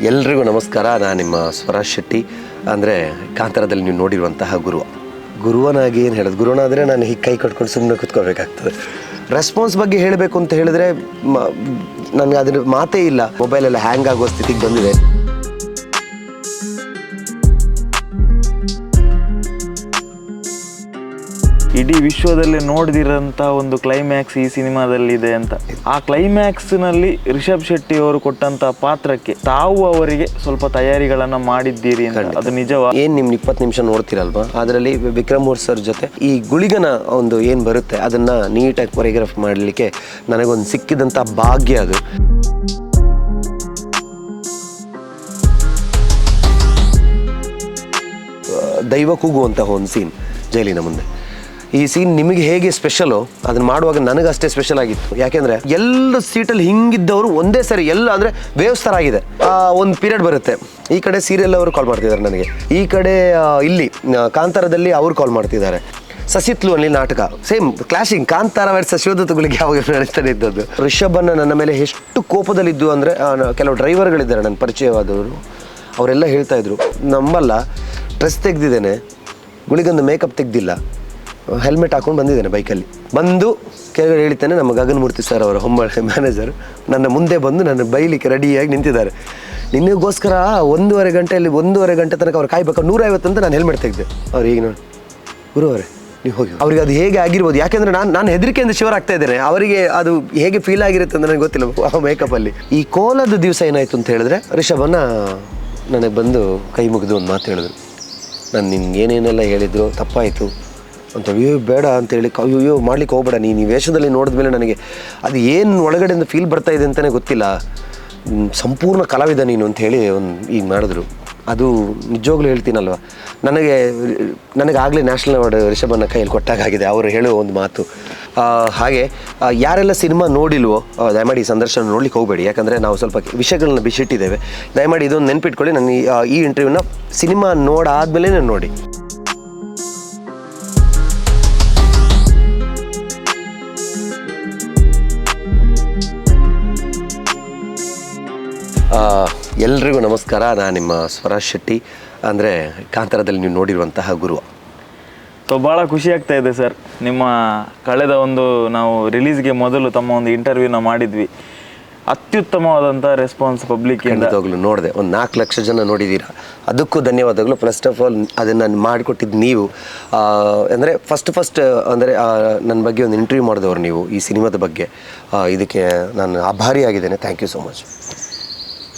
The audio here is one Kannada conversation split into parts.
ಎಲ್ರಿಗೂ ನಮಸ್ಕಾರ. ನಾನು ನಿಮ್ಮ ಸ್ವರಾಜ್ ಶೆಟ್ಟಿ. ಅಂದರೆ ಕಾಂತಾರದಲ್ಲಿ ನೀವು ನೋಡಿರುವಂತಹ ಗುರುವನಾಗಿ ಏನು ಹೇಳೋದು, ಗುರುವನಾದರೆ ನಾನು ಹೀಗೆ ಕೈ ಕಟ್ಕೊಂಡು ಸುಮ್ಮನೆ ಕೂತ್ಕೋಬೇಕಾಗ್ತದೆ. ರೆಸ್ಪಾನ್ಸ್ ಬಗ್ಗೆ ಹೇಳಬೇಕು ಅಂತ ಹೇಳಿದ್ರೆ ನನಗೆ ಅದ್ರ ಮಾತೇ ಇಲ್ಲ. ಮೊಬೈಲೆಲ್ಲ ಹ್ಯಾಂಗ್ ಆಗೋ ಸ್ಥಿತಿಗೆ ಬಂದಿದೆ. ಇಡೀ ವಿಶ್ವದಲ್ಲಿ ನೋಡಿದಿರೋಂಥ ಒಂದು ಕ್ಲೈಮ್ಯಾಕ್ಸ್ ಈ ಸಿನಿಮಾದಲ್ಲಿದೆ ಅಂತ. ಆ ಕ್ಲೈಮ್ಯಾಕ್ಸ್ನಲ್ಲಿ ರಿಷಬ್ ಶೆಟ್ಟಿ ಅವರು ಕೊಟ್ಟಂತ ಪಾತ್ರಕ್ಕೆ ತಾವು ಅವರಿಗೆ ಸ್ವಲ್ಪ ತಯಾರಿಗಳನ್ನು ಮಾಡಿದ್ದೀರಿ ಅಂತ, ಅದು ನಿಜವಾ? ಏನು ನಿಮ್ಮ 20 ನಿಮಿಷ ನೋಡ್ತೀರಲ್ವಾ, ಅದರಲ್ಲಿ ವಿಕ್ರಮ್ ಸರ್ ಜೊತೆ ಈ ಗುಳಿಗನ ಒಂದು ಏನು ಬರುತ್ತೆ ಅದನ್ನು ನೀಟಾಗಿ ಕೊರಿಯೋಗ್ರಾಫ್ ಮಾಡಲಿಕ್ಕೆ ನನಗೊಂದು ಸಿಕ್ಕಿದಂಥ ಭಾಗ್ಯ ಅದು. ದೈವ ಕೂಗುವಂತಹ ಒಂದು ಸೀನ್ ಜೈಲಿನ ಮುಂದೆ. ಈ ಸೀನ್ ನಿಮಗೆ ಹೇಗೆ ಸ್ಪೆಷಲು, ಅದನ್ನು ಮಾಡುವಾಗ ನನಗಷ್ಟೇ ಸ್ಪೆಷಲ್ ಆಗಿತ್ತು. ಯಾಕೆಂದರೆ ಎಲ್ಲ ಸೀಟಲ್ಲಿ ಹಿಂಗಿದ್ದವರು ಒಂದೇ ಸರಿ ಎಲ್ಲ ಅಂದರೆ ವೇವ್ಸ್ ಥರ ಆಗಿದೆ. ಒಂದು ಪೀರಿಯಡ್ ಬರುತ್ತೆ, ಈ ಕಡೆ ಸೀರಿಯಲ್ ಅವರು ಕಾಲ್ ಮಾಡ್ತಿದ್ದಾರೆ ನನಗೆ, ಈ ಕಡೆ ಇಲ್ಲಿ ಕಾಂತಾರದಲ್ಲಿ ಅವರು ಕಾಲ್ ಮಾಡ್ತಿದ್ದಾರೆ. ಸಸಿತ್ಲು ಅಲ್ಲಿ ನಾಟಕ ಸೇಮ್ ಕ್ಲಾಶಿಂಗ್. ಕಾಂತಾರ ವರ್ಸಸ್ ಶಿವದತ್ತುಗಳಿಗೆ ಯಾವಾಗ ನಡೆಸ್ತಾನೆ ಇದ್ದದ್ದು. ರಿಷಭನ್ನು ನನ್ನ ಮೇಲೆ ಎಷ್ಟು ಕೋಪದಲ್ಲಿದ್ದು ಅಂದರೆ, ಕೆಲವು ಡ್ರೈವರ್ಗಳಿದ್ದಾರೆ ನನ್ನ ಪರಿಚಯವಾದವರು, ಅವರೆಲ್ಲ ಹೇಳ್ತಾ ಇದ್ರು, ನಮ್ಮಲ್ಲ ಡ್ರೆಸ್ ತೆಗೆದಿದ್ದೇನೆ, ಗುಳಿಗೊಂದು ಮೇಕಪ್ ತೆಗೆದಿಲ್ಲ, ಹೆಲ್ಮೆಟ್ ಹಾಕೊಂಡು ಬಂದಿದ್ದೇನೆ ಬೈಕಲ್ಲಿ. ಬಂದು ಕೆಳಗಡೆ ಹೇಳ್ತೇನೆ, ನಮ್ಮ ಗಗನಮೂರ್ತಿ ಸರ್ ಅವರ ಹೊಂಬಾಳೆ ಮ್ಯಾನೇಜರ್ ನನ್ನ ಮುಂದೆ ಬಂದು ನನ್ನ ಬೈಲಿಕ್ಕೆ ರೆಡಿಯಾಗಿ ನಿಂತಿದ್ದಾರೆ. ನಿನಗೋಸ್ಕರ 1.5 ಗಂಟೆ ತನಕ ಅವ್ರು ಕಾಯ್ಬೇಕು, 150 ಅಂತ ನಾನು ಹೆಲ್ಮೆಟ್ ತೆಗೆದೆ. ಅವ್ರು ಈಗ ನೋಡಿ, ಗುರುವರೇ ನೀವು ಹೋಗಿ. ಅವ್ರಿಗೆ ಅದು ಹೇಗೆ ಆಗಿರ್ಬೋದು, ಯಾಕೆಂದರೆ ನಾನು ಹೆದರಿಕೆಯಿಂದ ಶಿವರ್ ಆಗ್ತಾ ಇದ್ದೇನೆ. ಅವರಿಗೆ ಅದು ಹೇಗೆ ಫೀಲ್ ಆಗಿರುತ್ತೆ ಅಂತ ನನಗೆ ಗೊತ್ತಿಲ್ಲ ಆ ಮೇಕಪ್ಪಲ್ಲಿ. ಈ ಕೋಲದ ದಿವಸ ಏನಾಯಿತು ಅಂತ ಹೇಳಿದ್ರೆ, ರಿಷಭನ್ನ ನನಗೆ ಬಂದು ಕೈ ಮುಗಿದು ಒಂದು ಮಾತು ಹೇಳಿದ್ರು, ನಾನು ನಿನ್ಗೆ ಏನೇನೆಲ್ಲ ಹೇಳಿದ್ರು ತಪ್ಪಾಯಿತು ಅಂತ. ಅಯ್ಯೋ ಬೇಡ ಅಂತೇಳಿ, ಅಯ್ಯೋ ಮಾಡ್ಲಿಕ್ಕೆ ಹೋಗ್ಬೇಡ, ನೀನು ಈ ವೇಷದಲ್ಲಿ ನೋಡಿದ್ಮೇಲೆ ನನಗೆ ಅದು ಏನು ಒಳಗಡೆಯಿಂದ ಫೀಲ್ ಬರ್ತಾ ಇದೆ ಅಂತಲೇ ಗೊತ್ತಿಲ್ಲ, ಸಂಪೂರ್ಣ ಕಲಾವಿದ ನೀನು ಅಂತ ಹೇಳಿ ಈಗ ಮಾಡಿದ್ರು. ಅದು ನಿಜವಾಗ್ಲೂ ಹೇಳ್ತೀನಲ್ವ, ನನಗಾಗಲೇ ನ್ಯಾಷನಲ್ ಅವಾರ್ಡ್ ರಿಷಭನ್ನ ಕೈಯಲ್ಲಿ ಕೊಟ್ಟಾಗಿದೆ ಅವರು ಹೇಳುವ ಒಂದು ಮಾತು. ಹಾಗೆ ಯಾರೆಲ್ಲ ಸಿನಿಮಾ ನೋಡಿಲ್ವೋ ದಯಮಾಡಿ ಈ ಸಂದರ್ಶನ ನೋಡ್ಲಿಕ್ಕೆ ಹೋಗಬೇಡಿ, ಯಾಕಂದರೆ ನಾವು ಸ್ವಲ್ಪ ವಿಷಯಗಳನ್ನ ಬಿಸಿಟ್ಟಿದ್ದೇವೆ. ದಯಮಾಡಿ ಇದೊಂದು ನೆನ್ಪಿಟ್ಕೊಳ್ಳಿ, ನಾನು ಈ ಇಂಟರ್ವ್ಯೂನ ಸಿನಿಮಾ ನೋಡಾದ್ಮೇಲೆ ನಾನು ನೋಡಿ. ಎಲ್ರಿಗೂ ನಮಸ್ಕಾರ. ನಾನು ನಿಮ್ಮ ಸ್ವರಾಜ್ ಶೆಟ್ಟಿ. ಅಂದರೆ ಕಾಂತಾರದಲ್ಲಿ ನೀವು ನೋಡಿರುವಂತಹ ಭಾಳ ಖುಷಿ ಆಗ್ತಾ ಇದೆ ಸರ್. ನಿಮ್ಮ ಕಳೆದ ನಾವು ರಿಲೀಸ್ಗೆ ಮೊದಲು ತಮ್ಮ ಒಂದು ಇಂಟರ್ವ್ಯೂನ ಮಾಡಿದ್ವಿ, ಅತ್ಯುತ್ತಮವಾದಂಥ ರೆಸ್ಪಾನ್ಸ್ ಪಬ್ಲಿಕ್ ಖಂಡಿತವಾಗ್ಲೂ ನೋಡಿದೆ. ಒಂದು 4 ಲಕ್ಷ ಜನ ನೋಡಿದ್ದೀರಾ, ಅದಕ್ಕೂ ಧನ್ಯವಾದಗಳು. ಫಸ್ಟ್ ಆಫ್ ಆಲ್ ಅದನ್ನು ಮಾಡಿಕೊಟ್ಟಿದ್ದು ನೀವು. ಅಂದರೆ ಫಸ್ಟ್ ಅಂದರೆ ನನ್ನ ಬಗ್ಗೆ ಒಂದು ಇಂಟರ್ವ್ಯೂ ಮಾಡಿದವರು ನೀವು, ಈ ಸಿನಿಮಾದ ಬಗ್ಗೆ. ಇದಕ್ಕೆ ನಾನು ಆಭಾರಿಯಾಗಿದ್ದೇನೆ. Thank you so much.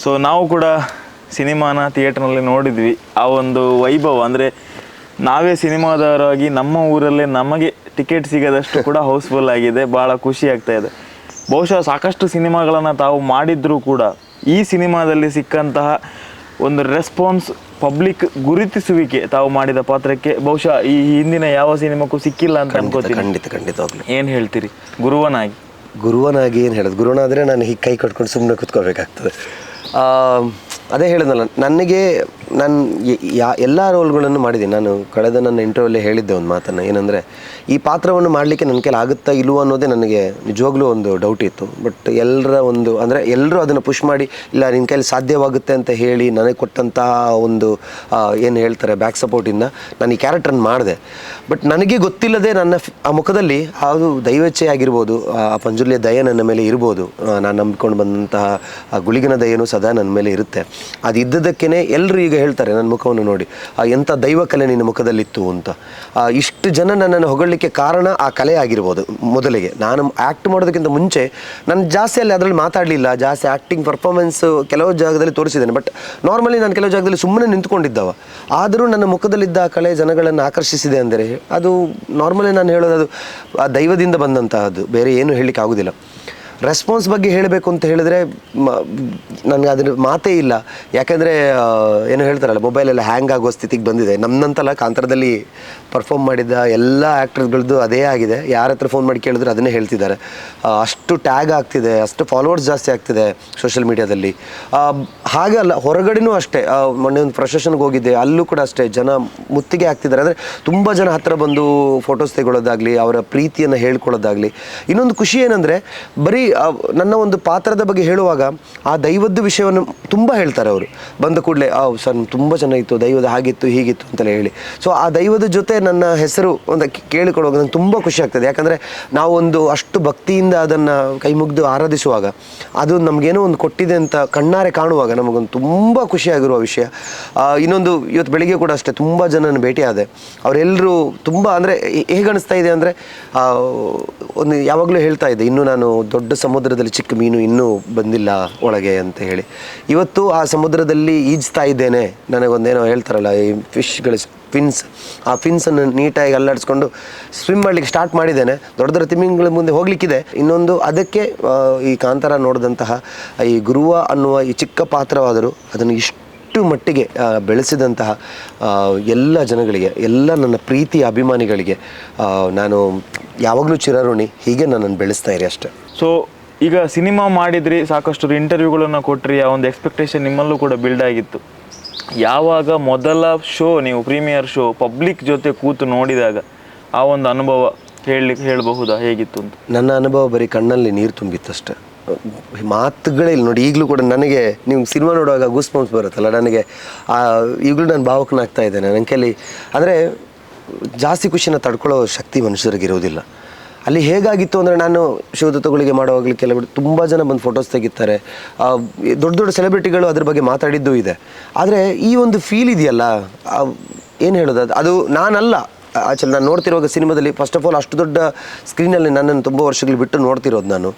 So ನಾವು ಕೂಡ ಸಿನಿಮಾನ ಥಿಯೇಟ್ರ್ನಲ್ಲಿ ನೋಡಿದ್ವಿ. ಆ ಒಂದು ವೈಭವ ಅಂದರೆ ನಾವೇ ಸಿನಿಮಾದವರಾಗಿ ನಮ್ಮ ಊರಲ್ಲೇ ನಮಗೆ ಟಿಕೆಟ್ ಸಿಗದಷ್ಟು ಕೂಡ ಹೌಸ್ಫುಲ್ ಆಗಿದೆ. ಭಾಳ ಖುಷಿ ಆಗ್ತಾ ಇದೆ. ಬಹುಶಃ ಸಾಕಷ್ಟು ಸಿನಿಮಾಗಳನ್ನು ತಾವು ಮಾಡಿದ್ರೂ ಕೂಡ ಈ ಸಿನಿಮಾದಲ್ಲಿ ಸಿಕ್ಕಂತಹ ಒಂದು ರೆಸ್ಪಾನ್ಸ್, ಪಬ್ಲಿಕ್ ಗುರುತಿಸುವಿಕೆ ತಾವು ಮಾಡಿದ ಪಾತ್ರಕ್ಕೆ ಬಹುಶಃ ಈ ಹಿಂದಿನ ಯಾವ ಸಿನಿಮಾಕ್ಕೂ ಸಿಕ್ಕಿಲ್ಲ ಅಂತ ಅನ್ಕೋತೀನಿ. ಖಂಡಿತವಾಗ್ಲೂ. ಏನು ಹೇಳ್ತೀರಿ ಗುರುವನಾಗಿ ಏನು ಹೇಳೋದು, ಗುರುವನಾದರೆ ನಾನು ಹೀಗೆ ಕೈ ಕಟ್ಕೊಂಡು ಸುಮ್ಮನೆ ಕೂತ್ಕೋಬೇಕಾಗ್ತದೆ. ಅದೇ ಹೇಳಿದ್ನಲ್ಲ, ನನಗೆ ಎಲ್ಲ ರೋಲ್ಗಳನ್ನು ಮಾಡಿದ್ದೀನಿ. ನಾನು ಕಳೆದ ನನ್ನ ಇಂಟರ್ವ್ಯೂಲ್ಲೇ ಹೇಳಿದ್ದೆ ಒಂದು ಮಾತನ್ನು, ಏನಂದರೆ ಈ ಪಾತ್ರವನ್ನು ಮಾಡಲಿಕ್ಕೆ ನನ್ನ ಕೈಲಿ ಆಗುತ್ತಾ ಇಲ್ವೋ ಅನ್ನೋದೇ ನನಗೆ ನಿಜವಾಗ್ಲೂ ಒಂದು ಡೌಟ್ ಇತ್ತು. ಬಟ್ ಅಂದರೆ ಎಲ್ಲರೂ ಅದನ್ನು ಪುಷ್ ಮಾಡಿ, ಇಲ್ಲ ನಿನ್ನ ಕೈಲಿ ಸಾಧ್ಯವಾಗುತ್ತೆ ಅಂತ ಹೇಳಿ ನನಗೆ ಕೊಟ್ಟಂತಹ ಒಂದು ಏನು ಹೇಳ್ತಾರೆ ಬ್ಯಾಕ್ ಸಪೋರ್ಟಿಂದ ನಾನು ಈ ಕ್ಯಾರೆಕ್ಟರ್ನ ಮಾಡಿದೆ. ಬಟ್ ನನಗೆ ಗೊತ್ತಿಲ್ಲದೆ ನನ್ನ ಆ ಮುಖದಲ್ಲಿ ಅದು ದೈವೇಚ್ಛೆ ಆಗಿರ್ಬೋದು, ಆ ಪಂಜುರ್ಲಿಯ ದಯೆ ನನ್ನ ಮೇಲೆ ಇರ್ಬೋದು, ನಾನು ನಂಬಿಕೊಂಡು ಬಂದಂತಹ ಆ ಗುಳಿಗನ ದಯೆನೂ ಸದಾ ನನ್ನ ಮೇಲೆ ಇರುತ್ತೆ. ಅದು ಇದ್ದದಕ್ಕೇ ಎಲ್ಲರೂ ಈಗ ಹೇಳ್ತಾರೆ ನನ್ನ ಮುಖವನ್ನು ನೋಡಿ, ಎಂಥ ದೈವ ಕಲೆ ನಿನ್ನ ಮುಖದಲ್ಲಿತ್ತು ಅಂತ. ಇಷ್ಟು ಜನ ನನ್ನನ್ನು ಹೊಗಳಲಿಕ್ಕೆ ಕಾರಣ ಆ ಕಲೆ ಆಗಿರ್ಬೋದು. ಮೊದಲಿಗೆ ನಾನು ಆ್ಯಕ್ಟ್ ಮಾಡೋದಕ್ಕಿಂತ ಮುಂಚೆ ನಾನು ಜಾಸ್ತಿ ಅದರಲ್ಲಿ ಮಾತಾಡಲಿಲ್ಲ, ಜಾಸ್ತಿ ಆ್ಯಕ್ಟಿಂಗ್ ಪರ್ಫಾರ್ಮೆನ್ಸ್ ಕೆಲವು ಜಾಗದಲ್ಲಿ ತೋರಿಸಿದ್ದೇನೆ. ಬಟ್ ನಾರ್ಮಲಿ ನಾನು ಕೆಲವು ಜಾಗದಲ್ಲಿ ಸುಮ್ಮನೆ ನಿಂತ್ಕೊಂಡಿದ್ದವ, ಆದರೂ ನನ್ನ ಮುಖದಲ್ಲಿದ್ದ ಆ ಕಲೆ ಜನಗಳನ್ನು ಆಕರ್ಷಿಸಿದೆ ಅಂದರೆ ಅದು ನಾರ್ಮಲಿ ನಾನು ಹೇಳೋದು ಅದು ಆ ದೈವದಿಂದ ಬಂದಂತಹದ್ದು, ಬೇರೆ ಏನು ಹೇಳಲಿಕ್ಕೆ ಆಗೋದಿಲ್ಲ. ರೆಸ್ಪಾನ್ಸ್ ಬಗ್ಗೆ ಹೇಳಬೇಕು ಅಂತ ಹೇಳಿದ್ರೆ ನನಗೆ ಅದ್ರ ಮಾತೇ ಇಲ್ಲ. ಯಾಕೆಂದರೆ ಏನು ಹೇಳ್ತಾರಲ್ಲ, ಮೊಬೈಲೆಲ್ಲ ಹ್ಯಾಂಗ್ ಆಗೋ ಸ್ಥಿತಿಗೆ ಬಂದಿದೆ. ನಮ್ಮಂತಲ್ಲ, ಕಾಂತಾರದಲ್ಲಿ ಪರ್ಫಾರ್ಮ್ ಮಾಡಿದ್ದ ಎಲ್ಲ ಆ್ಯಕ್ಟರ್ಗಳದ್ದು ಅದೇ ಆಗಿದೆ. ಯಾರ ಹತ್ರ ಫೋನ್ ಮಾಡಿ ಕೇಳಿದ್ರು ಅದನ್ನೇ ಹೇಳ್ತಿದ್ದಾರೆ. ಅಷ್ಟು ಟ್ಯಾಗ್ ಆಗ್ತಿದೆ, ಅಷ್ಟು ಫಾಲೋವರ್ಸ್ ಜಾಸ್ತಿ ಆಗ್ತಿದೆ ಸೋಷಿಯಲ್ ಮೀಡಿಯಾದಲ್ಲಿ. ಹಾಗೆ ಅಲ್ಲ, ಹೊರಗಡೆನೂ ಅಷ್ಟೇ. ಮೊನ್ನೆ ಒಂದು ಪ್ರೊಸೆಷನ್ಗೆ ಹೋಗಿದ್ದೆ, ಅಲ್ಲೂ ಕೂಡ ಅಷ್ಟೇ ಜನ ಮುತ್ತಿಗೆ ಆಗ್ತಿದ್ದಾರೆ. ಅಂದರೆ ತುಂಬ ಜನ ಹತ್ತಿರ ಬಂದು ಫೋಟೋಸ್ ತೆಗೊಳ್ಳೋದಾಗಲಿ, ಅವರ ಪ್ರೀತಿಯನ್ನು ಹೇಳ್ಕೊಳ್ಳೋದಾಗಲಿ. ಇನ್ನೊಂದು ಖುಷಿ ಏನಂದರೆ, ಬರೀ ನನ್ನ ಒಂದು ಪಾತ್ರದ ಬಗ್ಗೆ ಹೇಳುವಾಗ ಆ ದೈವದ ವಿಷಯವನ್ನು ತುಂಬ ಹೇಳ್ತಾರೆ ಅವರು. ಬಂದ ಕೂಡಲೇ ಸರ್ ತುಂಬ ಚೆನ್ನಾಗಿತ್ತು, ದೈವದ ಹಾಗಿತ್ತು ಹೀಗಿತ್ತು ಅಂತೆಲ್ಲ ಹೇಳಿ. ಸೊ ಆ ದೈವದ ಜೊತೆ ನನ್ನ ಹೆಸರು ಒಂದು ಕೇಳಿಕೊಳ್ಳುವಾಗ ನಂಗೆ ತುಂಬ ಖುಷಿ ಆಗ್ತದೆ. ಯಾಕಂದರೆ ನಾವೊಂದು ಅಷ್ಟು ಭಕ್ತಿಯಿಂದ ಅದನ್ನು ಕೈ ಮುಗಿದು ಆರಾಧಿಸುವಾಗ ಅದು ನಮಗೇನೋ ಒಂದು ಕೊಟ್ಟಿದೆ ಅಂತ ಕಣ್ಣಾರೆ ಕಾಣುವಾಗ ನಮಗೊಂದು ತುಂಬ ಖುಷಿಯಾಗಿರುವ ವಿಷಯ. ಇನ್ನೊಂದು ಇವತ್ತು ಬೆಳಿಗ್ಗೆ ಕೂಡ ಅಷ್ಟೇ ತುಂಬ ಜನನ ಭೇಟಿಯಾದೆ. ಅವರೆಲ್ಲರೂ ತುಂಬ ಅಂದರೆ ಹೇಗೆ ಅನಿಸ್ತಾ ಇದೆ ಅಂದರೆ ಒಂದು ಯಾವಾಗಲೂ ಹೇಳ್ತಾ ಇದ್ದೆ, ಇನ್ನೂ ನಾನು ದೊಡ್ಡ ಸಮುದ್ರದಲ್ಲಿ ಚಿಕ್ಕ ಮೀನು ಇನ್ನೂ ಬಂದಿಲ್ಲ ಒಳಗೆ ಅಂತ ಹೇಳಿ. ಇವತ್ತು ಆ ಸಮುದ್ರದಲ್ಲಿ ಈಜ್ತಾ ಇದ್ದೇನೆ. ನನಗೊಂದೇನೋ ಹೇಳ್ತಾರಲ್ಲ ಈ ಫಿಶ್ಗಳು ಆ ಫಿನ್ಸನ್ನು ನೀಟಾಗಿ ಅಲ್ಲಾಡಿಸ್ಕೊಂಡು ಸ್ವಿಮ್ ಮಾಡಲಿಕ್ಕೆ ಸ್ಟಾರ್ಟ್ ಮಾಡಿದ್ದೇನೆ. ದೊಡ್ಡ ದೊಡ್ಡ ತಿಮಿಂಗಳ ಮುಂದೆ ಹೋಗಲಿಕ್ಕಿದೆ. ಇನ್ನೊಂದು ಅದಕ್ಕೆ ಈ ಕಾಂತಾರ ನೋಡಿದಂತಹ ಈ ಗುರುವ ಅನ್ನುವ ಈ ಚಿಕ್ಕ ಪಾತ್ರವಾದರೂ ಅದನ್ನು ಇಷ್ಟು ಮಟ್ಟಿಗೆ ಬೆಳೆಸಿದಂತಹ ಎಲ್ಲ ಜನಗಳಿಗೆ, ಎಲ್ಲ ನನ್ನ ಪ್ರೀತಿಯ ಅಭಿಮಾನಿಗಳಿಗೆ ನಾನು ಯಾವಾಗಲೂ ಚಿರಋಣಿ. ಹೀಗೆ ನನ್ನನ್ನು ಬೆಳೆಸ್ತಾ ಇರಿ ಅಷ್ಟೇ. ಸೊ ಈಗ ಸಿನಿಮಾ ಮಾಡಿದ್ರಿ, ಸಾಕಷ್ಟು ಇಂಟರ್ವ್ಯೂಗಳನ್ನು ಕೊಟ್ರಿ, ಆ ಒಂದು ಎಕ್ಸ್ಪೆಕ್ಟೇಷನ್ ನಿಮ್ಮಲ್ಲೂ ಕೂಡ ಬಿಲ್ಡ್ ಆಗಿತ್ತು. ಯಾವಾಗ ಮೊದಲ ಶೋ, ನೀವು ಪ್ರೀಮಿಯರ್ ಶೋ ಪಬ್ಲಿಕ್ ಜೊತೆ ಕೂತು ನೋಡಿದಾಗ ಆ ಒಂದು ಅನುಭವ ಹೇಳಬಹುದಾ, ಹೇಗಿತ್ತು ಅಂತ? ನನ್ನ ಅನುಭವ ಬರೀ ಕಣ್ಣಲ್ಲಿ ನೀರು ತುಂಬಿತ್ತಷ್ಟೆ, ಮಾತುಗಳೇ ಇಲ್ಲ. ನೋಡಿ ಈಗಲೂ ಕೂಡ ನನಗೆ ನೀವು ಸಿನಿಮಾ ನೋಡುವಾಗ ಗೂಸ್ ಬಂಪ್ಸ್ ಬರುತ್ತಲ್ಲ, ನನಗೆ ಈಗಲೂ ನಾನು ಭಾವುಕನಾಗ್ತಾ ಇದ್ದೇನೆ. ನನ್ನ ಕೈಲಿ ಅಂದರೆ ಜಾಸ್ತಿ ಖುಷಿನ ತಡ್ಕೊಳ್ಳೋ ಶಕ್ತಿ ಮನುಷ್ಯರಿಗಿರೋದಿಲ್ಲ. ಅಲ್ಲಿ ಹೇಗಾಗಿತ್ತು ಅಂದರೆ, ನಾನು ಶಿವದತ್ತಗಳಿಗೆ ಮಾಡುವಾಗಲೂ ಕೆಲವರು ತುಂಬ ಜನ ಬಂದು ಫೋಟೋಸ್ ತೆಗಿತಾರೆ, ದೊಡ್ಡ ದೊಡ್ಡ ಸೆಲೆಬ್ರಿಟಿಗಳು ಅದ್ರ ಬಗ್ಗೆ ಮಾತಾಡಿದ್ದೂ ಇದೆ. ಆದರೆ ಈ ಒಂದು ಫೀಲ್ ಇದೆಯಲ್ಲ, ಏನು ಹೇಳೋದು, ಅದು ನಾನಲ್ಲ. ಆ್ಯಕ್ಚುಲಿ ನಾನು ನೋಡ್ತಿರುವಾಗ ಸಿನಿಮಾದಲ್ಲಿ ಫಸ್ಟ್ ಆಫ್ ಆಲ್ ಅಷ್ಟು ದೊಡ್ಡ ಸ್ಕ್ರೀನಲ್ಲಿ ನನ್ನನ್ನು ತುಂಬ ವರ್ಷಗಳು ಬಿಟ್ಟು ನೋಡ್ತಿರೋದು ನಾನು.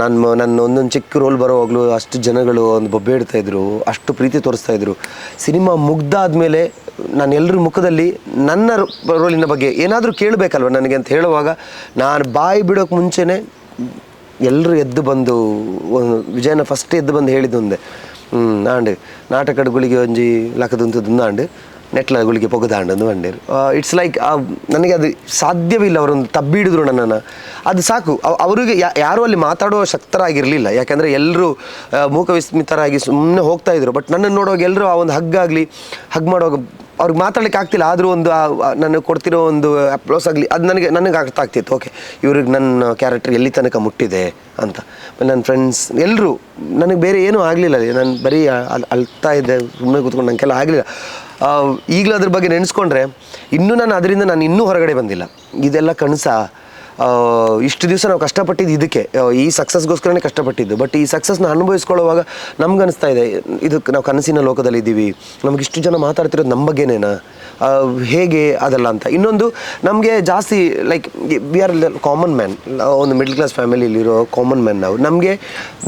ನನ್ನ ಒಂದೊಂದು ಚಿಕ್ಕ ರೋಲ್ ಬರೋವಾಗಲೂ ಅಷ್ಟು ಜನಗಳು ಒಂದು ಬೊಬ್ಬೆ ಇಡ್ತಾಯಿದ್ರು, ಅಷ್ಟು ಪ್ರೀತಿ ತೋರಿಸ್ತಾಯಿದ್ರು. ಸಿನಿಮಾ ಮುಗ್ದಾದ್ಮೇಲೆ ನಾನು ಎಲ್ಲರ ಮುಖದಲ್ಲಿ ನನ್ನ ರೋಲಿನ ಬಗ್ಗೆ ಏನಾದರೂ ಕೇಳಬೇಕಲ್ವ ನನಗೆ ಅಂತ ಹೇಳುವಾಗ, ನಾನು ಬಾಯಿ ಬಿಡೋಕ್ಕೆ ಮುಂಚೆನೇ ಎಲ್ಲರೂ ಎದ್ದು ಬಂದು ವಿಜಯನ ಫಸ್ಟ್ ಎದ್ದು ಬಂದು ಹೇಳಿದ್ದೊಂದೆ, ಆಂಡು ನಾಟಕಗಳಿಗೆ ಒಂಜಿ ಲಕ್ಕದಂಥದ್ದು ಆಂಡು ನೆಟ್ಲಗಳಿಗೆ ಪೊಗದಾಂಡು ಅಂಡೇರು. ಇಟ್ಸ್ ಲೈಕ್ ನನಗೆ ಅದು ಸಾಧ್ಯವಿಲ್ಲ. ಅವರೊಂದು ತಬ್ಬಿಡಿದ್ರು ನನ್ನನ್ನು, ಅದು ಸಾಕು. ಅವರಿಗೆ ಯಾರೂ ಅಲ್ಲಿ ಮಾತಾಡುವ ಶಕ್ತರಾಗಿರಲಿಲ್ಲ. ಯಾಕೆಂದರೆ ಎಲ್ಲರೂ ಮೂಕವಿಸ್ಮಿತರಾಗಿ ಸುಮ್ಮನೆ ಹೋಗ್ತಾಯಿದ್ರು. ಬಟ್ ನನ್ನನ್ನು ನೋಡುವಾಗ ಎಲ್ಲರೂ ಆ ಒಂದು ಹಗ್ ಮಾಡುವಾಗ ಅವ್ರಿಗೆ ಮಾತಾಡ್ಲಿಕ್ಕೆ ಆಗ್ತಿಲ್ಲ. ಆದರೂ ಒಂದು ನನಗೆ ಕೊಡ್ತಿರೋ ಒಂದು ಅಪ್ಲೋಸ್ ಆಗಲಿ, ಅದು ನನಗೆ ಅರ್ಥ ಆಗ್ತಿತ್ತು. ಓಕೆ, ಇವ್ರಿಗೆ ನನ್ನ ಕ್ಯಾರೆಕ್ಟರ್ ಎಲ್ಲಿ ತನಕ ಮುಟ್ಟಿದೆ ಅಂತ. ನನ್ನ ಫ್ರೆಂಡ್ಸ್ ಎಲ್ಲರೂ, ನನಗೆ ಬೇರೆ ಏನೂ ಆಗಲಿಲ್ಲ. ನಾನು ಬರೀ ಅಳ್ತಾ ಇದ್ದೆ, ಸುಮ್ಮನೆ ಕೂತ್ಕೊಂಡು ನನಗೆಲ್ಲ ಆಗಲಿಲ್ಲ. ಈಗಲೂ ಅದ್ರ ಬಗ್ಗೆ ನೆನೆಸ್ಕೊಂಡ್ರೆ ಅದರಿಂದ ನಾನು ಇನ್ನೂ ಹೊರಗಡೆ ಬಂದಿಲ್ಲ. ಇದೆಲ್ಲ ಕನಸ. ಇಷ್ಟು ದಿವಸ ನಾವು ಕಷ್ಟಪಟ್ಟಿದ್ದು ಇದಕ್ಕೆ, ಈ ಸಕ್ಸಸ್ಗೋಸ್ಕರನೇ ಕಷ್ಟಪಟ್ಟಿದ್ದು. ಬಟ್ ಈ ಸಕ್ಸಸ್ನ ಅನುಭವಿಸ್ಕೊಳ್ಳುವಾಗ ನಮ್ಗನ್ನಿಸ್ತಾ ಇದೆ, ಇದಕ್ಕೆ ನಾವು ಕನಸಿನ ಲೋಕದಲ್ಲಿ ಇದ್ದೀವಿ, ನಮಗಿಷ್ಟು ಜನ ಮಾತಾಡ್ತಿರೋದು ನಮ್ಮ ಬಗ್ಗೆನೇನಾ, ಹೇಗೆ ಅದಲ್ಲ ಅಂತ. ಇನ್ನೊಂದು, ನಮಗೆ ಜಾಸ್ತಿ like we are common man, ಒಂದು ಮಿಡ್ಲ್ ಕ್ಲಾಸ್ ಫ್ಯಾಮಿಲಿಲಿರೋ ಕಾಮನ್ ಮ್ಯಾನ್ ನಾವು. ನಮಗೆ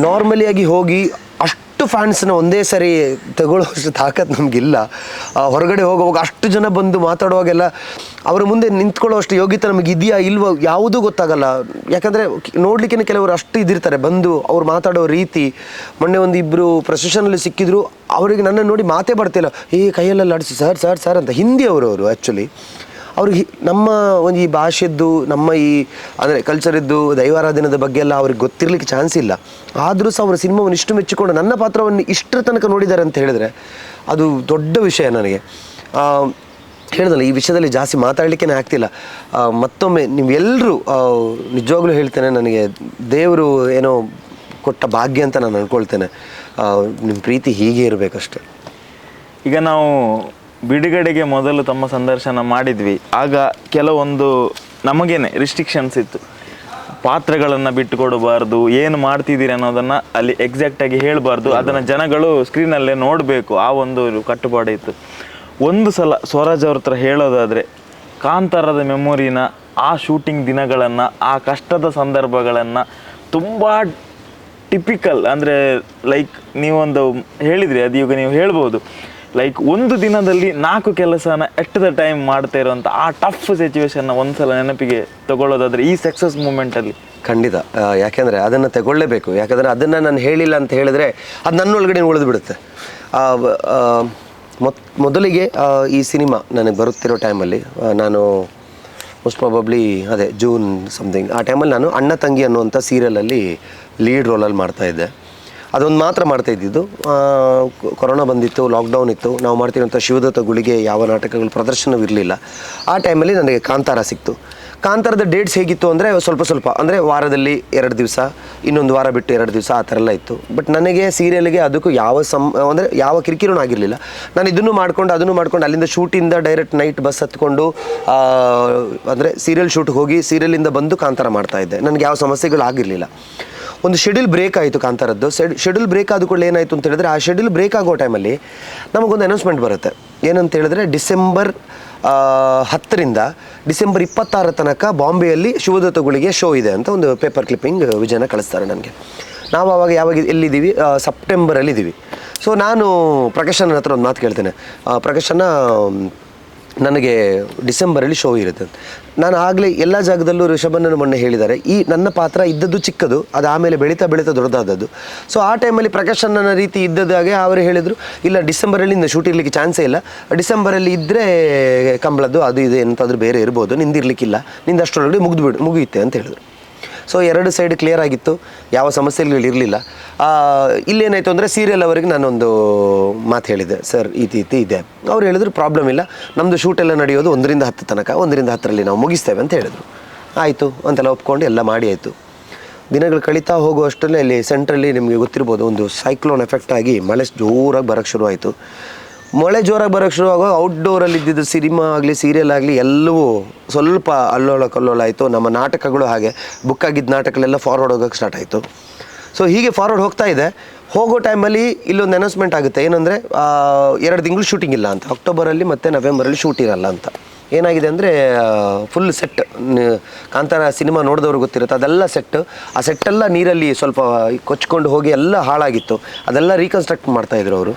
ನಾರ್ಮಲಿಯಾಗಿ ಹೋಗಿ ಅಷ್ಟು ಫ್ಯಾನ್ಸ್ನ ಒಂದೇ ಸರಿ ತಗೊಳ್ಳೋಷ್ಟು ತಾಕತ್ತು ನಮಗಿಲ್ಲ. ಹೊರಗಡೆ ಹೋಗುವಾಗ ಅಷ್ಟು ಜನ ಬಂದು ಮಾತಾಡುವಾಗೆಲ್ಲ ಅವರ ಮುಂದೆ ನಿಂತ್ಕೊಳ್ಳೋ ಅಷ್ಟು ಯೋಗ್ಯತೆ ನಮಗೆ ಇದೆಯಾ ಇಲ್ವೋ ಯಾವುದೂ ಗೊತ್ತಾಗಲ್ಲ. ಯಾಕಂದರೆ ನೋಡಲಿಕ್ಕೆ ಕೆಲವರು ಅಷ್ಟು ಇದಿರ್ತಾರೆ, ಬಂದು ಅವ್ರು ಮಾತಾಡೋ ರೀತಿ. ಮೊನ್ನೆ ಒಂದು ಇಬ್ಬರು ಪ್ರೊಸೆಷನಲ್ಲಿ ಸಿಕ್ಕಿದ್ರು, ಅವರಿಗೆ ನನ್ನನ್ನು ನೋಡಿ ಮಾತೇ ಬರ್ತಿಲ್ಲ, ಕೈಯಲ್ಲೆಲ್ಲ ಆಡಿಸಿ ಸರ್ ಸರ್ ಸರ್ ಅಂತ. ಹಿಂದಿ ಅವರು ಆ್ಯಕ್ಚುಲಿ ಅವ್ರಿಗೆ ನಮ್ಮ ಒಂದು ಈ ಭಾಷೆದ್ದು, ನಮ್ಮ ಈ ಅಂದರೆ ಕಲ್ಚರಿದ್ದು, ದೈವಾರಾಧನೆದ ಬಗ್ಗೆ ಎಲ್ಲ ಅವ್ರಿಗೆ ಗೊತ್ತಿರಲಿಕ್ಕೆ ಚಾನ್ಸ್ ಇಲ್ಲ. ಆದರೂ ಸಹ ಅವರ ಸಿನಿಮಾವನ್ನು ಇಷ್ಟು ಮೆಚ್ಚಿಕೊಂಡು ನನ್ನ ಪಾತ್ರವನ್ನು ಇಷ್ಟರ ತನಕ ನೋಡಿದ್ದಾರೆ ಅಂತ ಹೇಳಿದರೆ ಅದು ದೊಡ್ಡ ವಿಷಯ ನನಗೆ. ಹೇಳಿದಲ್ಲ, ಈ ವಿಷಯದಲ್ಲಿ ಜಾಸ್ತಿ ಮಾತಾಡಲಿಕ್ಕೇ ಆಗ್ತಿಲ್ಲ. ಮತ್ತೊಮ್ಮೆ ನೀವೆಲ್ಲರೂ ನಿಜವಾಗ್ಲೂ ಹೇಳ್ತೇನೆ, ನನಗೆ ದೇವರು ಏನೋ ಕೊಟ್ಟ ಭಾಗ್ಯ ಅಂತ ನಾನು ಅಂದ್ಕೊಳ್ತೇನೆ. ನಿಮ್ಮ ಪ್ರೀತಿ ಹೀಗೆ ಇರಬೇಕಷ್ಟೆ. ಈಗ ನಾವು ಬಿಡುಗಡೆಗೆ ಮೊದಲು ತಮ್ಮ ಸಂದರ್ಶನ ಮಾಡಿದ್ವಿ, ಆಗ ಕೆಲವೊಂದು ನಮಗೇನೆ ರಿಸ್ಟ್ರಿಕ್ಷನ್ಸ್ ಇತ್ತು. ಪಾತ್ರಗಳನ್ನು ಬಿಟ್ಟುಕೊಡಬಾರ್ದು, ಏನು ಮಾಡ್ತಿದ್ದೀರಿ ಅನ್ನೋದನ್ನು ಅಲ್ಲಿ ಎಕ್ಸಾಕ್ಟಾಗಿ ಹೇಳಬಾರ್ದು, ಅದನ್ನು ಜನಗಳು ಸ್ಕ್ರೀನಲ್ಲೇ ನೋಡಬೇಕು, ಆ ಒಂದು ಕಟ್ಟುಪಾಡು ಇತ್ತು. ಒಂದು ಸಲ ಸ್ವರಾಜ್ ಅವ್ರ ಹತ್ರ ಹೇಳೋದಾದರೆ, ಕಾಂತಾರದ ಮೆಮೊರಿನ, ಆ ಶೂಟಿಂಗ್ ದಿನಗಳನ್ನು, ಆ ಕಷ್ಟದ ಸಂದರ್ಭಗಳನ್ನು ತುಂಬ ಟಿಪಿಕಲ್ ಅಂದರೆ ಲೈಕ್ ನೀವೊಂದು ಹೇಳಿದ್ರಿ, ಅದು ಈಗ ನೀವು ಹೇಳ್ಬೋದು, ಲೈಕ್ ಒಂದು ದಿನದಲ್ಲಿ 4 ಕೆಲಸನ ಎಟ್ ದ ಟೈಮ್ ಮಾಡ್ತಾ ಇರೋಂಥ ಆ ಟಫ್ ಸಿಚುವೇಶನ್ನ ಒಂದ್ಸಲ ನೆನಪಿಗೆ ತಗೊಳ್ಳೋದಾದರೆ ಈ ಸಕ್ಸಸ್ ಮೂಮೆಂಟಲ್ಲಿ ಖಂಡಿತ. ಯಾಕೆಂದರೆ ಅದನ್ನು ತಗೊಳ್ಳೇಬೇಕು. ಯಾಕಂದರೆ ಅದನ್ನು ನಾನು ಹೇಳಿಲ್ಲ ಅಂತ ಹೇಳಿದರೆ ಅದು ನನ್ನೊಳಗಡೆ ಉಳಿದು ಬಿಡುತ್ತೆ. ಮೊದಲಿಗೆ ಈ ಸಿನಿಮಾ ನನಗೆ ಬರುತ್ತಿರೋ ಟೈಮಲ್ಲಿ ನಾನು ಮೋಸ್ಟ್ ಪ್ರಾಬಬ್ಲಿ ಅದೇ ಜೂನ್ ಸಮಥಿಂಗ್ ಆ ಟೈಮಲ್ಲಿ ನಾನು ಅಣ್ಣ ತಂಗಿ ಅನ್ನುವಂಥ ಸೀರಿಯಲಲ್ಲಿ ಲೀಡ್ ರೋಲಲ್ಲಿ ಮಾಡ್ತಾಯಿದ್ದೆ. ಅದೊಂದು ಮಾತ್ರ ಮಾಡ್ತಾಯಿದ್ದಿದ್ದು. ಕೊರೋನಾ ಬಂದಿತ್ತು, ಲಾಕ್ಡೌನ್ ಇತ್ತು. ನಾವು ಮಾಡ್ತಿರೋಂಥ ಶಿವದತ್ತ ಗುಳಿಗೆ ಯಾವ ನಾಟಕಗಳು ಪ್ರದರ್ಶನವಿರಲಿಲ್ಲ. ಆ ಟೈಮಲ್ಲಿ ನನಗೆ ಕಾಂತಾರ ಸಿಕ್ತು. ಕಾಂತಾರದ ಡೇಟ್ಸ್ ಹೇಗಿತ್ತು ಅಂದರೆ ಸ್ವಲ್ಪ ಅಂದರೆ ವಾರದಲ್ಲಿ 2 ದಿವಸ, ಇನ್ನೊಂದು ವಾರ ಬಿಟ್ಟು 2 ದಿವಸ ಆ ಥರ ಎಲ್ಲ ಇತ್ತು. ಬಟ್ ನನಗೆ ಸೀರಿಯಲ್ಗೆ ಅದಕ್ಕೂ ಅಂದರೆ ಯಾವ ಕಿರಿಕಿರಿನೂ ಆಗಿರಲಿಲ್ಲ. ನಾನು ಅದನ್ನು ಮಾಡ್ಕೊಂಡು ಅಲ್ಲಿಂದ ಶೂಟಿಂದ ಡೈರೆಕ್ಟ್ ನೈಟ್ ಬಸ್ ಹತ್ಕೊಂಡು ಅಂದರೆ ಸೀರಿಯಲ್ ಶೂಟ್ಗೆ ಹೋಗಿ ಸೀರಿಯಲಿಂದ ಬಂದು ಕಾಂತಾರ ಮಾಡ್ತಾಯಿದ್ದೆ. ನನಗೆ ಯಾವ ಸಮಸ್ಯೆಗಳು ಆಗಿರಲಿಲ್ಲ. ಒಂದು ಶೆಡ್ಯೂಲ್ ಬ್ರೇಕ್ ಆಯಿತು ಕಾಂತಾರದ್ದು. ಶೆಡ್ಯೂಲ್ ಬ್ರೇಕ್ ಆದ ಕೂಡಲೇ ಏನಾಯಿತು ಅಂತ ಹೇಳಿದ್ರೆ, ಆ ಶೆಡ್ಯೂಲ್ ಬ್ರೇಕ್ ಆಗೋ ಟೈಮಲ್ಲಿ ನಮಗೊಂದು ಅನೌನ್ಸ್ಮೆಂಟ್ ಬರುತ್ತೆ. ಏನಂತ ಹೇಳಿದ್ರೆ, ಡಿಸೆಂಬರ್ 10ರಿಂದ ಡಿಸೆಂಬರ್ 26 ತನಕ ಬಾಂಬೆಯಲ್ಲಿ ಶಿವದತ್ತಗಳಿಗೆ ಶೋ ಇದೆ ಅಂತ ಒಂದು ಪೇಪರ್ ಕ್ಲಿಪ್ಪಿಂಗ್ ವಿಜಯನ ಕಳಿಸ್ತಾರೆ ನನಗೆ. ನಾವು ಯಾವಾಗ ಎಲ್ಲಿದ್ದೀವಿ, ಸೆಪ್ಟೆಂಬರಲ್ಲಿದ್ದೀವಿ. ಸೊ ನಾನು ಪ್ರಕಾಶನ ಹತ್ರ ಒಂದು ಮಾತು ಕೇಳ್ತೇನೆ, ಪ್ರಕಾಶನ ನನಗೆ ಡಿಸೆಂಬರಲ್ಲಿ ಶೋ ಇರುತ್ತೆ. ನಾನು ಆಗಲೇ ಎಲ್ಲ ಜಾಗದಲ್ಲೂ ರಿಷಭನನ್ನು ಮೊನ್ನೆ ಹೇಳಿದ್ದಾರೆ, ಈ ನನ್ನ ಪಾತ್ರ ಇದ್ದದ್ದು ಚಿಕ್ಕದು, ಅದು ಆಮೇಲೆ ಬೆಳೀತಾ ದೊಡ್ಡದಾದದ್ದು. ಸೊ ಆ ಟೈಮಲ್ಲಿ ಪ್ರಕಾಶನ ರೀತಿ ಇದ್ದದಾಗೆ ಅವರು ಹೇಳಿದರು, ಇಲ್ಲ ಡಿಸೆಂಬರಲ್ಲಿ ಶೂಟ್ ಇರಲಿಕ್ಕೆ ಚಾನ್ಸೇ ಇಲ್ಲ, ಡಿಸೆಂಬರಲ್ಲಿ ಇದ್ದರೆ ಕಂಬಳದ್ದು ಅದು ಇದು ಎಂತಾದರೂ ಬೇರೆ ಇರ್ಬೋದು, ನಿಂದಿರಲಿಕ್ಕಿಲ್ಲ, ನಿಂದು ಅಷ್ಟರೊಳಗಡೆ ಮುಗಿಯುತ್ತೆ ಅಂತ ಹೇಳಿದ್ರು. ಸೊ 2 ಸೈಡ್ ಕ್ಲಿಯರ್ ಆಗಿತ್ತು, ಯಾವ ಸಮಸ್ಯೆಗಳು ಇರಲಿಲ್ಲ. ಇಲ್ಲೇನಾಯಿತು ಅಂದರೆ ಸೀರಿಯಲ್ ಅವರಿಗೆ ನಾನೊಂದು ಮಾತು ಹೇಳಿದೆ, ಸರ್ ಈ ರೀತಿ ಇದೆ. ಅವ್ರು ಹೇಳಿದ್ರು ಪ್ರಾಬ್ಲಮ್ ಇಲ್ಲ, ನಮ್ಮದು ಶೂಟೆಲ್ಲ ನಡೆಯೋದು 1ರಿಂದ 10 ತನಕ, 1ರಿಂದ 10ರಲ್ಲಿ ನಾವು ಮುಗಿಸ್ತೇವೆ ಅಂತ ಹೇಳಿದ್ರು. ಆಯಿತು ಅಂತೆಲ್ಲ ಒಪ್ಕೊಂಡು ಎಲ್ಲ ಮಾಡಿ ಆಯಿತು. ದಿನಗಳು ಕಳೀತಾ ಹೋಗುವಷ್ಟರಲ್ಲಿ ಅಲ್ಲಿ ಸೆಂಟ್ರಲ್ಲಿ ನಿಮಗೆ ಗೊತ್ತಿರ್ಬೋದು, ಒಂದು ಸೈಕ್ಲೋನ್ ಎಫೆಕ್ಟ್ ಆಗಿ ಮಳೆ ಜೋರಾಗಿ ಬರೋಕ್ಕೆ ಶುರುವಾಯಿತು. ಮಳೆ ಜೋರಾಗಿ ಬರೋಕ್ಕೆ ಶುರುವಾಗ ಔಟ್ಡೋರಲ್ಲಿ ಇದ್ದಿದ್ದು ಸಿನಿಮಾ ಆಗಲಿ ಸೀರಿಯಲ್ ಆಗಲಿ ಎಲ್ಲವೂ ಸ್ವಲ್ಪ ಕಲ್ಲೋಲ ಆಯಿತು. ನಮ್ಮ ನಾಟಕಗಳು ಹಾಗೆ ಬುಕ್ ಆಗಿದ್ದ ನಾಟಕಗಳೆಲ್ಲ ಫಾರ್ವರ್ಡ್ ಹೋಗೋಕ್ಕೆ ಸ್ಟಾರ್ಟ್ ಆಯಿತು. ಸೊ ಹೀಗೆ ಫಾರ್ವರ್ಡ್ ಹೋಗ್ತಾ ಇದೆ. ಹೋಗೋ ಟೈಮಲ್ಲಿ ಇಲ್ಲೊಂದು ಅನೌನ್ಸ್ಮೆಂಟ್ ಆಗುತ್ತೆ, ಏನಂದರೆ 2 ತಿಂಗಳು ಶೂಟಿಂಗ್ ಇಲ್ಲ ಅಂತ, ಅಕ್ಟೋಬರಲ್ಲಿ ಮತ್ತು ನವೆಂಬರಲ್ಲಿ ಶೂಟ್ ಇರಲ್ಲ ಅಂತ. ಏನಾಗಿದೆ ಅಂದರೆ ಫುಲ್ ಸೆಟ್, ಕಾಂತಾರ ಸಿನಿಮಾ ನೋಡಿದವ್ರಿಗೆ ಗೊತ್ತಿರುತ್ತೆ, ಅದೆಲ್ಲ ಸೆಟ್. ಆ ಸೆಟ್ಟೆಲ್ಲ ನೀರಲ್ಲಿ ಸ್ವಲ್ಪ ಕೊಚ್ಕೊಂಡು ಹೋಗಿ ಎಲ್ಲ ಹಾಳಾಗಿತ್ತು, ಅದೆಲ್ಲ ರೀಕನ್ಸ್ಟ್ರಕ್ಟ್ ಮಾಡ್ತಾಯಿದ್ರು ಅವರು.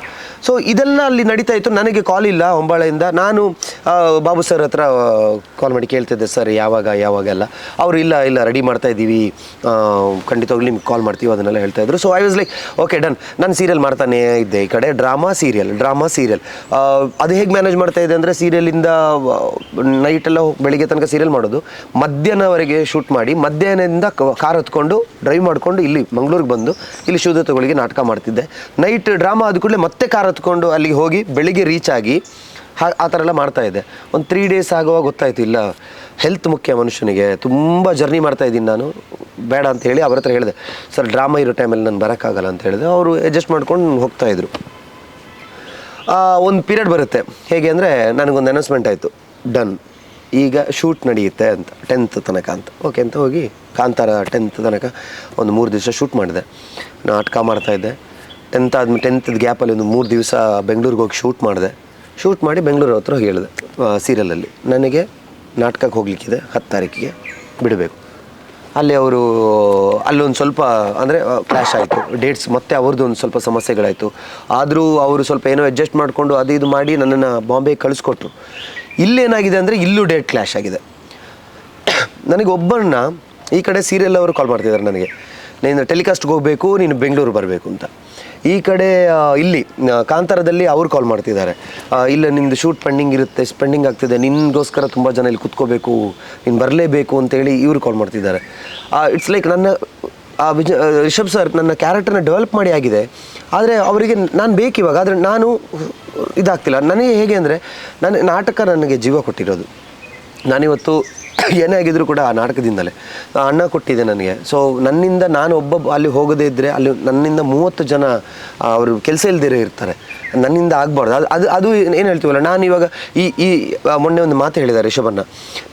ಸೊ ಇದೆಲ್ಲ ಅಲ್ಲಿ ನಡೀತಾ ಇತ್ತು. ನನಗೆ ಕಾಲ್ ಇಲ್ಲ ಹೊಂಬಾಳೆಯಿಂದ. ನಾನು ಬಾಬು ಸರ್ ಹತ್ರ ಕಾಲ್ ಮಾಡಿ ಕೇಳ್ತಿದ್ದೆ, ಸರ್ ಯಾವಾಗೆಲ್ಲ. ಅವರು ಇಲ್ಲ ರೆಡಿ ಮಾಡ್ತಾ ಇದ್ದೀವಿ, ಖಂಡಿತವಾಗ್ಲೂ ನಿಮ್ಗೆ ಕಾಲ್ ಮಾಡ್ತೀವಿ ಅದನ್ನೆಲ್ಲ ಹೇಳ್ತಾಯಿದ್ರು. So I was like okay done. ನಾನು ಸೀರಿಯಲ್ ಮಾಡ್ತಾನೆ ಇದ್ದೆ, ಈ ಕಡೆ ಡ್ರಾಮಾ ಸೀರಿಯಲ್. ಅದು ಹೇಗೆ ಮ್ಯಾನೇಜ್ ಮಾಡ್ತಾ ಇದೆ ಅಂದರೆ, ಸೀರಿಯಲಿಂದ ನೈಟೆಲ್ಲ ಬೆಳಿಗ್ಗೆ ತನಕ ಸೀರಿಯಲ್ ಮಾಡೋದು, ಮಧ್ಯಾಹ್ನವರೆಗೆ ಶೂಟ್ ಮಾಡಿ ಮಧ್ಯಾಹ್ನದಿಂದ ಕಾರ್ ಹತ್ಕೊಂಡು ಡ್ರೈವ್ ಮಾಡಿಕೊಂಡು ಇಲ್ಲಿ ಮಂಗಳೂರಿಗೆ ಬಂದು ಇಲ್ಲಿ ಶಿವದತ್ತಗಳಿಗೆ ನಾಟಕ ಮಾಡ್ತಿದ್ದೆ. ನೈಟ್ ಡ್ರಾಮಾ ಆದ ಕೂಡಲೇ ಮತ್ತೆ ಕಾರ್ ಹತ್ಕೊಂಡು ಅಲ್ಲಿಗೆ ಹೋಗಿ ಬೆಳಿಗ್ಗೆ ರೀಚ್ ಆಗಿ ಆ ಥರ ಎಲ್ಲ ಮಾಡ್ತಾಯಿದ್ದೆ. ಒಂದು 3 ಡೇಸ್ ಆಗುವಾಗ ಗೊತ್ತಾಯಿತು, ಇಲ್ಲ ಹೆಲ್ತ್ ಮುಖ್ಯ ಮನುಷ್ಯನಿಗೆ, ತುಂಬ ಜರ್ನಿ ಮಾಡ್ತಾಯಿದ್ದೀನಿ ನಾನು, ಬೇಡ ಅಂತ ಹೇಳಿ ಅವ್ರ ಹತ್ರ ಹೇಳಿದೆ, ಸರ್ ಡ್ರಾಮಾ ಇರೋ ಟೈಮಲ್ಲಿ ನಾನು ಬರೋಕ್ಕಾಗಲ್ಲ ಅಂತ ಹೇಳಿದೆ. ಅವರು ಅಡ್ಜಸ್ಟ್ ಮಾಡ್ಕೊಂಡು ಹೋಗ್ತಾಯಿದ್ರು. ಒಂದು ಪೀರಿಯಡ್ ಬರುತ್ತೆ, ಹೇಗೆ ಅಂದರೆ ನನಗೊಂದು ಅನೌನ್ಸ್ಮೆಂಟ್ ಆಯಿತು, ಡನ್ ಈಗ ಶೂಟ್ ನಡೆಯುತ್ತೆ ಅಂತ 10th ತನಕ ಅಂತ. ಓಕೆ ಅಂತ ಹೋಗಿ ಕಾಂತಾರ 10th ತನಕ ಒಂದು 3 ದಿವಸ ಶೂಟ್ ಮಾಡಿದೆ. ನಾಟಕ ಮಾಡ್ತಾಯಿದ್ದೆ. 10th ಆದಮೇಲೆ 10th ಗ್ಯಾಪಲ್ಲಿ ಒಂದು 3 ದಿವಸ ಬೆಂಗಳೂರಿಗೆ ಹೋಗಿ ಶೂಟ್ ಮಾಡಿ ಬೆಂಗಳೂರು ಹತ್ರ ಹೋಗಿ ಹೇಳಿದೆ, ಸೀರಿಯಲಲ್ಲಿ ನನಗೆ ನಾಟಕಕ್ಕೆ ಹೋಗಲಿಕ್ಕಿದೆ 10 ತಾರೀಕಿಗೆ ಬಿಡಬೇಕು. ಅಲ್ಲೊಂದು ಸ್ವಲ್ಪ ಅಂದರೆ ಕ್ಲಾಶ್ ಆಯಿತು ಡೇಟ್ಸ್, ಮತ್ತು ಅವ್ರದ್ದು ಒಂದು ಸ್ವಲ್ಪ ಸಮಸ್ಯೆಗಳಾಯಿತು. ಆದರೂ ಅವರು ಸ್ವಲ್ಪ ಏನೋ ಅಡ್ಜಸ್ಟ್ ಮಾಡಿಕೊಂಡು ಅದು ಇದು ಮಾಡಿ ನನ್ನನ್ನು ಬಾಂಬೆಗೆ ಕಳಿಸ್ಕೊಟ್ರು. ಇಲ್ಲೇನಾಗಿದೆ ಅಂದರೆ ಇಲ್ಲೂ ಡೇಟ್ ಕ್ಲಾಶ್ ಆಗಿದೆ. ನನಗೆ ಒಬ್ಬರನ್ನ ಈ ಕಡೆ ಸೀರಿಯಲ್ ಅವರು ಕಾಲ್ ಮಾಡ್ತಿದ್ದಾರೆ ನನಗೆ, ನೀನು ಟೆಲಿಕಾಸ್ಟ್ಗೆ ಹೋಗಬೇಕು, ನೀನು ಬೆಂಗಳೂರು ಬರಬೇಕು ಅಂತ. ಈ ಕಡೆ ಇಲ್ಲಿ ಕಾಂತಾರದಲ್ಲಿ ಅವ್ರು ಕಾಲ್ ಮಾಡ್ತಿದ್ದಾರೆ, ಇಲ್ಲ ನಿಮ್ಮದು ಶೂಟ್ ಪೆಂಡಿಂಗ್ ಆಗ್ತಿದೆ, ನಿನಗೋಸ್ಕರ ತುಂಬ ಜನ ಇಲ್ಲಿ ಕುತ್ಕೋಬೇಕು, ನೀನು ಬರಲೇಬೇಕು ಅಂತೇಳಿ ಇವರು ಕಾಲ್ ಮಾಡ್ತಿದ್ದಾರೆ. ಇಟ್ಸ್ ಲೈಕ್ ನನ್ನ ರಿಷಬ್ ಸರ್ ನನ್ನ ಕ್ಯಾರೆಕ್ಟರ್ನ ಡೆವಲಪ್ ಮಾಡಿ ಆಗಿದೆ, ಆದರೆ ಅವರಿಗೆ ನಾನು ಬೇಕಿವಾಗ, ಆದರೆ ನಾನು ಇದಾಗ್ತಿಲ್ಲ. ನನಗೆ ಹೇಗೆ ಅಂದರೆ ನಾಟಕ ನನಗೆ ಜೀವ ಕೊಟ್ಟಿರೋದು. ನಾನಿವತ್ತು ಏನೇ ಆಗಿದ್ರು ಕೂಡ ಆ ನಾಟಕದಿಂದಲೇ ಅಣ್ಣ ಕೊಟ್ಟಿದೆ ನನಗೆ. ಸೊ ನನ್ನಿಂದ ನಾನು ಅಲ್ಲಿ ಹೋಗದೇ ಇದ್ದರೆ ಅಲ್ಲಿ ನನ್ನಿಂದ 30 ಜನ ಅವರು ಕೆಲಸ ಇಲ್ದಿರೇ ಇರ್ತಾರೆ, ನನ್ನಿಂದ ಆಗಬಾರ್ದು. ಅದು ಏನು ಹೇಳ್ತೀವಲ್ಲ, ನಾನು ಇವಾಗ ಈ ಮೊನ್ನೆ ಒಂದು ಮಾತು ಹೇಳಿದ್ದಾರೆ ರಿಷಭನ್ನ,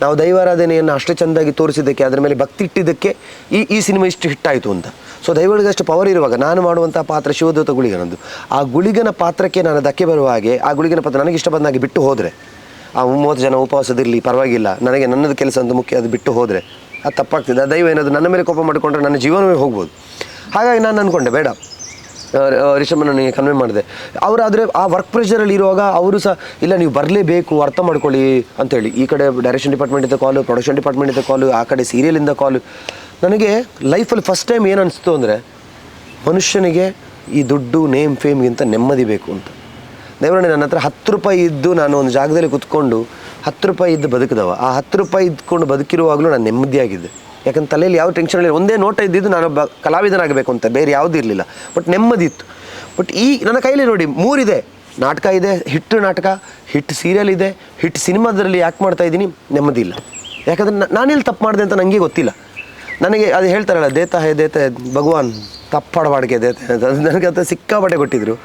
ನಾವು ದೈವಾರಾಧನೆಯನ್ನು ಅಷ್ಟು ಚೆಂದಾಗಿ ತೋರಿಸಿದ್ದಕ್ಕೆ, ಅದರ ಮೇಲೆ ಭಕ್ತಿ ಇಟ್ಟಿದ್ದಕ್ಕೆ ಈ ಸಿನಿಮಾ ಇಷ್ಟು ಹಿಟ್ಟಾಯಿತು ಅಂತ. ಸೊ ದೈವಗಳಿಗೆ ಅಷ್ಟು ಪವರ್ ಇರುವಾಗ ನಾನು ಮಾಡುವಂಥ ಪಾತ್ರ ಶಿವದೂತ ಗುಳಿಗನದ್ದು, ಆ ಗುಳಿಗನ ಪಾತ್ರಕ್ಕೆ ನಾನು ಧಕ್ಕೆ ಬರುವ ಹಾಗೆ ಆ ಗುಳಿಗನ ಪಾತ್ರ ನನಗೆ ಇಷ್ಟ ಬಂದಾಗೆ ಬಿಟ್ಟು ಹೋದರೆ, ಆ 30 ಜನ ಉಪವಾಸದಿರಲಿ ಪರವಾಗಿಲ್ಲ, ನನಗೆ ನನ್ನದು ಕೆಲಸ ಅಂತ ಮುಖ್ಯ, ಅದು ಬಿಟ್ಟು ಹೋದರೆ ಅದು ತಪ್ಪಾಗ್ತಿದೆ. ಆ ದೈವ ಏನಾದರೂ ನನ್ನ ಮೇಲೆ ಕೋಪ ಮಾಡಿಕೊಂಡ್ರೆ ನನ್ನ ಜೀವನವೇ ಹೋಗ್ಬೋದು. ಹಾಗಾಗಿ ನಾನು ಅಂದ್ಕೊಂಡೆ ಬೇಡ, ರಿಷಭನ ನನಗೆ ಕನ್ವೆ ಮಾಡಿದೆ. ಅವರಾದರೆ ಆ ವರ್ಕ್ ಪ್ರೆಷರಲ್ಲಿ ಇರುವಾಗ ಅವರು ಸಹ ಇಲ್ಲ ನೀವು ಬರಲೇಬೇಕು, ಅರ್ಥ ಮಾಡ್ಕೊಳ್ಳಿ ಅಂತೇಳಿ, ಈ ಕಡೆ ಡೈರೆಕ್ಷನ್ ಡಿಪಾರ್ಟ್ಮೆಂಟಿಂದ ಕಾಲು, ಪ್ರೊಡಕ್ಷನ್ ಡಿಪಾರ್ಟ್ಮೆಂಟಿಂದ ಕಾಲು, ಆ ಕಡೆ ಸೀರಿಯಲಿಂದ ಕಾಲು. ನನಗೆ ಲೈಫಲ್ಲಿ ಫಸ್ಟ್ ಟೈಮ್ ಏನು ಅನಿಸ್ತು ಅಂದರೆ, ಮನುಷ್ಯನಿಗೆ ಈ ದುಡ್ಡು ನೇಮ್ ಫೇಮ್ಗಿಂತ ನೆಮ್ಮದಿ ಬೇಕು ಅಂತ. ದೇವರೇ ನನ್ನ ಹತ್ರ 10 ರೂಪಾಯಿ ಇದ್ದು ನಾನು ಒಂದು ಜಾಗದಲ್ಲಿ ಕುತ್ಕೊಂಡು 10 ರೂಪಾಯಿ ಇದ್ದು ಬದುಕಿದವ, ಆ 10 ರೂಪಾಯಿ ಇದ್ಕೊಂಡು ಬದುಕಿರುವಾಗಲೂ ನಾನು ನೆಮ್ಮದಿಯಾಗಿದ್ದೆ. ಯಾಕಂದ್ರೆ ತಲೆಯಲ್ಲಿ ಯಾವ ಟೆನ್ಷನ್ ಇಲ್ಲ, ಒಂದೇ ನೋಟ ಇದ್ದಿದ್ದು ನಾನೊಬ್ಬ ಕಲಾವಿದನಾಗಬೇಕು ಅಂತ, ಬೇರೆ ಯಾವುದೂ ಇರಲಿಲ್ಲ. ಬಟ್ ನೆಮ್ಮದಿ ಇತ್ತು. ಬಟ್ ಈ ನನ್ನ ಕೈಲಿ ನೋಡಿ 3 ಇದೆ, ನಾಟಕ ಇದೆ, ಹಿಟ್ ನಾಟಕ, ಹಿಟ್ ಸೀರಿಯಲ್ ಇದೆ, ಹಿಟ್ ಸಿನಿಮಾದರಲ್ಲಿ ಆ್ಯಕ್ಟ್ ಮಾಡ್ತಾಯಿದ್ದೀನಿ, ನೆಮ್ಮದಿ ಇಲ್ಲ. ಯಾಕಂದರೆ ನಾನೆಲ್ಲಿ ತಪ್ಪು ಮಾಡಿದೆ ಅಂತ ನನಗೆ ಗೊತ್ತಿಲ್ಲ. ನನಗೆ ಅದು ಹೇಳ್ತಾರಲ್ಲ, ದೇತಾ ಹೇ ಭಗವಾನ್ ತಪ್ಪಾಡಬಾಡಿಗೆ ದೇತೆ ಅಂತ, ಅದು ನನಗೆ ಅದು ಸಿಕ್ಕಾಪಟ್ಟೆ ಕೊಟ್ಟಿದ್ರು.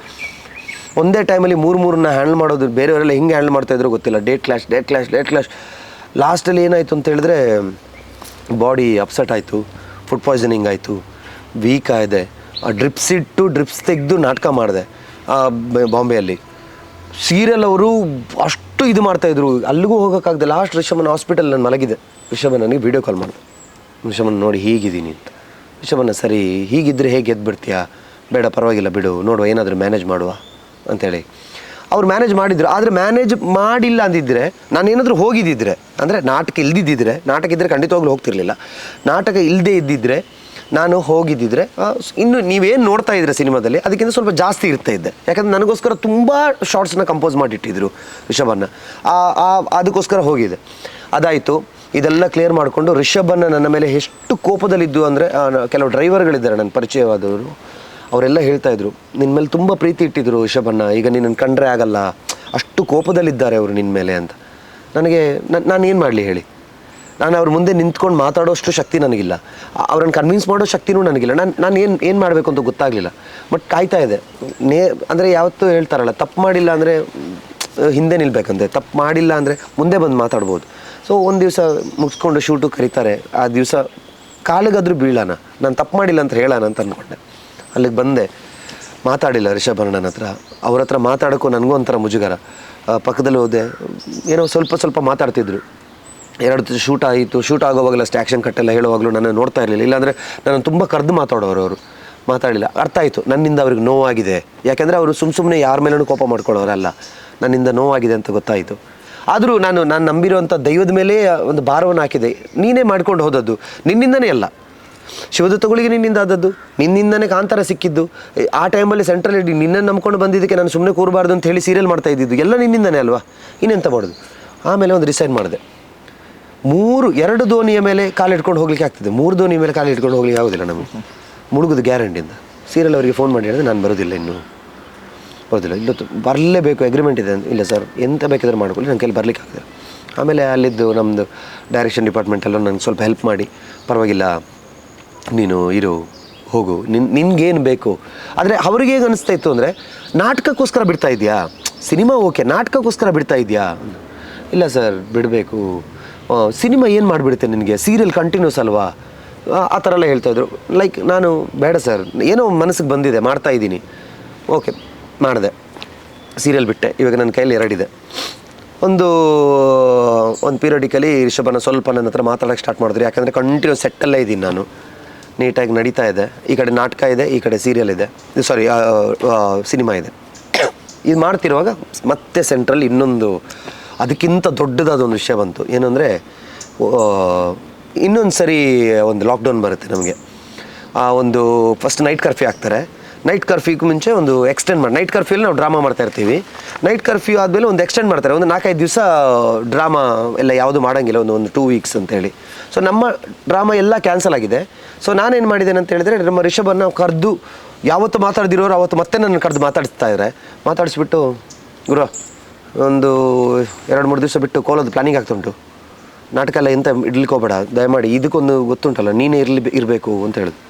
ಒಂದೇ ಟೈಮಲ್ಲಿ ಮೂರನ್ನ ಹ್ಯಾಂಡಲ್ ಮಾಡೋದು, ಬೇರೆಯವರೆಲ್ಲ ಹಿಂಗೆ ಹ್ಯಾಂಡಲ್ ಮಾಡ್ತಾಯಿದ್ರು ಗೊತ್ತಿಲ್ಲ. ಡೇಟ್ ಕ್ಲಾಶ್ ಲಾಸ್ಟಲ್ಲಿ ಏನಾಯಿತು ಅಂತ ಹೇಳಿದ್ರೆ ಬಾಡಿ ಅಪ್ಸೆಟ್ ಆಯಿತು, ಫುಡ್ ಪಾಯ್ಸನಿಂಗ್ ಆಯಿತು, ವೀಕ್ ಆಗಿದೆ. ಡ್ರಿಪ್ಸ್ ತೆಗೆದು ನಾಟಕ ಮಾಡಿದೆ ಬಾಂಬೆಯಲ್ಲಿ. ಸೀರಿಯಲ್ ಅವರು ಅಷ್ಟು ಇದು ಮಾಡ್ತಾಯಿದ್ರು, ಅಲ್ಲಿಗೂ ಹೋಗೋಕ್ಕಾಗದೆ. ಲಾಸ್ಟ್ ರಿಷಭನ್ ಹಾಸ್ಪಿಟಲ್ ನಾನು ಮಲಗಿದೆ. ರಿಷಭನ್ ನನಗೆ ವೀಡಿಯೋ ಕಾಲ್ ಮಾಡಿದೆ, ರಿಷಭನ್ ನೋಡಿ ಹೀಗಿದ್ದೀನಿ ಅಂತ. ರಿಷಭನ್ನ ಸರಿ ಹೀಗಿದ್ದರೆ ಹೇಗೆ ಗೆದ್ದುಬಿಡ್ತೀಯಾ, ಬೇಡ ಪರವಾಗಿಲ್ಲ ಬಿಡು, ನೋಡುವ ಏನಾದರೂ ಮ್ಯಾನೇಜ್ ಮಾಡುವ ಅಂಥೇಳಿ ಅವ್ರು ಮ್ಯಾನೇಜ್ ಮಾಡಿದ್ರು. ಆದರೆ ಮ್ಯಾನೇಜ್ ಮಾಡಿಲ್ಲ ಅಂದಿದ್ದರೆ, ನಾನೇನಾದರೂ ಹೋಗಿದ್ದಿದ್ರೆ, ಅಂದರೆ ನಾಟಕ ಇಲ್ದಿದ್ದಿದ್ರೆ, ನಾಟಕ ಇದ್ದರೆ ಖಂಡಿತವಾಗ್ಲೂ ಹೋಗ್ತಿರ್ಲಿಲ್ಲ. ನಾಟಕ ಇಲ್ಲದೇ ಇದ್ದಿದ್ದರೆ, ನಾನು ಹೋಗಿದ್ದಿದ್ರೆ ಇನ್ನು ನೀವೇನು ನೋಡ್ತಾ ಇದ್ರೆ ಸಿನಿಮಾದಲ್ಲಿ ಅದಕ್ಕಿಂತ ಸ್ವಲ್ಪ ಜಾಸ್ತಿ ಇರ್ತಾ ಇದ್ದೆ. ಯಾಕಂದರೆ ನನಗೋಸ್ಕರ ತುಂಬ ಶಾರ್ಟ್ಸನ್ನ ಕಂಪೋಸ್ ಮಾಡಿಟ್ಟಿದ್ರು ರಿಷಭನ್ನ, ಅದಕ್ಕೋಸ್ಕರ ಹೋಗಿದೆ. ಅದಾಯಿತು. ಇದೆಲ್ಲ ಕ್ಲಿಯರ್ ಮಾಡಿಕೊಂಡು ರಿಷಭನ್ನ ನನ್ನ ಮೇಲೆ ಎಷ್ಟು ಕೋಪದಲ್ಲಿದ್ದು ಅಂದರೆ, ಕೆಲವು ಡ್ರೈವರ್ಗಳಿದ್ದಾರೆ ನನ್ನ ಪರಿಚಯವಾದವರು, ಅವರೆಲ್ಲ ಹೇಳ್ತಾಯಿದ್ರು ನಿನ್ನ ಮೇಲೆ ತುಂಬ ಪ್ರೀತಿ ಇಟ್ಟಿದ್ರು ರಿಷಭನ್ನ, ಈಗ ನಿನ್ನನ್ನು ಕಂಡ್ರೆ ಆಗಲ್ಲ, ಅಷ್ಟು ಕೋಪದಲ್ಲಿದ್ದಾರೆ ಅವರು ನಿನ್ನ ಮೇಲೆ ಅಂತ. ನನಗೆ ನಾನು ಏನು ಮಾಡಲಿ ಹೇಳಿ, ನಾನು ಅವ್ರ ಮುಂದೆ ನಿಂತ್ಕೊಂಡು ಮಾತಾಡೋಷ್ಟು ಶಕ್ತಿ ನನಗಿಲ್ಲ, ಅವ್ರನ್ನ ಕನ್ವಿನ್ಸ್ ಮಾಡೋ ಶಕ್ತಿನೂ ನನಗಿಲ್ಲ. ನಾನು ಏನು ಮಾಡಬೇಕು ಅಂತ ಗೊತ್ತಾಗಲಿಲ್ಲ. ಬಟ್ ಕಾಯ್ತಾ ಇದೆ. ಅಂದರೆ ಯಾವತ್ತೂ ಹೇಳ್ತಾರಲ್ಲ, ತಪ್ಪು ಮಾಡಿಲ್ಲ ಅಂದರೆ ಹಿಂದೆ ನಿಲ್ಬೇಕಂತೆ, ತಪ್ಪು ಮಾಡಿಲ್ಲ ಅಂದರೆ ಮುಂದೆ ಬಂದು ಮಾತಾಡ್ಬೋದು. ಸೊ ಒಂದು ದಿವಸ ಮುಗಿಸ್ಕೊಂಡು ಶೂಟು ಕರೀತಾರೆ, ಆ ದಿವಸ ಕಾಲಿಗಾದ್ರೂ ಬೀಳೋಣ, ನಾನು ತಪ್ಪು ಮಾಡಿಲ್ಲ ಅಂತ ಹೇಳೋಣ ಅಂತ ಅಂದ್ಕೊಂಡೆ. ಅಲ್ಲಿಗೆ ಬಂದೆ, ಮಾತಾಡಿಲ್ಲ ರಿಷಭಣ್ಣನ ಹತ್ರ. ಅವ್ರ ಹತ್ರ ಮಾತಾಡೋಕ್ಕೂ ನನಗೂ ಒಂಥರ ಮುಜುಗರ. ಪಕ್ಕದಲ್ಲಿ ಹೋದೆ, ಏನೋ ಸ್ವಲ್ಪ ಮಾತಾಡ್ತಿದ್ರು. 2 ದಿವಸ ಶೂಟ್ ಆಯಿತು. ಶೂಟ್ ಆಗೋವಾಗಲೂ ಅಷ್ಟೇ ಆ್ಯಕ್ಷನ್ ಕಟ್ಟೆಲ್ಲ ಹೇಳುವಾಗಲೂ ನನ್ನ ನೋಡ್ತಾ ಇರಲಿಲ್ಲ, ಇಲ್ಲಾಂದರೆ ನಾನು ತುಂಬ ಕರೆದು ಮಾತಾಡೋರು. ಅವರು ಮಾತಾಡಲಿಲ್ಲ. ಅರ್ಥ ಆಯಿತು, ನನ್ನಿಂದ ಅವ್ರಿಗೆ ನೋವಾಗಿದೆ. ಯಾಕೆಂದರೆ ಅವರು ಸುಮ್ಮನೆ ಯಾರ ಮೇಲೂ ಕೋಪ ಮಾಡ್ಕೊಳ್ಳೋರಲ್ಲ, ನನ್ನಿಂದ ನೋವಾಗಿದೆ ಅಂತ ಗೊತ್ತಾಯಿತು. ಆದರೂ ನಾನು ನಂಬಿರುವಂಥ ದೈವದ ಮೇಲೆ ಒಂದು ಭಾರವನ್ನು ಹಾಕಿದೆ. ನೀನೇ ಮಾಡ್ಕೊಂಡು ಹೋದದ್ದು, ನಿನ್ನಿಂದನೇ ಅಲ್ಲ. ಶಿವದತ್ತಗಳಿಗೆ ನಿನ್ನಿಂದ ಆದದ್ದು, ನಿನ್ನಿಂದನೇ ಕಾಂತಾರ ಸಿಕ್ಕಿದ್ದು. ಆ ಟೈಮಲ್ಲಿ ಸೆಂಟ್ರಲ್ ಇಡಿ ನಿನ್ನನ್ನು ನಂಬ್ಕೊಂಡು ಬಂದಿದ್ದಕ್ಕೆ ನಾನು ಸುಮ್ಮನೆ ಕೂರಬಾರ್ದು ಅಂತ ಹೇಳಿ ಸೀರಿಯಲ್ ಮಾಡ್ತಾ ಇದ್ದಿದ್ದು ಎಲ್ಲ ನಿನ್ನಿಂದನೇ ಅಲ್ವಾ, ಇನ್ನೆಂತ ಮಾಡೋದು. ಆಮೇಲೆ ಒಂದು ಡಿಸೈಡ್ ಮಾಡಿದೆ, 2 ದೋಣಿಯ ಮೇಲೆ ಕಾಲಿಟ್ಕೊಂಡು ಹೋಗ್ಲಿಕ್ಕೆ ಆಗ್ತದೆ, 3 ದೋಣಿಯ ಮೇಲೆ ಕಾಲಿಟ್ಕೊಂಡು ಹೋಗ್ಲಿಕ್ಕೆ ಆಗೋದಿಲ್ಲ ನಮಗೆ, ಮುಳುಗೋದು ಗ್ಯಾರಂಟಿಯಿಂದ. ಸೀರಿಯಲ್ ಅವರಿಗೆ ಫೋನ್ ಮಾಡಿ ಹೇಳಿದೆ, ನಾನು ಬರೋದಿಲ್ಲ, ಇನ್ನೂ ಬರೋದಿಲ್ಲ, ಇಲ್ಲೊತ್ತು ಬರಲೇಬೇಕು, ಅಗ್ರಿಮೆಂಟ್ ಇದೆ. ಇಲ್ಲ ಸರ್, ಎಂತ ಬೇಕಿದ್ರೆ ಮಾಡ್ಕೊಳ್ಳಿ, ನನ್ನ ಕೈಲಿ ಬರಲಿಕ್ಕೆ ಆಗ್ತದೆ. ಆಮೇಲೆ ಅಲ್ಲಿದ್ದು ನಮ್ಮದು ಡೈರೆಕ್ಷನ್ ಡಿಪಾರ್ಟ್ಮೆಂಟೆಲ್ಲ ನನಗೆ ಸ್ವಲ್ಪ ಹೆಲ್ಪ್ ಮಾಡಿ, ಪರವಾಗಿಲ್ಲ ನೀನು ಇರು, ಹೋಗು, ನಿನ್ಗೇನು ಬೇಕು. ಆದರೆ ಅವ್ರಿಗೆ ಹೇಗೆ ಅನಿಸ್ತಾ ಇತ್ತು ಅಂದರೆ, ನಾಟಕಕ್ಕೋಸ್ಕರ ಬಿಡ್ತಾ ಇದೆಯಾ, ಸಿನಿಮಾ ಓಕೆ, ನಾಟಕಕ್ಕೋಸ್ಕರ ಬಿಡ್ತಾ ಇದೆಯಾ. ಇಲ್ಲ ಸರ್, ಬಿಡಬೇಕು, ಸಿನಿಮಾ ಏನು ಮಾಡಿಬಿಡುತ್ತೆ ನಿನಗೆ, ಸೀರಿಯಲ್ ಕಂಟಿನ್ಯೂಸ್ ಅಲ್ವಾ, ಆ ಥರ ಎಲ್ಲ ಹೇಳ್ತಾಯಿದ್ರು. ಲೈಕ್ ನಾನು ಬೇಡ ಸರ್, ಏನೋ ಮನಸ್ಸಿಗೆ ಬಂದಿದೆ, ಮಾಡ್ತಾಯಿದ್ದೀನಿ, ಓಕೆ ಮಾಡಿದೆ, ಸೀರಿಯಲ್ ಬಿಟ್ಟೆ. ಇವಾಗ ನನ್ನ ಕೈಯಲ್ಲಿ 2 ಇದೆ. ಒಂದು ಪೀರಿಯಡಿಕಲಿ ರಿಷಭನ ಸ್ವಲ್ಪ ನನ್ನ ಹತ್ರ ಮಾತಾಡೋಕ್ಕೆ ಸ್ಟಾರ್ಟ್ ಮಾಡಿದ್ರು. ಯಾಕಂದರೆ ಕಂಟಿನ್ಯೂಸ್ ಸೆಟ್ಟಲ್ಲೇ ಇದ್ದೀನಿ ನಾನು, ನೀಟಾಗಿ ನಡೀತಾ ಇದೆ. ಈ ಕಡೆ ನಾಟಕ ಇದೆ, ಈ ಕಡೆ ಸೀರಿಯಲ್ ಇದೆ, ಸಾರಿ ಸಿನಿಮಾ ಇದೆ. ಇದು ಮಾಡ್ತಿರುವಾಗ ಮತ್ತೆ ಸೆಂಟ್ರಲ್ಲಿ ಇನ್ನೊಂದು ಅದಕ್ಕಿಂತ ದೊಡ್ಡದಾದೊಂದು ವಿಷಯ ಬಂತು. ಏನು ಅಂದರೆ, ಇನ್ನೊಂದು ಸರಿ ಒಂದು ಲಾಕ್ಡೌನ್ ಬರುತ್ತೆ ನಮಗೆ. ಒಂದು ಫಸ್ಟ್ ನೈಟ್ ಕರ್ಫ್ಯೂ ಹಾಕ್ತಾರೆ. ನೈಟ್ ಕರ್ಫ್ಯೂಗೆ ಮುಂಚೆ ಒಂದು ಎಕ್ಸ್ಟೆಂಡ್ ಮಾಡಿ, ನೈಟ್ ಕರ್ಫ್ಯೂಲ್ಲಿ ನಾವು ಡ್ರಾಮಾ ಮಾಡ್ತಾ ಇರ್ತೀವಿ. ನೈಟ್ ಕರ್ಫ್ಯೂ ಆದಮೇಲೆ ಒಂದು ಎಕ್ಸ್ಟೆಂಡ್ ಮಾಡ್ತಾರೆ, ಒಂದು 4-5 ದಿವಸ ಡ್ರಾಮಾ ಎಲ್ಲ ಯಾವುದು ಮಾಡೋಂಗಿಲ್ಲ, ಒಂದು 2 ವೀಕ್ಸ್ ಅಂತೇಳಿ. ಸೊ ನಮ್ಮ ಡ್ರಾಮಾ ಎಲ್ಲ ಕ್ಯಾನ್ಸಲ್ ಆಗಿದೆ. ಸೊ ನಾನೇನು ಮಾಡಿದ್ದೇನೆ ಅಂತ ಹೇಳಿದ್ರೆ, ನಮ್ಮ ರಿಷಭನ್ನು ಕರೆದು, ಯಾವತ್ತು ಮಾತಾಡ್ದಿರೋರು ಅವತ್ತು ಮತ್ತೆ ನನ್ನ ಕರೆದು ಮಾತಾಡಿಸ್ತಾ ಇದ್ದಾರೆ. ಮಾತಾಡಿಸ್ಬಿಟ್ಟು, ಗುರು ಒಂದು 2-3 ದಿವಸ ಬಿಟ್ಟು ಕೋಲೋದು ಪ್ಲಾನಿಂಗ್ ಆಗ್ತುಂಟು, ನಾಟಕ ಎಲ್ಲ ಎಂತ ಇಡ್ಲಿಕ್ಕೆ ಹೋಗಬೇಡ ದಯಮಾಡಿ, ಇದಕ್ಕೊಂದು ಗೊತ್ತುಂಟಲ್ಲ, ನೀನೇ ಇರಬೇಕು ಅಂತ ಹೇಳಿದ್ರು.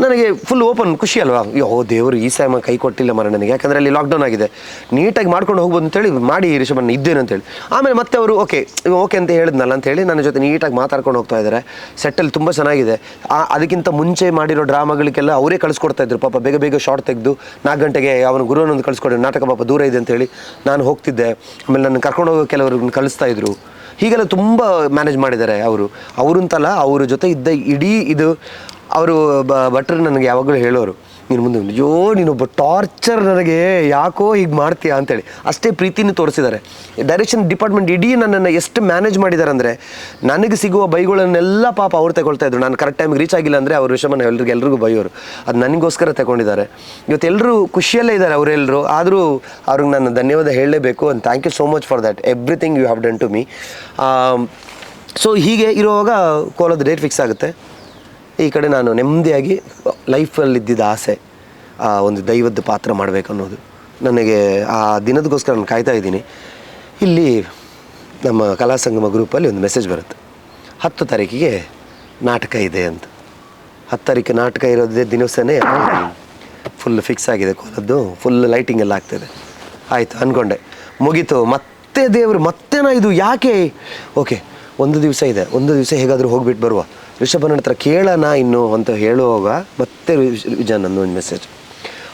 ನನಗೆ ಫುಲ್ ಓಪನ್ ಖುಷಿ ಅಲ್ವಾ, ಅಯ್ಯೋ ದೇವರು ಈ ಸಮ ಕೈ ಕೊಟ್ಟಿಲ್ಲ ಮರ ನನಗೆ, ಯಾಕಂದರೆ ಅಲ್ಲಿ ಲಾಕ್ಡೌನ್ ಆಗಿದೆ, ನೀಟಾಗಿ ಮಾಡ್ಕೊಂಡು ಹೋಗ್ಬೋದು ಅಂತೇಳಿ ಮಾಡಿ ರಿಷಭನ್ನ ಇದ್ದೇನೆ ಅಂತೇಳಿ. ಆಮೇಲೆ ಮತ್ತೆ ಅವರು ಓಕೆ ಅಂತ ಹೇಳಿದ್ನಲ್ಲ ಅಂತೇಳಿ ನನ್ನ ಜೊತೆ ನೀಟಾಗಿ ಮಾತಾಡ್ಕೊಂಡು ಹೋಗ್ತಾ ಇದ್ದಾರೆ. ಸೆಟ್ಟಲ್ಲಿ ತುಂಬ ಚೆನ್ನಾಗಿದೆ. ಅದಕ್ಕಿಂತ ಮುಂಚೆ ಮಾಡಿರೋ ಡ್ರಾಮಾಗಳಿಗೆಲ್ಲ ಅವರೇ ಕಳಿಸ್ಕೊಡ್ತಾಯಿದ್ರು. ಪಾಪ ಬೇಗ ಶಾರ್ಟ್ ತೆಗೆದು 4 ಗಂಟೆಗೆ ಅವನು ಗುರುವನ್ನೊಂದು ಕಳಿಸ್ಕೊಡಿ, ನಾಟಕ ಪಾಪ ದೂರ ಇದೆ ಅಂತೇಳಿ ನಾನು ಹೋಗ್ತಿದ್ದೆ. ಆಮೇಲೆ ನನ್ನ ಕರ್ಕೊಂಡು ಹೋಗೋ ಕೆಲವ್ರಿಗೆ ಕಳಿಸ್ತಾಯಿದ್ರು. ಹೀಗೆಲ್ಲ ತುಂಬ ಮ್ಯಾನೇಜ್ ಮಾಡಿದ್ದಾರೆ ಅವರು ಅಂತಲ್ಲ, ಅವ್ರ ಜೊತೆ ಇದ್ದ ಇಡೀ ಇದು. ಅವರು ಭಟ್ರು ನನಗೆ ಯಾವಾಗಲೂ ಹೇಳೋರು, ನೀನು ಮುಂದೆ ಅಯ್ಯೋ ನೀನೊಬ್ಬ ಟಾರ್ಚರ್, ನನಗೆ ಯಾಕೋ ಹೀಗೆ ಮಾಡ್ತೀಯಾ ಅಂತೇಳಿ. ಅಷ್ಟೇ ಪ್ರೀತಿನೂ ತೋರಿಸಿದ್ದಾರೆ. ಡೈರೆಕ್ಷನ್ ಡಿಪಾರ್ಟ್ಮೆಂಟ್ ಇಡೀ ನನ್ನನ್ನು ಎಷ್ಟು ಮ್ಯಾನೇಜ್ ಮಾಡಿದ್ದಾರೆ ಅಂದರೆ, ನನಗೆ ಸಿಗುವ ಬೈಗಳನ್ನೆಲ್ಲ ಪಾಪ ಅವ್ರು ತಗೊಳ್ತಾ ಇದ್ರು. ನಾನು ಕರೆಕ್ಟ್ ಟೈಮಿಗೆ ರೀಚ್ ಆಗಿಲ್ಲ ಅಂದರೆ ಅವರು ರಿಷಭನ ಎಲ್ರಿಗೂ ಬೈಯೋರು. ಅದು ನನಗೋಸ್ಕರ ತಗೊಂಡಿದ್ದಾರೆ. ಇವತ್ತು ಎಲ್ಲರೂ ಖುಷಿಯಲ್ಲೇ ಇದ್ದಾರೆ ಅವರೆಲ್ಲರೂ. ಆದರೂ ಅವ್ರಿಗೆ ನಾನು ಧನ್ಯವಾದ ಹೇಳಲೇಬೇಕು. And thank you so much for that everything you have done to me. So ಹೀಗೆ ಇರುವಾಗ ಕೋಲದ ಡೇಟ್ ಫಿಕ್ಸ್ ಆಗುತ್ತೆ. ಈ ಕಡೆ ನಾನು ನೆಮ್ಮದಿಯಾಗಿ ಲೈಫಲ್ಲಿದ್ದಿದ್ದ ಆಸೆ, ಒಂದು ದೈವದ ಪಾತ್ರ ಮಾಡಬೇಕು ಅನ್ನೋದು ನನಗೆ, ಆ ದಿನದಗೋಸ್ಕರ ನಾನು ಕಾಯ್ತಾ ಇದ್ದೀನಿ. ಇಲ್ಲಿ ನಮ್ಮ ಕಲಾ ಸಂಗಮ ಗ್ರೂಪಲ್ಲಿ ಒಂದು ಮೆಸೇಜ್ ಬರುತ್ತೆ. 10 ತಾರೀಕಿಗೆ ನಾಟಕ ಇದೆ ಅಂತ. 10 ತಾರೀಕು ನಾಟಕ ಇರೋದೇ ದಿವಸನೇ ಫುಲ್ ಫಿಕ್ಸ್ ಆಗಿದೆ ಕೋಲದ್ದು, ಫುಲ್ ಲೈಟಿಂಗ್ ಎಲ್ಲ ಆಗ್ತದೆ. ಆಯಿತು ಅಂದ್ಕೊಂಡೆ, ಮುಗೀತು. ಮತ್ತೆ ದೇವರು ಮತ್ತೇನಾ ಇದು ಯಾಕೆ, ಓಕೆ ಒಂದು ದಿವಸ ಇದೆ, ಒಂದು ದಿವಸ ಹೇಗಾದರೂ ಹೋಗ್ಬಿಟ್ಟು ಬರುವ, ರಿಷಭನ ಹತ್ರ ಕೇಳೋಣ ಇನ್ನು ಅಂತ ಹೇಳುವಾಗ ಮತ್ತೆ ವಿಜಯ್ ನಂದು ಒಂದು ಮೆಸೇಜ್,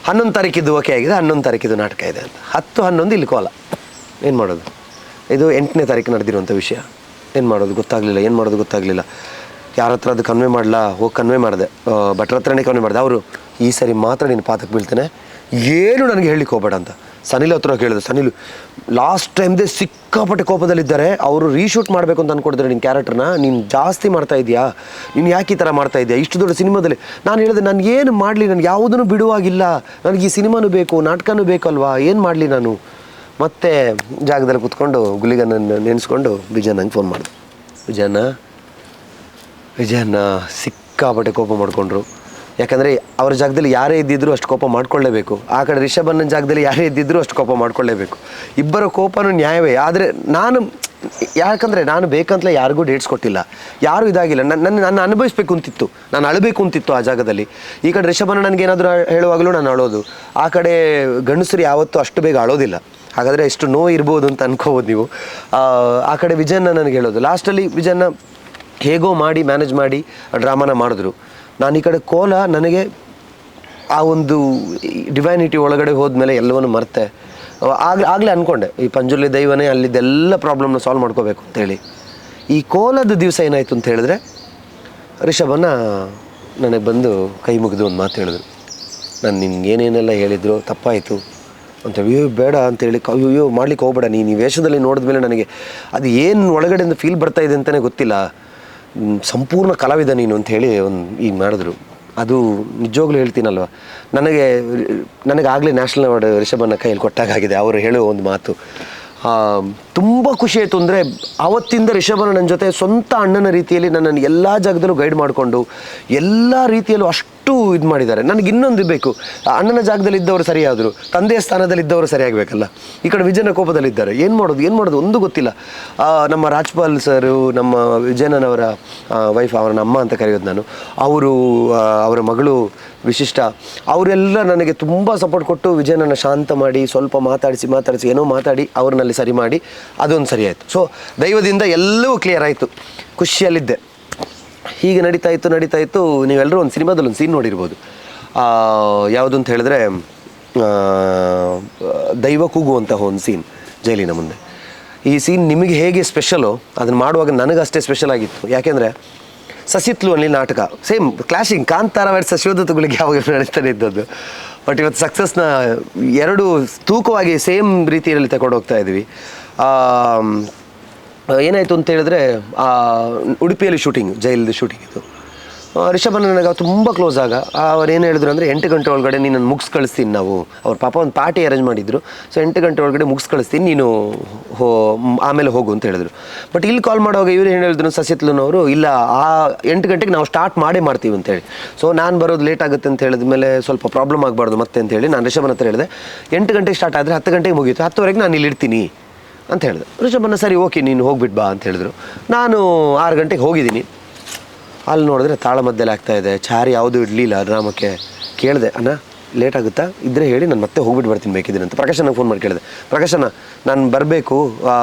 11 ತಾರೀಕಿದ್ದು ಓಕೆ ಆಗಿದೆ, 11 ತಾರೀಕಿದ್ದು ನಾಟಕ ಇದೆ ಅಂತ. 10-11 ಇಲ್ಲಿ ಕೋಲ. ಏನು ಮಾಡೋದು, ಇದು 8ನೇ ತಾರೀಕು ನಡೆದಿರುವಂಥ ವಿಷಯ. ಏನು ಮಾಡೋದು ಗೊತ್ತಾಗಲಿಲ್ಲ, ಏನು ಮಾಡೋದು ಗೊತ್ತಾಗಲಿಲ್ಲ. ಯಾರ ಹತ್ರ ಅದು ಕನ್ವೆ ಮಾಡಲ್ಲ, ಹೋಗಿ ಕನ್ವೆ ಮಾಡಿದೆ, ಭಟ್ರ ಹತ್ರನೇ ಕನ್ವೆ ಮಾಡಿದೆ. ಅವರು ಈ ಸರಿ ಮಾತ್ರ ನೀನು ಪಾತಕ್ಕೆ ಬೀಳ್ತೇನೆ, ಏನು ನನಗೆ ಹೇಳಲಿಕ್ಕೆ ಹೋಗಬೇಡ ಅಂತ ಸನಿಲ್ ಹತ್ರ ಕೇಳಿದ್ರು. ಸನಿಲ್ ಲಾಸ್ಟ್ ಟೈಮ್ದೇ ಸಿಕ್ಕಾಪಟ್ಟೆ ಕೋಪದಲ್ಲಿದ್ದಾರೆ, ಅವರು ರೀಶೂಟ್ ಮಾಡಬೇಕು ಅಂತ ಅಂದ್ಕೊಡಿದ್ರೆ ನಿನ್ನ ಕ್ಯಾರೆಕ್ಟರ್ನ, ನೀನು ಜಾಸ್ತಿ ಮಾಡ್ತಾ ಇದೆಯಾ, ನೀನು ಯಾಕೆ ಈ ಥರ ಮಾಡ್ತಾ ಇದೆಯಾ ಇಷ್ಟು ದೊಡ್ಡ ಸಿನಿಮಾದಲ್ಲಿ. ನಾನು ಹೇಳಿದೆ ನನಗೇನು ಮಾಡಲಿ, ನನಗೆ ಯಾವುದನ್ನು ಬಿಡುವಾಗಿಲ್ಲ, ನನಗೆ ಈ ಸಿನಿಮಾನೂ ಬೇಕು, ನಾಟಕನೂ ಬೇಕಲ್ವಾ, ಏನು ಮಾಡಲಿ ನಾನು. ಮತ್ತೆ ಜಾಗದಲ್ಲಿ ಕೂತ್ಕೊಂಡು ಗುಲಿಗನನ್ನು ನೆನೆಸ್ಕೊಂಡು ವಿಜಯನಂಗೆ ಫೋನ್ ಮಾಡಿದೆ. ವಿಜಯನ್ನ ಸಿಕ್ಕಾಪಟ್ಟೆ ಕೋಪ ಮಾಡಿಕೊಂಡ್ರು. ಯಾಕಂದರೆ ಅವ್ರ ಜಾಗದಲ್ಲಿ ಯಾರೇ ಇದ್ದಿದ್ರು ಅಷ್ಟು ಕೋಪ ಮಾಡ್ಕೊಳ್ಳೇಬೇಕು, ಆ ಕಡೆ ರಿಷಭನ ಜಾಗದಲ್ಲಿ ಯಾರೇ ಇದ್ದಿದ್ರು ಅಷ್ಟು ಕೋಪ ಮಾಡ್ಕೊಳ್ಳೇಬೇಕು. ಇಬ್ಬರ ಕೋಪನೂ ನ್ಯಾಯವೇ. ಆದರೆ ಯಾಕಂದರೆ ನಾನು ಬೇಕಂತಲೇ ಯಾರಿಗೂ ಡೇಟ್ಸ್ ಕೊಟ್ಟಿಲ್ಲ, ಯಾರೂ ಇದಾಗಿಲ್ಲ. ನನ್ನ ಅನುಭವಿಸ್ಬೇಕು ಅಂತಿತ್ತು, ನಾನು ಅಳಬೇಕು ಅಂತಿತ್ತು ಆ ಜಾಗದಲ್ಲಿ. ಈ ಕಡೆ ರಿಷಭನ ನನಗೇನಾದರೂ ಹೇಳುವಾಗಲೂ ನಾನು ಅಳೋದು, ಆ ಕಡೆ ಗಂಡಸರು ಯಾವತ್ತೂ ಅಷ್ಟು ಬೇಗ ಅಳೋದಿಲ್ಲ. ಹಾಗಾದರೆ ಎಷ್ಟು ನೋವು ಇರ್ಬೋದು ಅಂತ ಅನ್ಕೋಬೋದು ನೀವು. ಆ ಕಡೆ ವಿಜಯನ್ನ ನನಗೆ ಹೇಳೋದು. ಲಾಸ್ಟಲ್ಲಿ ವಿಜಯನ್ನ ಹೇಗೋ ಮಾಡಿ ಮ್ಯಾನೇಜ್ ಮಾಡಿ ಡ್ರಾಮಾನ ಮಾಡಿದ್ರು. ನಾನು ಈ ಕಡೆ ಕೋಲ, ನನಗೆ ಆ ಒಂದು ಡಿವೈನಿಟಿ ಒಳಗಡೆ ಹೋದ್ಮೇಲೆ ಎಲ್ಲವನ್ನು ಮರ್ತೆ ಆಗಲೇ ಅಂದ್ಕೊಂಡೆ ಈ ಪಂಜುರ್ಲಿ ದೈವನೇ ಅಲ್ಲಿದ್ದೆಲ್ಲ ಪ್ರಾಬ್ಲಮ್ನ ಸಾಲ್ವ್ ಮಾಡ್ಕೋಬೇಕು ಅಂತೇಳಿ. ಈ ಕೋಲದ ದಿವಸ ಏನಾಯಿತು ಅಂತ ಹೇಳಿದ್ರೆ, ರಿಷಭನ ನನಗೆ ಬಂದು ಕೈ ಮುಗಿದು ಒಂದು ಮಾತು ಹೇಳಿದ್ರು. ನಾನು ನಿನ್ಗೆ ಏನೇನೆಲ್ಲ ಹೇಳಿದ್ರು ತಪ್ಪಾಯಿತು ಅಂತೇಳಿ, ಬೇಡ ಅಂತೇಳಿ, ಅಯ್ಯೋ ಮಾಡ್ಲಿಕ್ಕೆ ಹೋಗ್ಬೇಡ, ನೀನು ಈ ವೇಷದಲ್ಲಿ ನೋಡಿದ್ಮೇಲೆ ನನಗೆ ಅದು ಏನು ಒಳಗಡೆಯಿಂದ ಫೀಲ್ ಬರ್ತಾ ಇದೆ ಅಂತಲೇ ಗೊತ್ತಿಲ್ಲ, ಸಂಪೂರ್ಣ ಕಲಾವಿದ ನೀನು ಅಂಥೇಳಿ ಈಗ ಮಾಡಿದ್ರು. ಅದು ನಿಜವಾಗ್ಲೂ ಹೇಳ್ತೀನಲ್ವ, ನನಗಾಗಲೇ ನ್ಯಾಷನಲ್ ಅವಾರ್ಡ್ ರಿಷಭನ ಕೈಯಲ್ಲಿ ಕೊಟ್ಟಾಗಿದೆ. ಅವರು ಹೇಳೋ ಒಂದು ಮಾತು ತುಂಬ ಖುಷಿ ಆಯಿತು. ಅಂದರೆ ಆವತ್ತಿಂದ ರಿಷಭನ ನನ್ನ ಜೊತೆ ಸ್ವಂತ ಅಣ್ಣನ ರೀತಿಯಲ್ಲಿ ನನ್ನನ್ನು ಎಲ್ಲ ಜಾಗದಲ್ಲೂ ಗೈಡ್ ಮಾಡಿಕೊಂಡು ಎಲ್ಲ ರೀತಿಯಲ್ಲೂ ಅಷ್ಟು ಇದು ಮಾಡಿದ್ದಾರೆ. ನನಗೆ ಇನ್ನೊಂದು ಬೇಕು, ಅಣ್ಣನ ಜಾಗದಲ್ಲಿ ಇದ್ದವರು ಸರಿಯಾದರು, ತಂದೆಯ ಸ್ಥಾನದಲ್ಲಿದ್ದವರು ಸರಿಯಾಗಬೇಕಲ್ಲ. ಈ ಕಡೆ ವಿಜಯನ ಕೋಪದಲ್ಲಿದ್ದಾರೆ, ಏನು ಮಾಡೋದು ಒಂದು ಗೊತ್ತಿಲ್ಲ. ನಮ್ಮ ರಾಜ್ಪಾಲ್ ಸರು, ನಮ್ಮ ವಿಜಯನವರ ವೈಫ್, ಅವರನ್ನ ಅಮ್ಮ ಅಂತ ಕರೆಯೋದು ನಾನು, ಅವರ ಮಗಳು ವಿಶಿಷ್ಟ, ಅವರೆಲ್ಲ ನನಗೆ ತುಂಬ ಸಪೋರ್ಟ್ ಕೊಟ್ಟು ವಿಜಯನನ್ನು ಶಾಂತ ಮಾಡಿ ಸ್ವಲ್ಪ ಮಾತಾಡಿಸಿ ಏನೋ ಮಾತಾಡಿ ಅವ್ರನ್ನಲ್ಲಿ ಸರಿ ಮಾಡಿ ಅದೊಂದು ಸರಿ ಆಯಿತು. ಸೊ ದೈವದಿಂದ ಎಲ್ಲವೂ ಕ್ಲಿಯರ್ ಆಯಿತು, ಖುಷಿಯಲ್ಲಿದ್ದೆ. ಹೀಗೆ ನಡೀತಾ ಇತ್ತು. ನೀವೆಲ್ಲರೂ ಒಂದು ಸಿನಿಮಾದಲ್ಲಿ ಒಂದು ಸೀನ್ ನೋಡಿರ್ಬೋದು, ಯಾವುದು ಅಂತ ಹೇಳಿದ್ರೆ ದೈವ ಕೂಗುವಂತಹ ಒಂದು ಸೀನ್ ಜೈಲಿನ ಮುಂದೆ. ಈ ಸೀನ್ ನಿಮಗೆ ಹೇಗೆ ಸ್ಪೆಷಲೋ ಅದನ್ನು ಮಾಡುವಾಗ ನನಗಷ್ಟೇ ಸ್ಪೆಷಲ್ ಆಗಿತ್ತು. ಯಾಕೆಂದರೆ ಸಸಿತ್ಲು ಅಲ್ಲಿ ನಾಟಕ ಸೇಮ್ ಕ್ಲಾಶಿಂಗ್, ಕಾಂತಾರ ವರ್ಸ್ ಶೋಧತುಗಳಿಗೆ ಯಾವಾಗ ನಡೀತಾನೆ ಇದ್ದದ್ದು. ಬಟ್ ಇವತ್ತು ಸಕ್ಸಸ್ನ ಎರಡು ತೂಕವಾಗಿ ಸೇಮ್ ರೀತಿಯಲ್ಲಿ ತಗೊಂಡು ಹೋಗ್ತಾ ಇದ್ವಿ. ಏನಾಯಿತು ಅಂತ ಹೇಳಿದ್ರೆ, ಉಡುಪಿಯಲ್ಲಿ ಶೂಟಿಂಗ್, ಜೈಲದು ಶೂಟಿಂಗ್ ಇದು. ರಿಷಭನ ನನಗೆ ತುಂಬ ಕ್ಲೋಸ್ ಆಗ ಅವ್ರು ಏನು ಹೇಳಿದ್ರು ಅಂದರೆ 8 ಗಂಟೆ ಒಳಗಡೆ ನೀನು ಮುಗಿಸ್ ಕಳಿಸ್ತೀನಿ ನಾವು. ಅವ್ರ ಪಾಪ ಒಂದು ಪಾರ್ಟಿ ಅರೇಂಜ್ ಮಾಡಿದ್ರು. ಸೊ 8 ಗಂಟೆ ಒಳಗಡೆ ಮುಗಿಸ್ ಕಳಿಸ್ತೀನಿ, ನೀನು ಆಮೇಲೆ ಹೋಗು ಅಂತ ಹೇಳಿದ್ರು. ಬಟ್ ಇಲ್ಲಿ ಕಾಲ್ ಮಾಡುವಾಗ ಇವ್ರು ಏನು ಹೇಳಿದ್ರು ಸಸಿತ್ಲನವರು, ಇಲ್ಲ 8 ಗಂಟೆಗೆ ನಾವು ಸ್ಟಾರ್ಟ್ ಮಾಡ್ತೀವಿ ಅಂತೇಳಿ. ಸೊ ನಾನು ಬರೋದು ಲೇಟ್ ಆಗುತ್ತೆ ಅಂತ ಹೇಳಿದ ಮೇಲೆ ಸ್ವಲ್ಪ ಪ್ರಾಬ್ಲಮ್ ಆಗಬಾರ್ದು ಮತ್ತೆ ಅಂತೇಳಿ ನಾನು ರಿಷಭನ ಹತ್ರ ಹೇಳಿದೆ, 8 ಗಂಟೆಗೆ ಸ್ಟಾರ್ಟ್ ಆದರೆ 10 ಗಂಟೆಗೆ ಮುಗೀತು, 10ವರೆಗೆ ನಾನು ಇಲ್ಲಿ ಇರ್ತೀನಿ ಅಂತ ಹೇಳಿದೆ. ರಿಷಭನ ಸರಿ ಓಕೆ ನೀನು ಹೋಗ್ಬಿಟ್ಟು ಬಾ ಅಂತ ಹೇಳಿದ್ರು. ನಾನು 6 ಗಂಟೆಗೆ ಹೋಗಿದ್ದೀನಿ. ಅಲ್ಲಿ ನೋಡಿದ್ರೆ ತಾಳ ಮಧ್ಯದಲ್ಲಿ ಆಗ್ತಾಯಿದೆ, ಚಾರಿ ಯಾವುದೂ ಇಡಲಿಲ್ಲ ಡ್ರಾಮಕ್ಕೆ. ಕೇಳಿದೆ, ಅಣ್ಣ ಲೇಟ್ ಆಗುತ್ತಾ ಇದ್ದರೆ ಹೇಳಿ, ನಾನು ಮತ್ತೆ ಹೋಗ್ಬಿಟ್ಟು ಬರ್ತೀನಿ ಬೇಕಿದ್ದೀನಿ ಅಂತ. ಪ್ರಕಾಶನಿಗೆ ಫೋನ್ ಮಾಡಿ ಕೇಳಿದೆ, ಪ್ರಕಾಶನ ನಾನು ಬರಬೇಕು,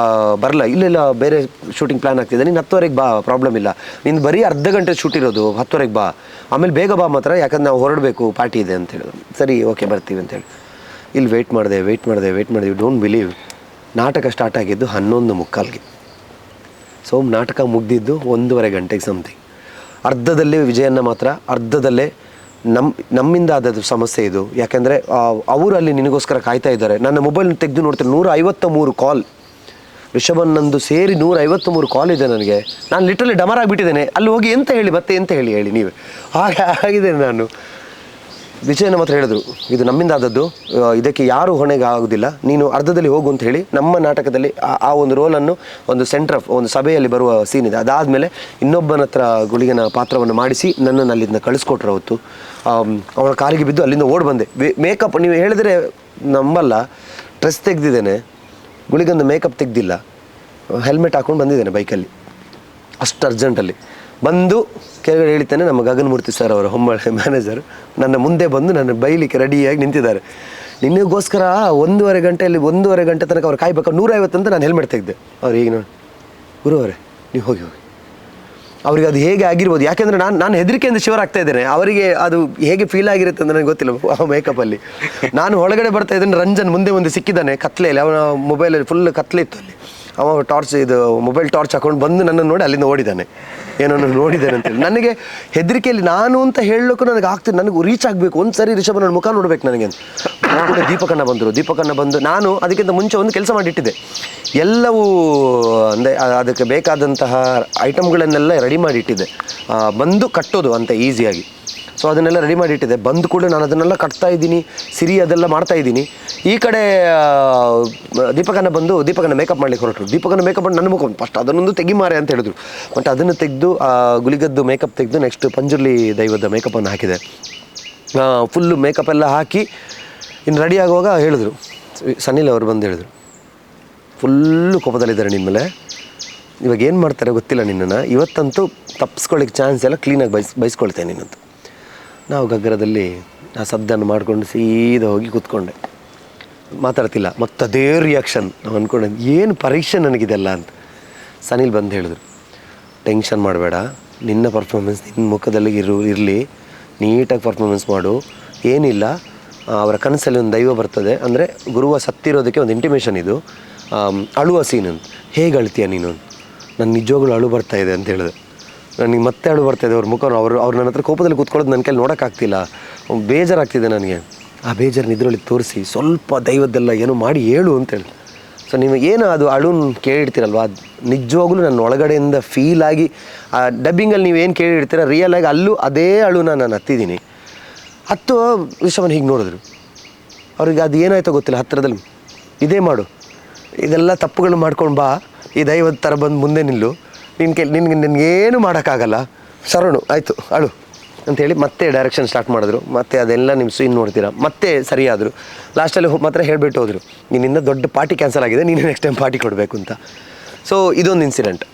ಬರಲ್ಲ, ಇಲ್ಲ ಬೇರೆ ಶೂಟಿಂಗ್ ಪ್ಲ್ಯಾನ್ ಆಗ್ತಿದೆ, ನೀನು 10ವರೆಗೆ ಬಾ, ಪ್ರಾಬ್ಲಮ್ ಇಲ್ಲ, ನೀನು ಬರೀ ಅರ್ಧ ಗಂಟೆ ಶೂಟ್ ಇರೋದು, 10ವರೆಗೆ ಬಾ, ಆಮೇಲೆ ಬೇಗ ಬಾ ಮಾತ್ರ, ಯಾಕಂದ್ರೆ ನಾವು ಹೊರಡಬೇಕು, ಪಾರ್ಟಿ ಇದೆ ಅಂತ ಹೇಳಿದ್ರು. ಸರಿ ಓಕೆ ಬರ್ತೀವಿ ಅಂತೇಳಿ ಇಲ್ಲಿ ವೆಯ್ಟ್ ಮಾಡಿದೆ. ಡೋಂಟ್ ಬಿಲೀವ್, ನಾಟಕ ಸ್ಟಾರ್ಟ್ ಆಗಿದ್ದು 11:45ಗೆ. ಸೊ ನಾಟಕ ಮುಗ್ದಿದ್ದು 1:30 ಗಂಟೆಗೆ ಸಮಥಿಂಗ್. ಅರ್ಧದಲ್ಲೇ ವಿಜಯನ್ನ ಮಾತ್ರ, ಅರ್ಧದಲ್ಲೇ ನಮ್ಮಿಂದ ಆದದ್ದು ಸಮಸ್ಯೆ ಇದು. ಯಾಕೆಂದರೆ ಅವರು ಅಲ್ಲಿ ನಿನಗೋಸ್ಕರ ಕಾಯ್ತಾ ಇದ್ದಾರೆ. ನನ್ನ ಮೊಬೈಲ್ ತೆಗೆದು ನೋಡ್ತೀನಿ 153 ಕಾಲ್, ರಿಷಭನ್ ನಂದು ಸೇರಿ 153 ಕಾಲ್ ಇದೆ ನನಗೆ. ನಾನು ಲಿಟ್ರಲಿ ಡಮರ್ ಆಗಿಬಿಟ್ಟಿದ್ದೇನೆ. ಅಲ್ಲಿ ಹೋಗಿ ಎಂತ ಹೇಳಿ ನೀವೇ ಆಗಿದೆ ನಾನು. ವಿಜಯನ ಮಾತ್ರ ಹೇಳಿದ್ರು, ಇದು ನಮ್ಮಿಂದ ಆದದ್ದು, ಇದಕ್ಕೆ ಯಾರು ಹೊಣೆಗೆ ಆಗೋದಿಲ್ಲ, ನೀನು ಅರ್ಧದಲ್ಲಿ ಹೋಗು ಅಂತ ಹೇಳಿ. ನಮ್ಮ ನಾಟಕದಲ್ಲಿ ಆ ಒಂದು ರೋಲನ್ನು ಒಂದು ಒಂದು ಸಭೆಯಲ್ಲಿ ಬರುವ ಸೀನ್ ಇದೆ. ಅದಾದಮೇಲೆ ಇನ್ನೊಬ್ಬನ ಹತ್ರ ಗುಳಿಗನ ಪಾತ್ರವನ್ನು ಮಾಡಿಸಿ ನನ್ನನ್ನು ಅಲ್ಲಿಂದ ಕಳಿಸ್ಕೊಟ್ರು. ಅವತ್ತು ಅವನ ಕಾಲಿಗೆ ಬಿದ್ದು ಅಲ್ಲಿಂದ ಓಡಿ ಬಂದೆ. ಮೇಕಪ್ ನೀವು ಹೇಳಿದರೆ ನಂಬಲ್ಲ, ಡ್ರೆಸ್ ತೆಗೆದಿದ್ದೇನೆ, ಗುಳಿಗಂದು ಮೇಕಪ್ ತೆಗೆದಿಲ್ಲ, ಹೆಲ್ಮೆಟ್ ಹಾಕ್ಕೊಂಡು ಬಂದಿದ್ದೇನೆ ಬೈಕಲ್ಲಿ. ಅಷ್ಟು ಅರ್ಜೆಂಟಲ್ಲಿ ಬಂದು ಕೆಳಗಡೆ ಹೇಳ್ತೇನೆ. ನಮ್ಮ ಗಗನಮೂರ್ತಿ ಸರ್ ಅವರು ಹೊಂಬಾಳೆ ಮ್ಯಾನೇಜರ್ ನನ್ನ ಮುಂದೆ ಬಂದು ನನ್ನ ಬೈಲಿಕ್ಕೆ ರೆಡಿಯಾಗಿ ನಿಂತಿದ್ದಾರೆ. ನಿನಗೋಸ್ಕರ 1.5 ಗಂಟೆಯಲ್ಲಿ 1.5 ಗಂಟೆ ತನಕ ಅವ್ರು ಕಾಯ್ಬೇಕು, 150 ಅಂತ ನಾನು ಹೆಲ್ಮೆಟ್ ತೆಗೆದೆ. ಅವ್ರು ಈಗ ನೋಡಿ, ಗುರುವರೇ ನೀವು ಹೋಗಿ ಅವ್ರಿಗೆ ಅದು ಹೇಗೆ ಆಗಿರ್ಬೋದು, ಯಾಕೆಂದರೆ ನಾನು ಹೆದರಿಕೆಯಿಂದ ಶಿವರ್ ಆಗ್ತಾ ಇದ್ದೇನೆ. ಅವರಿಗೆ ಅದು ಹೇಗೆ ಫೀಲ್ ಆಗಿರುತ್ತೆ ಅಂತ ನನಗೆ ಗೊತ್ತಿಲ್ಲ ಆ ಮೇಕಪ್ಪಲ್ಲಿ. ನಾನು ಒಳಗಡೆ ಬರ್ತಾ ಇದ್ದೇನೆ, ರಂಜನ್ ಮುಂದೆ ಸಿಕ್ಕಿದ್ದಾನೆ ಕತ್ಲೆಯಲ್ಲಿ, ಅವನ ಮೊಬೈಲಲ್ಲಿ ಫುಲ್ ಕತ್ಲೆ ಇತ್ತು ಅಲ್ಲಿ. ಅವ ಮೊಬೈಲ್ ಟಾರ್ಚ್ ಹಾಕೊಂಡು ಬಂದು ನನ್ನನ್ನು ನೋಡಿ ಅಲ್ಲಿಂದ ಓಡಿದ್ದಾನೆ, ಏನೋ ನೋಡಿದ್ದೇನೆ ಅಂತೇಳಿ. ನನಗೆ ಹೆದರಿಕೆಯಲ್ಲಿ ನಾನು ಅಂತ ಹೇಳಲಿಕ್ಕೂ ನನಗೆ ಆಗ್ತಿದೆ, ನನಗೆ ರೀಚ್ ಆಗಬೇಕು ಒಂದು ಸರಿ ರಿಷಭನ ಮುಖ ನೋಡ್ಬೇಕು ನನಗೆ ಅಂತ. ಕೂಡ ದೀಪಕಣ್ಣ ಬಂದು ನಾನು ಅದಕ್ಕಿಂತ ಮುಂಚೆ ಒಂದು ಕೆಲಸ ಮಾಡಿಟ್ಟಿದ್ದೆ. ಎಲ್ಲವೂ ಅಂದರೆ ಅದಕ್ಕೆ ಬೇಕಾದಂತಹ ಐಟಮ್ಗಳನ್ನೆಲ್ಲ ರೆಡಿ ಮಾಡಿಟ್ಟಿದ್ದೆ, ಬಂದು ಕಟ್ಟೋದು ಅಂತ ಈಸಿಯಾಗಿ. ಸೊ ಅದನ್ನೆಲ್ಲ ರೆಡಿ ಮಾಡಿಟ್ಟಿದ್ದೆ. ಬಂದು ಕೂಡ ನಾನು ಅದನ್ನೆಲ್ಲ ಕಟ್ತಾ ಇದ್ದೀನಿ, ಸಿರಿ ಅದೆಲ್ಲ ಮಾಡ್ತಾ ಇದ್ದೀನಿ. ಈ ಕಡೆ ದೀಪಕನ ಮೇಕಪ್ ಮಾಡ್ಲಿಕ್ಕೆ ಹೊರಟರು. ದೀಪಕನ ಮೇಕಪ್ ಮಾಡಿ ನನ್ನ ಮುಖ ಫಸ್ಟ್ ಅದನ್ನೊಂದು ತೆಗಿಮಾರೆ ಅಂತ ಹೇಳಿದ್ರು. ಬಟ್ ಅದನ್ನು ತೆಗೆದು ಗುಳಿಗದ್ದು ಮೇಕಪ್ ತೆಗೆದು ನೆಕ್ಸ್ಟ್ ಪಂಜುರ್ಲಿ ದೈವದ ಮೇಕಪ್ಪನ್ನು ಹಾಕಿದೆ. ಫುಲ್ಲು ಮೇಕಪ್ ಎಲ್ಲ ಹಾಕಿ ಇನ್ನು ರೆಡಿ ಆಗುವಾಗ ಹೇಳಿದ್ರು, ಸನ್ನಿಲ್ ಅವರು ಬಂದು ಹೇಳಿದ್ರು, ಫುಲ್ಲು ಕೋಪದಲ್ಲಿದ್ದಾರೆ ನಿನ್ನ ಮೇಲೆ, ಇವಾಗ ಏನು ಮಾಡ್ತಾರೆ ಗೊತ್ತಿಲ್ಲ ನಿನ್ನನ್ನು, ಇವತ್ತಂತೂ ತಪ್ಪಿಸ್ಕೊಳ್ಳಿಕ್ಕೆ ಚಾನ್ಸ್ ಎಲ್ಲ ಕ್ಲೀನಾಗಿ ಬೈಸ್ಕೊಳ್ತೇನೆ ನೀನಂತ. ನಾವು ಗಗ್ಗರದಲ್ಲಿ ಆ ಸದ್ದನ್ನು ಮಾಡಿಕೊಂಡು ಸೀದಾ ಹೋಗಿ ಕೂತ್ಕೊಂಡೆ, ಮಾತಾಡ್ತಿಲ್ಲ. ಮತ್ತು ಅದೇ ರಿಯಾಕ್ಷನ್. ನಾವು ಅಂದ್ಕೊಂಡೆ ಏನು ಪರೀಕ್ಷೆ ನನಗಿದೆಲ್ಲ ಅಂತ. ಸನಿಲ್ ಬಂದು ಹೇಳಿದ್ರು, ಟೆನ್ಷನ್ ಮಾಡಬೇಡ, ನಿನ್ನ ಪರ್ಫಾರ್ಮೆನ್ಸ್ ನಿನ್ನ ಮುಖದಲ್ಲಿ ಇರಲಿ, ನೀಟಾಗಿ ಪರ್ಫಾರ್ಮೆನ್ಸ್ ಮಾಡು, ಏನಿಲ್ಲ. ಅವರ ಕನಸಲ್ಲಿ ಒಂದು ದೈವ ಬರ್ತದೆ, ಅಂದರೆ ಗುರುವ ಸತ್ತಿರೋದಕ್ಕೆ ಒಂದು ಇಂಟಿಮೇಷನ್ ಇದು, ಅಳುವ ಸೀನ್ ಅಂತ. ಹೇಗೆ ಅಳ್ತೀಯ ನೀನು? ನನ್ನ ನಿಜವಾಗ್ಲೂ ಅಳು ಬರ್ತಾಯಿದೆ ಅಂತ ಹೇಳಿದೆ. ನನಗೆ ಮತ್ತೆ ಅಳು ಬರ್ತಾಯಿದೆ ಅವ್ರ ಮುಖ. ಅವ್ರು ನನ್ನ ಹತ್ರ ಕೋಪದಲ್ಲಿ ಕೂತ್ಕೊಳ್ಳೋದು ನನ್ನ ಕೈಲಿ ನೋಡೋಕ್ಕಾಗ್ತಿಲ್ಲ, ಬೇಜಾರಾಗ್ತಿದೆ ನನಗೆ. ಆ ಬೇಜಾರನ್ನ ಇದರೊಳಗೆ ತೋರಿಸಿ ಸ್ವಲ್ಪ ದೈವದ್ದೆಲ್ಲ ಏನೋ ಮಾಡಿ ಹೇಳು ಅಂತೇಳಿ. ಸೊ ನೀವು ಏನು ಅದು ಅಳುನ ಕೇಳಿರ್ತೀರಲ್ವ, ಅದು ನಿಜವಾಗ್ಲೂ ನನ್ನ ಒಳಗಡೆಯಿಂದ ಫೀಲ್ ಆಗಿ ಆ ಡಬ್ಬಿಂಗಲ್ಲಿ ನೀವು ಏನು ಕೇಳಿರ್ತೀರ ರಿಯಲ್ ಆಗಿ ಅಲ್ಲೂ ಅದೇ ಅಳುನ ನಾನು ಹತ್ತಿದ್ದೀನಿ. ಹತ್ತು ರಿಷಭನ್ ಹೀಗೆ ನೋಡಿದ್ರು. ಅವ್ರಿಗೆ ಅದು ಏನಾಯ್ತೋ ಗೊತ್ತಿಲ್ಲ, ಹತ್ತಿರದಲ್ಲಿ ಇದೇ ಮಾಡು, ಇದೆಲ್ಲ ತಪ್ಪುಗಳು ಮಾಡ್ಕೊಂಡು ಬಾ, ಈ ದೈವದ ಥರ ಬಂದು ಮುಂದೆ ನಿಲ್ಲು, ನಿನಗೇನು ಮಾಡೋಕ್ಕಾಗಲ್ಲ, ಶರಣು ಆಯಿತು ಅಳು ಅಂಥೇಳಿ ಮತ್ತೆ ಡೈರೆಕ್ಷನ್ ಸ್ಟಾರ್ಟ್ ಮಾಡಿದ್ರು. ಮತ್ತೆ ಅದೆಲ್ಲ ನಿಮ್ಮ ಸೀನ್ ನೋಡ್ತೀರಾ, ಮತ್ತೆ ಸರಿಯಾದರು. ಲಾಸ್ಟಲ್ಲಿ ಮಾತ್ರ ಹೇಳಿಬಿಟ್ಟು ಹೋದರು, ನಿನ್ನಿಂದ ದೊಡ್ಡ ಪಾರ್ಟಿ ಕ್ಯಾನ್ಸಲ್ ಆಗಿದೆ, ನೀನು ನೆಕ್ಸ್ಟ್ ಟೈಮ್ ಪಾರ್ಟಿ ಕೊಡಬೇಕು ಅಂತ. ಸೊ ಇದೊಂದು ಇನ್ಸಿಡೆಂಟ್.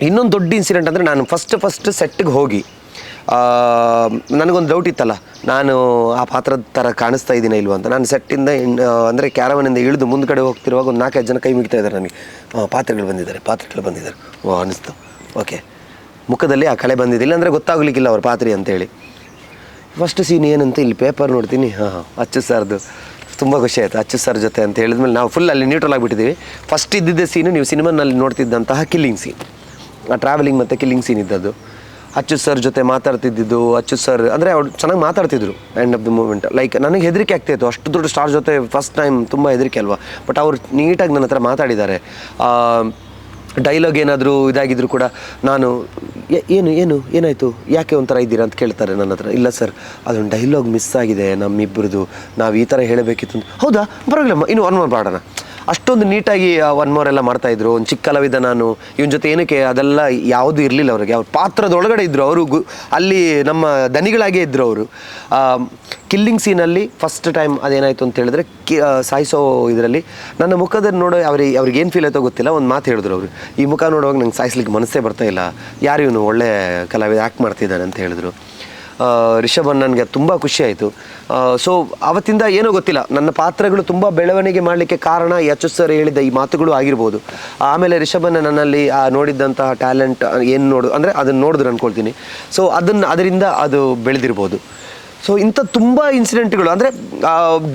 ಇನ್ನೊಂದು ದೊಡ್ಡ ಇನ್ಸಿಡೆಂಟ್ ಅಂದರೆ ನಾನು ಫಸ್ಟ್ ಸೆಟ್ಟಿಗೆ ಹೋಗಿ ನನಗೊಂದು ಡೌಟ್ ಇತ್ತಲ್ಲ, ನಾನು ಆ ಪಾತ್ರದ ಥರ ಕಾಣಿಸ್ತಾ ಇದ್ದೀನ ಇಲ್ವ ಅಂತ. ನಾನು ಸೆಟ್ಟಿಂದ ಅಂದರೆ ಕ್ಯಾರವನಿಂದ ಇಳಿದು ಮುಂದೆ ಕಡೆ ಹೋಗ್ತಿರುವಾಗ ಒಂದು 4-5 ಜನ ಕೈ ಮುಗಿತಾ ಇದ್ದಾರೆ ನನಗೆ. ಪಾತ್ರೆಗಳು ಬಂದಿದ್ದಾರೆ ಓ ಅನ್ನಿಸ್ತು. ಓಕೆ, ಮುಖದಲ್ಲಿ ಆ ಕಳೆ ಬಂದಿದ್ದಿಲ್ಲ ಅಂದರೆ ಗೊತ್ತಾಗಲಿಕ್ಕಿಲ್ಲ ಅವ್ರ ಪಾತ್ರೆ ಅಂತೇಳಿ. ಫಸ್ಟ್ ಸೀನ್ ಏನಂತ ಇಲ್ಲಿ ಪೇಪರ್ ನೋಡ್ತೀನಿ, ಅಚ್ಚು ಸರ್ದು ತುಂಬ ಖುಷಿ ಆಯಿತು. ಅಚ್ಚು ಸರ್ ಜೊತೆ ಅಂತ ಹೇಳಿದ್ಮೇಲೆ ನಾವು ಫುಲ್ ಅಲ್ಲಿ ನ್ಯೂಟ್ರಲ್ ಆಗಿಬಿಟ್ಟಿದ್ದೀವಿ. ಫಸ್ಟ್ ಇದ್ದಿದ್ದ ಸೀನು ನೀವು ಸಿನಿಮಾನಲ್ಲಿ ನೋಡ್ತಿದ್ದಂತಹ ಕಿಲ್ಲಿಂಗ್ ಸೀನ್, ಆ ಟ್ರಾವೆಲಿಂಗ್ ಮತ್ತು ಕಿಲ್ಲಿಂಗ್ ಸೀನ್ ಇದ್ದದ್ದು. ಅಚ್ಚು ಸರ್ ಜೊತೆ ಮಾತಾಡ್ತಿದ್ದು, ಅಚ್ಚು ಸರ್ ಅಂದರೆ ಅವ್ರು ಚೆನ್ನಾಗಿ ಮಾತಾಡ್ತಿದ್ರು. End of the moment like ನನಗೆ ಹೆದರಿಕೆ ಆಗ್ತಾಯಿತ್ತು, ಅಷ್ಟು ದೊಡ್ಡ ಸ್ಟಾರ್ ಜೊತೆ ಫಸ್ಟ್ ಟೈಮ್ ತುಂಬ ಹೆದರಿಕೆ ಅಲ್ವಾ. ಬಟ್ ಅವ್ರು ನೀಟಾಗಿ ನನ್ನ ಹತ್ರ ಮಾತಾಡಿದ್ದಾರೆ. ಡೈಲಾಗ್ ಏನಾದರೂ ಇದಾಗಿದ್ರು ಕೂಡ ನಾನು ಏನಾಯಿತು ಯಾಕೆ ಒಂಥರ ಇದ್ದೀರಾ ಅಂತ ಕೇಳ್ತಾರೆ ನನ್ನ ಹತ್ರ. ಇಲ್ಲ ಸರ್, ಅದೊಂದು ಡೈಲಾಗ್ ಮಿಸ್ ಆಗಿದೆ ನಮ್ಮಿಬ್ಬರದು, ನಾವು ಈ ಥರ ಹೇಳಬೇಕಿತ್ತು. ಹೌದಾ, ಪರವಾಗಿಲ್ಲಮ್ಮ, ಇನ್ನು 1 more ಮಾಡೋಣ. ಅಷ್ಟೊಂದು ನೀಟಾಗಿ 1 more ಎಲ್ಲ ಮಾಡ್ತಾಯಿದ್ರು. ಒಂದು ಚಿಕ್ಕ ಕಲಾವಿದ ನಾನು, ಇವನ ಜೊತೆ ಏನಕ್ಕೆ ಅದೆಲ್ಲ ಯಾವುದೂ ಇರಲಿಲ್ಲ ಅವ್ರಿಗೆ. ಅವ್ರ ಪಾತ್ರದೊಳಗಡೆ ಇದ್ದರು ಅವರು, ಅಲ್ಲಿ ನಮ್ಮ ದನಿಗಳಾಗೇ ಇದ್ದರು ಅವರು. ಕಿಲ್ಲಿಂಗ್ ಸೀನಲ್ಲಿ ಫಸ್ಟ್ ಟೈಮ್ ಅದೇನಾಯಿತು ಅಂತ ಹೇಳಿದ್ರೆ, ಸಾಯಿಸೋ ಇದರಲ್ಲಿ ನನ್ನ ಮುಖದಲ್ಲಿ ನೋಡೋ ಅವ್ರಿಗೆ ಏನು ಫೀಲ್ ಆಯಿತೋ ಗೊತ್ತಿಲ್ಲ, ಒಂದು ಮಾತು ಹೇಳಿದ್ರು ಅವರು, ಈ ಮುಖ ನೋಡುವಾಗ ನಂಗೆ ಸಾಯಿಸ್ಲಿಕ್ಕೆ ಮನಸ್ಸೇ ಬರ್ತಾ ಇಲ್ಲ, ಯಾರು ಇವನು ಒಳ್ಳೆ ಕಲಾವಿದ ಆ್ಯಕ್ಟ್ ಮಾಡ್ತಿದ್ದಾನೆ ಅಂತ ಹೇಳಿದ್ರು. ರಿಷಭನ್ ನನಗೆ ತುಂಬ ಖುಷಿ ಆಯಿತು. ಸೊ ಅವತ್ತಿಂದ ಏನೋ ಗೊತ್ತಿಲ್ಲ, ನನ್ನ ಪಾತ್ರಗಳು ತುಂಬ ಬೆಳವಣಿಗೆ ಮಾಡಲಿಕ್ಕೆ ಕಾರಣ ಅಚ್ಚು ಸರ್ ಹೇಳಿದ್ದ ಈ ಮಾತುಗಳು ಆಗಿರ್ಬೋದು. ಆಮೇಲೆ ರಿಷಭನ್ ನನ್ನಲ್ಲಿ ನೋಡಿದ್ದಂತಹ ಟ್ಯಾಲೆಂಟ್ ಏನು ಅಂದರೆ ಅದನ್ನು ನೋಡಿದ್ರು ಅಂದ್ಕೊಳ್ತೀನಿ. ಸೊ ಅದರಿಂದ ಅದು ಬೆಳೆದಿರ್ಬೋದು. ಸೊ ಇಂಥ ತುಂಬ ಇನ್ಸಿಡೆಂಟ್ಗಳು ಅಂದರೆ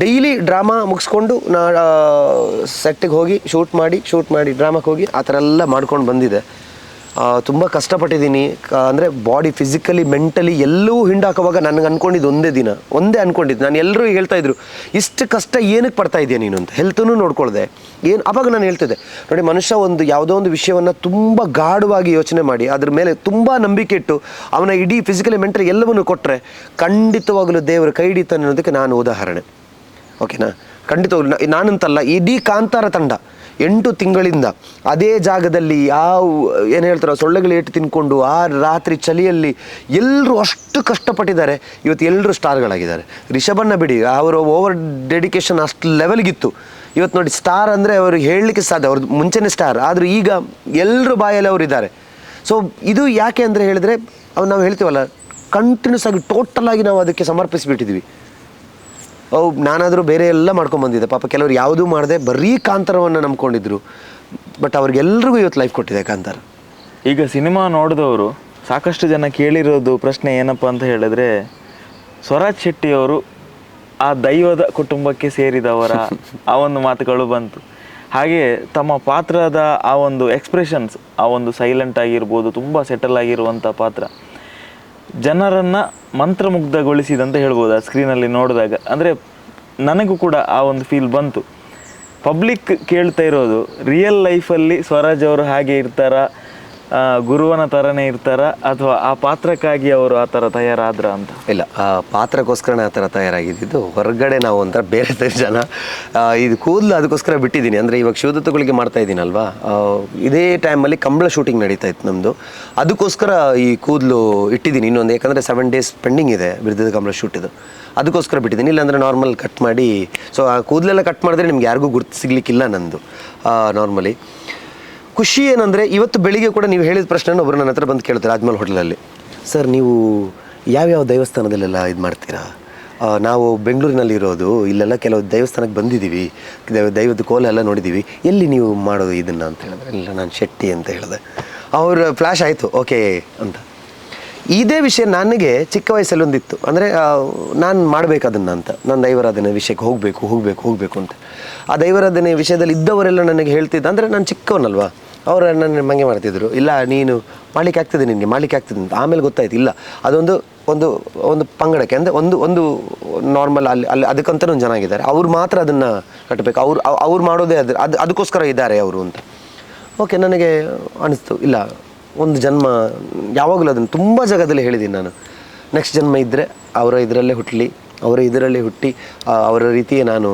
ಡೈಲಿ ಡ್ರಾಮಾ ಮುಗಿಸ್ಕೊಂಡು ಸೆಟ್ಟಿಗೆ ಹೋಗಿ ಶೂಟ್ ಮಾಡಿ ಡ್ರಾಮಾಕ್ಕೆ ಹೋಗಿ ಆ ಥರ ಎಲ್ಲ ಮಾಡ್ಕೊಂಡು ಬಂದಿದೆ. ತುಂಬ ಕಷ್ಟಪಟ್ಟಿದ್ದೀನಿ. ಅಂದರೆ ಬಾಡಿ ಫಿಸಿಕಲಿ ಮೆಂಟಲಿ ಎಲ್ಲವೂ ಹಿಂಡಾಕುವಾಗ ನನಗೆ ಅಂದ್ಕೊಂಡಿದ್ದು ಒಂದೇ ಅಂದ್ಕೊಂಡಿದ್ದು. ನಾನು ಎಲ್ಲರೂ ಹೇಳ್ತಾಯಿದ್ರು, ಇಷ್ಟು ಕಷ್ಟ ಏನಕ್ಕೆ ಪಡ್ತಾ ಇದೆಯಾ ನೀನು ಅಂತ. ಹೆಲ್ತನ್ನು ನೋಡ್ಕೊಳ್ದೆ ಆವಾಗ ನಾನು ಹೇಳ್ತಿದ್ದೆ ನೋಡಿ, ಮನುಷ್ಯ ಯಾವುದೋ ಒಂದು ವಿಷಯವನ್ನು ತುಂಬ ಗಾಢವಾಗಿ ಯೋಚನೆ ಮಾಡಿ ಅದ್ರ ಮೇಲೆ ತುಂಬ ನಂಬಿಕೆ ಇಟ್ಟು ಅವನ ಇಡೀ ಫಿಸಿಕಲಿ ಮೆಂಟಲಿ ಎಲ್ಲವನ್ನು ಕೊಟ್ಟರೆ ಖಂಡಿತವಾಗಲೂ ದೇವರು ಕೈ ಹಿಡಿತಾನೆ ಅನ್ನೋದಕ್ಕೆ ನಾನು ಉದಾಹರಣೆ. ಓಕೆನಾ? ಖಂಡಿತವಾಗ್ಲೂ ನಾನಂತಲ್ಲ, ಇಡೀ ಕಾಂತಾರ ತಂಡ 8 ತಿಂಗಳಿಂದ ಅದೇ ಜಾಗದಲ್ಲಿ ಏನು ಹೇಳ್ತಾರೆ ಸೊಳ್ಳೆಗಳು ಏಟು ತಿನ್ಕೊಂಡು ಆ ರಾತ್ರಿ ಚಳಿಯಲ್ಲಿ ಎಲ್ಲರೂ ಅಷ್ಟು ಕಷ್ಟಪಟ್ಟಿದ್ದಾರೆ. ಇವತ್ತು ಎಲ್ಲರೂ ಸ್ಟಾರ್ಗಳಾಗಿದ್ದಾರೆ. ರಿಷಭನ್ನ ಬಿಡಿ, ಅವರ ಓವರ್ ಡೆಡಿಕೇಶನ್ ಅಷ್ಟು ಲೆವೆಲ್ಗಿತ್ತು. ಇವತ್ತು ನೋಡಿ, ಸ್ಟಾರ್ ಅಂದರೆ ಅವ್ರಿಗೆ ಹೇಳಲಿಕ್ಕೆ ಸಾಧ್ಯ, ಅವ್ರದ್ದು ಮುಂಚೆನೇ ಸ್ಟಾರ್, ಆದರೂ ಈಗ ಎಲ್ಲರೂ ಬಾಯಲ್ಲಿ ಅವರು ಇದ್ದಾರೆ. ಸೊ ಇದು ಯಾಕೆ ಅಂದರೆ ಹೇಳಿದ್ರೆ ನಾವು ಹೇಳ್ತೀವಲ್ಲ, ಕಂಟಿನ್ಯೂಸ್ ಆಗಿ ಟೋಟಲ್ ಆಗಿ ನಾವು ಅದಕ್ಕೆ ಸಮರ್ಪಿಸಿಬಿಟ್ಟಿದ್ವಿ. ನಾನಾದರೂ ಬೇರೆ ಎಲ್ಲ ಮಾಡ್ಕೊಂಬಂದಿದ್ದೆ, ಪಾಪ ಕೆಲವರು ಯಾವುದೂ ಮಾಡದೆ ಬರೀ ಕಾಂತಾರವನ್ನು ನಂಬ್ಕೊಂಡಿದ್ರು. ಬಟ್ ಅವ್ರಿಗೆಲ್ರಿಗೂ ಇವತ್ತು ಲೈಫ್ ಕೊಟ್ಟಿದೆ ಕಾಂತಾರ. ಈಗ ಸಿನಿಮಾ ನೋಡಿದವರು ಸಾಕಷ್ಟು ಜನ ಕೇಳಿರೋದು ಪ್ರಶ್ನೆ ಏನಪ್ಪ ಅಂತ ಹೇಳಿದ್ರೆ, ಸ್ವರಾಜ್ ಶೆಟ್ಟಿಯವರು ಆ ದೈವದ ಕುಟುಂಬಕ್ಕೆ ಸೇರಿದವರ ಆ ಒಂದು ಮಾತುಗಳು ಬಂತು. ಹಾಗೆ ತಮ್ಮ ಪಾತ್ರದ ಆ ಒಂದು ಎಕ್ಸ್ಪ್ರೆಷನ್ಸ್, ಆ ಒಂದು ಸೈಲೆಂಟ್ ಆಗಿರ್ಬೋದು, ತುಂಬ ಸೆಟಲ್ ಆಗಿರುವಂಥ ಪಾತ್ರ ಜನರನ್ನು ಮಂತ್ರಮುಗ್ಧಗೊಳಿಸಿದಂತ ಹೇಳ್ಬೋದು ಆ ಸ್ಕ್ರೀನಲ್ಲಿ ನೋಡಿದಾಗ. ಅಂದರೆ ನನಗೂ ಕೂಡ ಆ ಒಂದು ಫೀಲ್ ಬಂತು. ಪಬ್ಲಿಕ್ ಕೇಳ್ತಾ ಇರೋದು, ರಿಯಲ್ ಲೈಫಲ್ಲಿ ಸ್ವರಾಜ್ ಅವರು ಹಾಗೆ ಇರ್ತಾರಾ, ಗುರುವನ ಥರನೇ ಇರ್ತಾರಾ, ಅಥವಾ ಆ ಪಾತ್ರಕ್ಕಾಗಿ ಅವರು ಆ ಥರ ತಯಾರಾದ್ರ ಅಂತ? ಇಲ್ಲ, ಆ ಪಾತ್ರಕ್ಕೋಸ್ಕರನೇ ಆ ಥರ ತಯಾರಾಗಿದ್ದು. ಹೊರಗಡೆ ನಾವು ಒಂಥರ ಬೇರೆ ಜನ ಇದು ಕೂದಲು ಅದಕ್ಕೋಸ್ಕರ ಬಿಟ್ಟಿದ್ದೀನಿ. ಅಂದರೆ ಇವಾಗ ಶಿವದತ್ತಗಳಿಗೆ ಮಾಡ್ತಾ ಇದ್ದೀನಲ್ವಾ, ಇದೇ ಟೈಮಲ್ಲಿ ಕಂಬಳ ಶೂಟಿಂಗ್ ನಡೀತಾ ಇತ್ತು ನಮ್ಮದು. ಅದಕ್ಕೋಸ್ಕರ ಈ ಕೂದಲು ಇಟ್ಟಿದ್ದೀನಿ ಇನ್ನೊಂದು, ಯಾಕಂದರೆ 7 days ಪೆಂಡಿಂಗ್ ಇದೆ ಬಿರುದದ ಕಂಬಳ ಶೂಟಿದು. ಅದಕ್ಕೋಸ್ಕರ ಬಿಟ್ಟಿದ್ದೀನಿ. ಇಲ್ಲಾಂದರೆ ನಾರ್ಮಲ್ ಕಟ್ ಮಾಡಿ, ಸೊ ಆ ಕೂದಲೆಲ್ಲ ಕಟ್ ಮಾಡಿದ್ರೆ ನಿಮ್ಗೆ ಯಾರಿಗೂ ಗುರ್ತು ಸಿಗ್ಲಿಕ್ಕಿಲ್ಲ ನಂದು ನಾರ್ಮಲಿ. ಖುಷಿ ಏನಂದರೆ ಇವತ್ತು ಬೆಳಿಗ್ಗೆ ಕೂಡ ನೀವು ಹೇಳಿದ ಪ್ರಶ್ನೆನ ಒಬ್ಬರು ನನ್ನ ಹತ್ರ ಬಂದು ಕೇಳ್ತಾರೆ ರಾಜ್ಮಹಲ್ ಹೋಟೆಲಲ್ಲಿ, ಸರ್ ನೀವು ಯಾವ್ಯಾವ ದೇವಸ್ಥಾನದಲ್ಲೆಲ್ಲ ಇದು ಮಾಡ್ತೀರಾ? ನಾವು ಬೆಂಗಳೂರಿನಲ್ಲಿರೋದು, ಇಲ್ಲೆಲ್ಲ ಕೆಲವು ದೇವಸ್ಥಾನಕ್ಕೆ ಬಂದಿದ್ದೀವಿ, ದೈವದ ಕೋಲ ಎಲ್ಲ ನೋಡಿದ್ದೀವಿ, ಎಲ್ಲಿ ನೀವು ಮಾಡೋದು ಇದನ್ನು ಅಂತ ಹೇಳಿದ್ರೆ, ಇಲ್ಲ ನಾನು ಶೆಟ್ಟಿ ಅಂತ ಹೇಳಿದೆ. ಅವ್ರ ಫ್ಲ್ಯಾಶ್ ಆಯಿತು, ಓಕೆ ಅಂತ. ಇದೇ ವಿಷಯ ನನಗೆ ಚಿಕ್ಕ ವಯಸ್ಸಲ್ಲಿ ಒಂದಿತ್ತು. ಅಂದರೆ ನಾನು ಮಾಡಬೇಕು ಅದನ್ನು ಅಂತ, ನಾನು ದೈವಾರಾಧನೆ ವಿಷಯಕ್ಕೆ ಹೋಗಬೇಕು ಅಂತ. ಆ ದೈವಾರಾಧನೆ ವಿಷಯದಲ್ಲಿ ಇದ್ದವರೆಲ್ಲ ನನಗೆ ಹೇಳ್ತಿದ್ದ, ಅಂದರೆ ನಾನು ಚಿಕ್ಕವನಲ್ವಾ, ಅವರು ನನ್ನ ಮಂಗೆ ಮಾಡ್ತಿದ್ರು, ಇಲ್ಲ ನೀನು ಮಾಡಲಿಕ್ಕೆ ಆಗ್ತದೆ, ನಿನಗೆ ಮಾಡಲಿಕ್ಕೆ ಆಗ್ತದೆ ಅಂತ. ಆಮೇಲೆ ಗೊತ್ತಾಯ್ತು, ಇಲ್ಲ ಅದೊಂದು ಒಂದು ಒಂದು ಪಂಗಡಕ್ಕೆ, ಅಂದರೆ ಒಂದು ನಾರ್ಮಲ್ ಅಲ್ಲಿ ಅದಕ್ಕಂತಲೂ ಒಂದು ಜನ ಆಗಿದ್ದಾರೆ, ಅವ್ರು ಮಾತ್ರ ಅದನ್ನು ಕಟ್ಟಬೇಕು, ಅವ್ರು ಮಾಡೋದೇ ಅದಕ್ಕೋಸ್ಕರ ಇದ್ದಾರೆ ಅವರು ಅಂತ. ಓಕೆ, ನನಗೆ ಅನಿಸ್ತು, ಇಲ್ಲ ಒಂದು ಜನ್ಮ ಯಾವಾಗಲೂ ಅದನ್ನು ತುಂಬ ಜಾಗದಲ್ಲಿ ಹೇಳಿದ್ದೀನಿ ನಾನು, ನೆಕ್ಸ್ಟ್ ಜನ್ಮ ಇದ್ದರೆ ಅವರ ಇದರಲ್ಲೇ ಹುಟ್ಟಲಿ, ಅವರ ಇದರಲ್ಲೇ ಹುಟ್ಟಿ ಅವರ ರೀತಿಯೇ ನಾನು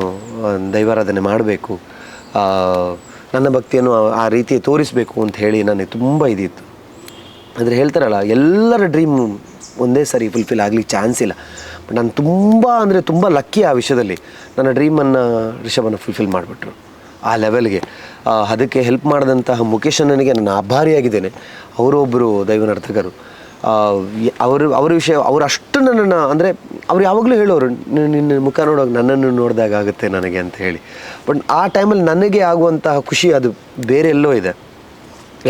ದೈವಾರಾಧನೆ ಮಾಡಬೇಕು, ನನ್ನ ಭಕ್ತಿಯನ್ನು ಆ ರೀತಿ ತೋರಿಸಬೇಕು ಅಂತ ಹೇಳಿ ನನಗೆ ತುಂಬ ಇದಿತ್ತು. ಅಂದರೆ ಹೇಳ್ತಾರಲ್ಲ, ಎಲ್ಲರ ಡ್ರೀಮ್ ಒಂದೇ ಸರಿ ಫುಲ್ಫಿಲ್ ಆಗಲಿಕ್ಕೆ ಚಾನ್ಸ್ ಇಲ್ಲ. ಬಟ್ ನಾನು ತುಂಬ ಲಕ್ಕಿ ಆ ವಿಷಯದಲ್ಲಿ. ನನ್ನ ಡ್ರೀಮನ್ನು ರಿಷಭನ ಫುಲ್ಫಿಲ್ ಮಾಡಿಬಿಟ್ರು ಆ ಲೆವೆಲ್ಗೆ. ಅದಕ್ಕೆ ಹೆಲ್ಪ್ ಮಾಡಿದಂತಹ ಮುಖೇಶ್ ಅಣ್ಣನಿಗೆ ನಾನು ಆಭಾರಿಯಾಗಿದ್ದೇನೆ. ಅವರೊಬ್ಬರು ದೈವ ನರ್ತಕರು. ಅವ್ರ ವಿಷಯ ಅವ್ರು ಅಷ್ಟು ನನ್ನನ್ನು, ಅಂದರೆ ಅವ್ರು ಯಾವಾಗಲೂ ಹೇಳೋರು, ನಿನ್ನ ಮುಖ ನೋಡುವಾಗ ನನ್ನನ್ನು ನೋಡಿದಾಗ ಆಗುತ್ತೆ ನನಗೆ ಅಂತ ಹೇಳಿ. ಬಟ್ ಆ ಟೈಮಲ್ಲಿ ನನಗೆ ಆಗುವಂತಹ ಖುಷಿ ಅದು ಬೇರೆ ಎಲ್ಲೋ ಇದೆ.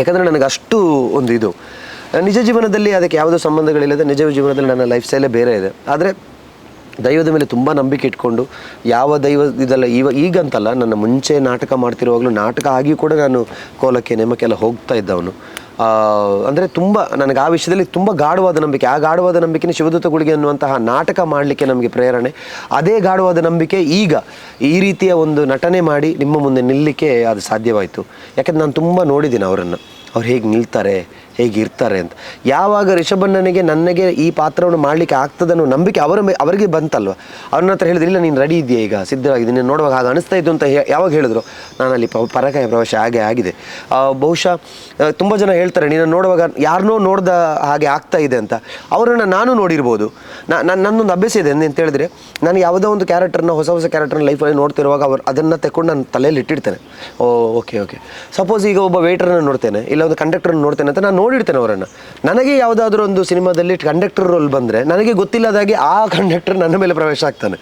ಯಾಕಂದರೆ ನನಗೆ ಅಷ್ಟು ಒಂದು ಇದು ನಿಜ ಜೀವನದಲ್ಲಿ ಅದಕ್ಕೆ ಯಾವುದೋ ಸಂಬಂಧಗಳಿಲ್ಲದೆ, ನಿಜ ಜೀವನದಲ್ಲಿ ನನ್ನ ಲೈಫ್ ಸ್ಟೈಲೇ ಬೇರೆ ಇದೆ. ಆದರೆ ದೈವದ ಮೇಲೆ ತುಂಬ ನಂಬಿಕೆ ಇಟ್ಕೊಂಡು, ಯಾವ ದೈವ ಇದೆಲ್ಲ ಈಗಂತಲ್ಲ, ನನ್ನ ಮುಂಚೆ ನಾಟಕ ಮಾಡ್ತಿರುವಾಗಲೂ, ನಾಟಕ ಆಗಿ ಕೂಡ ನಾನು ಕೋಲಕ್ಕೆ ನೇಮಕ್ಕೆಲ್ಲ ಹೋಗ್ತಾ ಇದ್ದವನು. ಅಂದರೆ ತುಂಬ ನನಗೆ ಆ ವಿಷಯದಲ್ಲಿ ತುಂಬ ಗಾಢವಾದ ನಂಬಿಕೆ. ಆ ಗಾಢವಾದ ನಂಬಿಕೆನೇ ಶಿವದೂತ ಗುಳಿಗೆ ಅನ್ನುವಂತಹ ನಾಟಕ ಮಾಡಲಿಕ್ಕೆ ನಮಗೆ ಪ್ರೇರಣೆ. ಅದೇ ಗಾಢವಾದ ನಂಬಿಕೆ ಈಗ ಈ ರೀತಿಯ ಒಂದು ನಟನೆ ಮಾಡಿ ನಿಮ್ಮ ಮುಂದೆ ನಿಲ್ಲಲಿಕ್ಕೆ ಅದು ಸಾಧ್ಯವಾಯಿತು. ಯಾಕಂದ್ರೆ ನಾನು ತುಂಬ ನೋಡಿದ್ದೀನಿ ಅವರನ್ನು, ಅವ್ರು ಹೇಗೆ ನಿಲ್ತಾರೆ, ಹೇಗಿರ್ತಾರೆ ಅಂತ. ಯಾವಾಗ ರಿಷಭಣ್ಣನಿಗೆ ನನಗೆ ಈ ಪಾತ್ರವನ್ನು ಮಾಡಲಿಕ್ಕೆ ಆಗ್ತದನ್ನೋ ನಂಬಿಕೆ ಅವರಿಗೆ ಬಂತಲ್ವ, ಅವ್ರನ್ನ ಹತ್ರ ಹೇಳಿದ್ರೆ, ಇಲ್ಲ ನೀನು ರೆಡಿ ಇದೆಯಾ, ಈಗ ಸಿದ್ಧವಾಗಿದ್ದೀನಿ, ನೀನು ನೋಡುವಾಗ ಹಾಗೆ ಅನಿಸ್ತಾ ಇದ್ದು ಅಂತ ಯಾವಾಗ ಹೇಳಿದ್ರು, ನಾನಲ್ಲಿ ಪರಕಾಯ ಪ್ರವೇಶ ಆಗಿದೆ. ಬಹುಶಃ ತುಂಬ ಜನ ಹೇಳ್ತಾರೆ, ನೀನು ನೋಡುವಾಗ ಯಾರನ್ನೋ ನೋಡ್ದ ಹಾಗೆ ಆಗ್ತಾ ಇದೆ ಅಂತ. ಅವರನ್ನು ನಾನು ನೋಡಿರ್ಬೋದು. ನನ್ನೊಂದು ಅಭ್ಯಾಸ ಇದೆ ಅಂತ ಹೇಳಿದ್ರೆ, ನಾನು ಯಾವುದೋ ಒಂದು ಕ್ಯಾರೆಕ್ಟರ್ನ, ಹೊಸ ಕ್ಯಾರೆಕ್ಟರ್ನ ಲೈಫಲ್ಲಿ ನೋಡ್ತಿರುವಾಗ ಅದನ್ನು ತೆಕ್ಕೊಂಡು ನಾನು ತಲೆಯಲ್ಲಿ ಇಟ್ಟಿರ್ತೇನೆ. ಓಕೆ ಸಪೋಸ್ ಈಗ ಒಬ್ಬ ವೇಟರನ್ನು ನೋಡ್ತೇನೆ, ಇಲ್ಲ ಒಂದು ಕಂಡಕ್ಟರ್ನ ನೋಡ್ತೇನೆ ಅಂತ ನಾನು ನೋಡಿರ್ತೇನೆ ಅವರನ್ನು. ನನಗೆ ಯಾವುದಾದ್ರೂ ಒಂದು ಸಿನಿಮಾದಲ್ಲಿ ಕಂಡಕ್ಟರ್ ರೋಲ್ ಬಂದರೆ, ನನಗೆ ಗೊತ್ತಿಲ್ಲದಾಗಿ ಆ ಕಂಡಕ್ಟರ್ ನನ್ನ ಮೇಲೆ ಪ್ರವೇಶ ಆಗ್ತಾನೆ,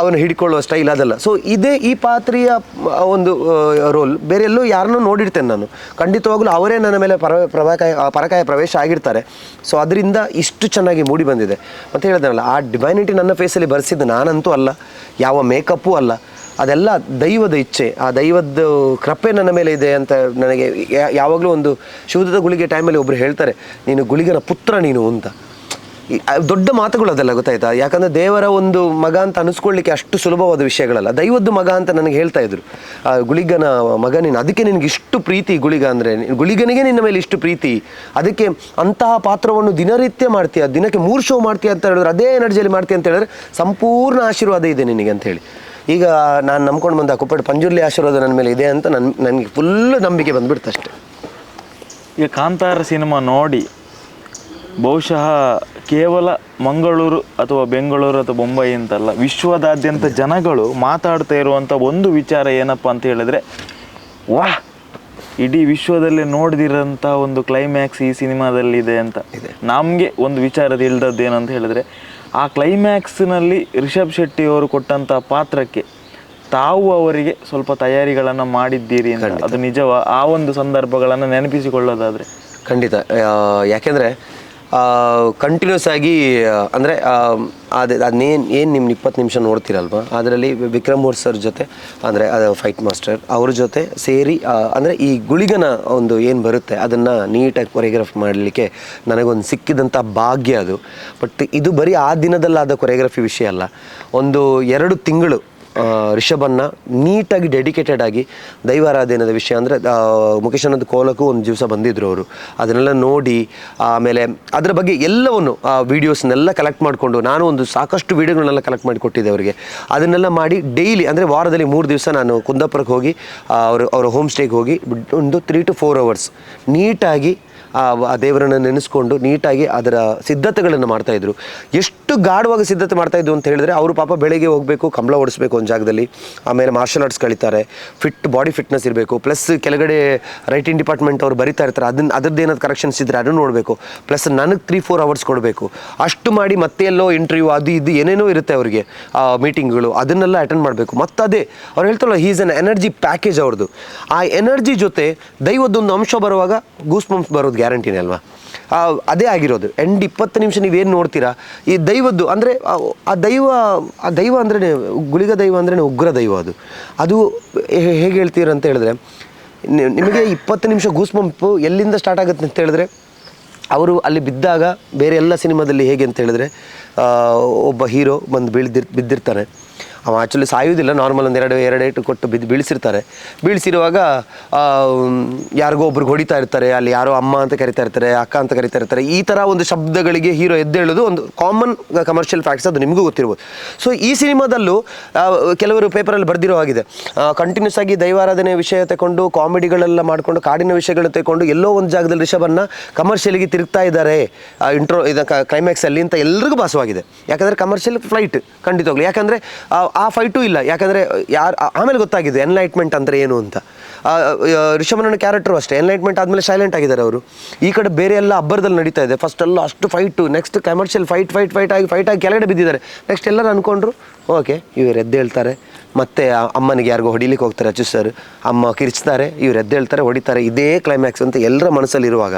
ಅವನು ಹಿಡ್ಕೊಳ್ಳುವ ಸ್ಟೈಲ್ ಅದಲ್ಲ. ಸೊ ಇದೇ ಈ ಪಾತ್ರೆಯ ಒಂದು ರೋಲ್ ಬೇರೆ ಎಲ್ಲೋ ಯಾರನ್ನೂ ನೋಡಿರ್ತೇನೆ ನಾನು. ಖಂಡಿತವಾಗ್ಲೂ ಅವರೇ ನನ್ನ ಮೇಲೆ ಪರಕಾಯ ಪ್ರವೇಶ ಆಗಿರ್ತಾರೆ. ಸೊ ಅದರಿಂದ ಇಷ್ಟು ಚೆನ್ನಾಗಿ ಮೂಡಿ ಬಂದಿದೆ. ಮತ್ತು ಹೇಳಿದ್ನಲ್ಲ, ಆ ಡಿವೈನಿಟಿ ನನ್ನ ಫೇಸಲ್ಲಿ ಬರೆಸಿದ್ದು ನಾನಂತೂ ಅಲ್ಲ, ಯಾವ ಮೇಕಪ್ಪು ಅಲ್ಲ, ಅದೆಲ್ಲ ದೈವದ ಇಚ್ಛೆ. ಆ ದೈವದ ಕೃಪೆ ನನ್ನ ಮೇಲೆ ಇದೆ ಅಂತ ನನಗೆ ಯಾವಾಗಲೂ ಒಂದು ಶಿವದೂತ ಗುಳಿಗೆ ಟೈಮಲ್ಲಿ ಒಬ್ಬರು ಹೇಳ್ತಾರೆ, ನೀನು ಗುಳಿಗನ ಪುತ್ರ ನೀನು ಅಂತ. ದೊಡ್ಡ ಮಾತುಗಳು ಅದೆಲ್ಲ, ಗೊತ್ತಾಯ್ತಾ? ಯಾಕಂದರೆ ದೇವರ ಒಂದು ಮಗ ಅಂತ ಅನಿಸ್ಕೊಳ್ಳಿಕ್ಕೆ ಅಷ್ಟು ಸುಲಭವಾದ ವಿಷಯಗಳಲ್ಲ. ದೈವದ್ದು ಮಗ ಅಂತ ನನಗೆ ಹೇಳ್ತಾ ಇದ್ರು, ಗುಳಿಗನ ಮಗ ನೀನು, ಅದಕ್ಕೆ ನಿನಗೆ ಇಷ್ಟು ಪ್ರೀತಿ ಗುಳಿಗ ಅಂದರೆ, ಗುಳಿಗನಿಗೆ ನಿನ್ನ ಮೇಲೆ ಇಷ್ಟು ಪ್ರೀತಿ, ಅದಕ್ಕೆ ಅಂತಹ ಪಾತ್ರವನ್ನು ದಿನನಿತ್ಯ ಮಾಡ್ತೀಯ, ದಿನಕ್ಕೆ 3 ಶೋ ಮಾಡ್ತೀಯ ಅಂತ ಹೇಳಿದ್ರೆ, ಅದೇ ಎನರ್ಜಿಯಲ್ಲಿ ಮಾಡ್ತೀಯ ಅಂತ ಹೇಳಿದ್ರೆ ಸಂಪೂರ್ಣ ಆಶೀರ್ವಾದ ಇದೆ ನಿನಗೆ ಅಂತ ಹೇಳಿ. ಈಗ ನಾನು ನಂಬ್ಕೊಂಡು ಬಂದ ಕುಪ್ಪಟ ಪಂಜುರ್ಲಿ ಆಶೀರ್ವಾದ ನನ್ನ ಮೇಲೆ ಇದೆ ಅಂತ ನನಗೆ ಫುಲ್ ನಂಬಿಕೆ ಬಂದುಬಿಡ್ತು ಅಷ್ಟೆ. ಈಗ ಕಾಂತಾರ ಸಿನಿಮಾ ನೋಡಿ ಬಹುಶಃ ಕೇವಲ ಮಂಗಳೂರು ಅಥವಾ ಬೆಂಗಳೂರು ಅಥವಾ ಮುಂಬೈ ಅಂತಲ್ಲ, ವಿಶ್ವದಾದ್ಯಂತ ಜನಗಳು ಮಾತಾಡ್ತಾ ಇರುವಂಥ ಒಂದು ವಿಚಾರ ಏನಪ್ಪ ಅಂತ ಹೇಳಿದ್ರೆ, ವಾಹ್ ಇಡೀ ವಿಶ್ವದಲ್ಲೇ ನೋಡದಿರೋಂಥ ಒಂದು ಕ್ಲೈಮ್ಯಾಕ್ಸ್ ಈ ಸಿನಿಮಾದಲ್ಲಿ ಇದೆ ಅಂತ ನಮಗೆ ಒಂದು ವಿಚಾರ ತಿಳಿದದ್ದು ಏನಂತ ಹೇಳಿದ್ರೆ, ಆ ಕ್ಲೈಮ್ಯಾಕ್ಸ್ನಲ್ಲಿ ರಿಷಬ್ ಶೆಟ್ಟಿ ಅವರು ಕೊಟ್ಟಂಥ ಪಾತ್ರಕ್ಕೆ ತಾವು ಅವರಿಗೆ ಸ್ವಲ್ಪ ತಯಾರಿಗಳನ್ನು ಮಾಡಿದ್ದೀರಿ ಅಂತ. ಅದು ನಿಜವಾ? ಆ ಒಂದು ಸಂದರ್ಭಗಳನ್ನು ನೆನಪಿಸಿಕೊಳ್ಳೋದಾದರೆ ಖಂಡಿತ. ಯಾಕೆಂದರೆ ಕಂಟಿನ್ಯೂಸ್ ಆಗಿ ಅಂದರೆ ಏನು ನಿಮ್ಮ 20 ನಿಮಿಷ ನೋಡ್ತೀರಲ್ವ, ಅದರಲ್ಲಿ ವಿಕ್ರಮ್ ಅವ್ರ ಸರ್ ಜೊತೆ ಅಂದರೆ ಅದು ಫೈಟ್ ಮಾಸ್ಟರ್ ಅವ್ರ ಜೊತೆ ಸೇರಿ ಅಂದರೆ ಈ ಗುಳಿಗನ ಒಂದು ಏನು ಬರುತ್ತೆ ಅದನ್ನು ನೀಟಾಗಿ ಕೊರಿಯೋಗ್ರಫಿ ಮಾಡಲಿಕ್ಕೆ ನನಗೊಂದು ಸಿಕ್ಕಿದಂಥ ಭಾಗ್ಯ ಅದು. ಬಟ್ ಇದು ಬರೀ ಆ ದಿನದಲ್ಲಾದ ಕೊರಿಯೋಗ್ರಫಿ ವಿಷಯ ಅಲ್ಲ, ಒಂದು 2 ತಿಂಗಳು ರಿಷಭನ್ನು ನೀಟಾಗಿ ಡೆಡಿಕೇಟೆಡ್ ಆಗಿ ದೈವಾರಾಧನೆಯ ವಿಷಯ ಅಂದರೆ ಮುಖೇಶ್ ಅನ್ನೋದು ಕೋಲಕ್ಕೂ ಒಂದು ದಿವಸ ಬಂದಿದ್ದರು ಅವರು. ಅದನ್ನೆಲ್ಲ ನೋಡಿ ಆಮೇಲೆ ಅದರ ಬಗ್ಗೆ ಎಲ್ಲವನ್ನು ವೀಡಿಯೋಸ್ನೆಲ್ಲ ಕಲೆಕ್ಟ್ ಮಾಡಿಕೊಂಡು ನಾನು ಒಂದು ಸಾಕಷ್ಟು ವೀಡಿಯೋಗಳನ್ನೆಲ್ಲ ಕಲೆಕ್ಟ್ ಮಾಡಿ ಕೊಟ್ಟಿದ್ದೆ ಅವರಿಗೆ. ಅದನ್ನೆಲ್ಲ ಮಾಡಿ ಡೈಲಿ ಅಂದರೆ ವಾರದಲ್ಲಿ 3 ದಿವಸ ನಾನು ಕುಂದಾಪುರಕ್ಕೆ ಹೋಗಿ ಅವರ ಹೋಮ್ ಸ್ಟೇಗೆ ಹೋಗಿ ಒಂದು 3 to 4 hours ನೀಟಾಗಿ ಆ ದೇವರನ್ನು ನೆನೆಸ್ಕೊಂಡು ನೀಟಾಗಿ ಅದರ ಸಿದ್ಧತೆಗಳನ್ನು ಮಾಡ್ತಾಯಿದ್ರು. ಎಷ್ಟು ಗಾಢವಾಗಿ ಸಿದ್ಧತೆ ಮಾಡ್ತಾಯಿದ್ರು ಅಂತ ಹೇಳಿದ್ರೆ, ಅವರು ಪಾಪ ಬೆಳಗ್ಗೆ ಹೋಗಬೇಕು, ಕಂಬಳ ಓಡಿಸ್ಬೇಕು ಒಂದು ಜಾಗದಲ್ಲಿ, ಆಮೇಲೆ ಮಾರ್ಷಲ್ ಆರ್ಟ್ಸ್ ಕಲಿತಾರೆ, ಬಾಡಿ ಫಿಟ್ನೆಸ್ ಇರಬೇಕು, ಪ್ಲಸ್ ಕೆಳಗಡೆ ರೈಟಿಂಗ್ ಡಿಪಾರ್ಟ್ಮೆಂಟ್ ಅವ್ರು ಬರಿತಾ ಇರ್ತಾರೆ, ಅದ್ರದ್ದು ಏನಾದ್ರು ಕರೆಕ್ಷನ್ಸ್ ಇದ್ದರೆ ಅದನ್ನು ನೋಡಬೇಕು, ಪ್ಲಸ್ ನನಗೆ 3-4 hours ಕೊಡಬೇಕು. ಅಷ್ಟು ಮಾಡಿ ಮತ್ತೆ ಎಲ್ಲೋ ಇಂಟರ್ವ್ಯೂ ಅದು ಇದು ಏನೇನೋ ಇರುತ್ತೆ ಅವರಿಗೆ, ಮೀಟಿಂಗ್ಗಳು, ಅದನ್ನೆಲ್ಲ ಅಟೆಂಡ್ ಮಾಡಬೇಕು. ಮತ್ತು ಅದೇ ಅವ್ರು ಹೇಳ್ತಾರಲ್ಲ, ಹೀಸ್ ಅನ್ ಎನರ್ಜಿ ಪ್ಯಾಕೇಜ್ ಅವ್ರದ್ದು. ಆ ಎನರ್ಜಿ ಜೊತೆ ದೈವದ್ದೊಂದು ಅಂಶ ಬರುವಾಗ ಗೂಸ್ ಬಂಪ್ಸ್ ಬರೋದು ಗ್ಯಾರಂಟಿನೇ ಅಲ್ವಾ. ಅದೇ ಆಗಿರೋದು. 20 ನಿಮಿಷ ನೀವೇನು ನೋಡ್ತೀರಾ ಈ ದೈವದ್ದು ಅಂದರೆ ಆ ದೈವ ಅಂದ್ರೆ ಗುಳಿಗ ದೈವ ಅಂದ್ರೆ ಉಗ್ರ ದೈವ. ಅದು ಹೇಗೆ ಹೇಳ್ತೀರ ಅಂತ ಹೇಳಿದ್ರೆ, ನಿಮಗೆ 20 ನಿಮಿಷ ಗೂಸ್ ಬಂಪು ಎಲ್ಲಿಂದ ಸ್ಟಾರ್ಟ್ ಆಗುತ್ತೆ ಅಂತ ಹೇಳಿದ್ರೆ, ಅವರು ಅಲ್ಲಿ ಬಿದ್ದಾಗ ಬೇರೆ ಎಲ್ಲ ಸಿನಿಮಾದಲ್ಲಿ ಹೇಗೆ ಅಂತ ಹೇಳಿದ್ರೆ, ಒಬ್ಬ ಹೀರೋ ಬಂದು ಬಿದ್ದಿರ್ತಾನೆ. ಅವ ಆ್ಯಕ್ಚುಲಿ ಸಾಯೋದಿಲ್ಲ, ನಾರ್ಮಲ್ ಒಂದು ಎರಡು ಏಟು ಕೊಟ್ಟು ಬೀಳಿಸಿರುವಾಗ ಯಾರಿಗೋ ಒಬ್ರಿಗೆ ಹೊಡಿತಾ ಇರ್ತಾರೆ, ಅಲ್ಲಿ ಯಾರೋ ಅಮ್ಮ ಅಂತ ಕರಿತಾ ಇರ್ತಾರೆ, ಅಕ್ಕ ಅಂತ ಕರಿತಾ ಇರ್ತಾರೆ. ಈ ಥರ ಒಂದು ಶಬ್ದಗಳಿಗೆ ಹೀರೋ ಎದ್ದೇಳೋದು ಒಂದು ಕಾಮನ್ ಕಮರ್ಷಿಯಲ್ ಫ್ಯಾಕ್ಟ್ಸ್, ಅದು ನಿಮಗೂ ಗೊತ್ತಿರ್ಬೋದು. ಸೊ ಈ ಸಿನಿಮಾದಲ್ಲೂ ಕೆಲವರು ಪೇಪರಲ್ಲಿ ಬರೆದಿರೋ ಆಗಿದೆ, ಕಂಟಿನ್ಯೂಸ್ ಆಗಿ ದೈವಾರಾಧನೆ ವಿಷಯ ತಗೊಂಡು ಕಾಮಿಡಿಗಳೆಲ್ಲ ಮಾಡಿಕೊಂಡು ಕಾಡಿನ ವಿಷಯಗಳು ತಗೊಂಡು ಎಲ್ಲೋ ಒಂದು ಜಾಗದಲ್ಲಿ ರಿಷಭನ್ನು ಕಮರ್ಷಿಯಲಿಗೆ ತಿರುಗ್ತಾ ಇದ್ದಾರೆ ಕ್ಲೈಮ್ಯಾಕ್ಸಲ್ಲಿ ಅಂತ ಎಲ್ರಿಗೂ ಭಾಸವಾಗಿದೆ. ಯಾಕಂದರೆ ಕಮರ್ಷಿಯಲ್ ಫ್ಲೈಟ್ ಖಂಡಿತವಾಗ್ಲು, ಯಾಕಂದರೆ ಆ ಫೈಟು ಇಲ್ಲ. ಯಾಕಂದರೆ ಆಮೇಲೆ ಗೊತ್ತಾಗಿದೆ ಎನ್ಲೈಟ್ಮೆಂಟ್ ಅಂದರೆ ಏನು ಅಂತ. ರಿಷಭನ ಕ್ಯಾರೆಕ್ಟರು ಅಷ್ಟೇ, ಎನ್ಲೈಟ್ಮೆಂಟ್ ಆದಮೇಲೆ ಸೈಲೆಂಟ್ ಆಗಿದ್ದಾರೆ ಅವರು. ಈ ಕಡೆ ಬೇರೆ ಎಲ್ಲ ಅಬ್ಬರದಲ್ಲಿ ನಡೀತಾ ಇದೆ. ಫಸ್ಟ್ ಎಲ್ಲ ಅಷ್ಟು ಫೈಟು, ನೆಕ್ಸ್ಟ್ ಕಮರ್ಷಿಯಲ್ ಫೈಟ್ ಆಗಿ ಕೆಳಗಡೆ ಬಿದ್ದಿದ್ದಾರೆ. ನೆಕ್ಸ್ಟ್ ಎಲ್ಲರೂ ಅಂದ್ಕೊಂಡ್ರು ಓಕೆ ಇವ್ರು ಎದ್ದೇಳ್ತಾರೆ, ಮತ್ತೆ ಅಮ್ಮನಿಗೆ ಯಾರಿಗೋ ಹೊಡಿಲಿಕ್ಕೆ ಹೋಗ್ತಾರೆ ಅಚ್ಚು ಸರ್, ಅಮ್ಮ ಕಿರ್ಚ್ತಾರೆ, ಇವ್ರು ಎದ್ದೇಳ್ತಾರೆ, ಹೊಡಿತಾರೆ, ಇದೇ ಕ್ಲೈಮ್ಯಾಕ್ಸ್ ಅಂತ ಎಲ್ಲರ ಮನಸ್ಸಲ್ಲಿರುವಾಗ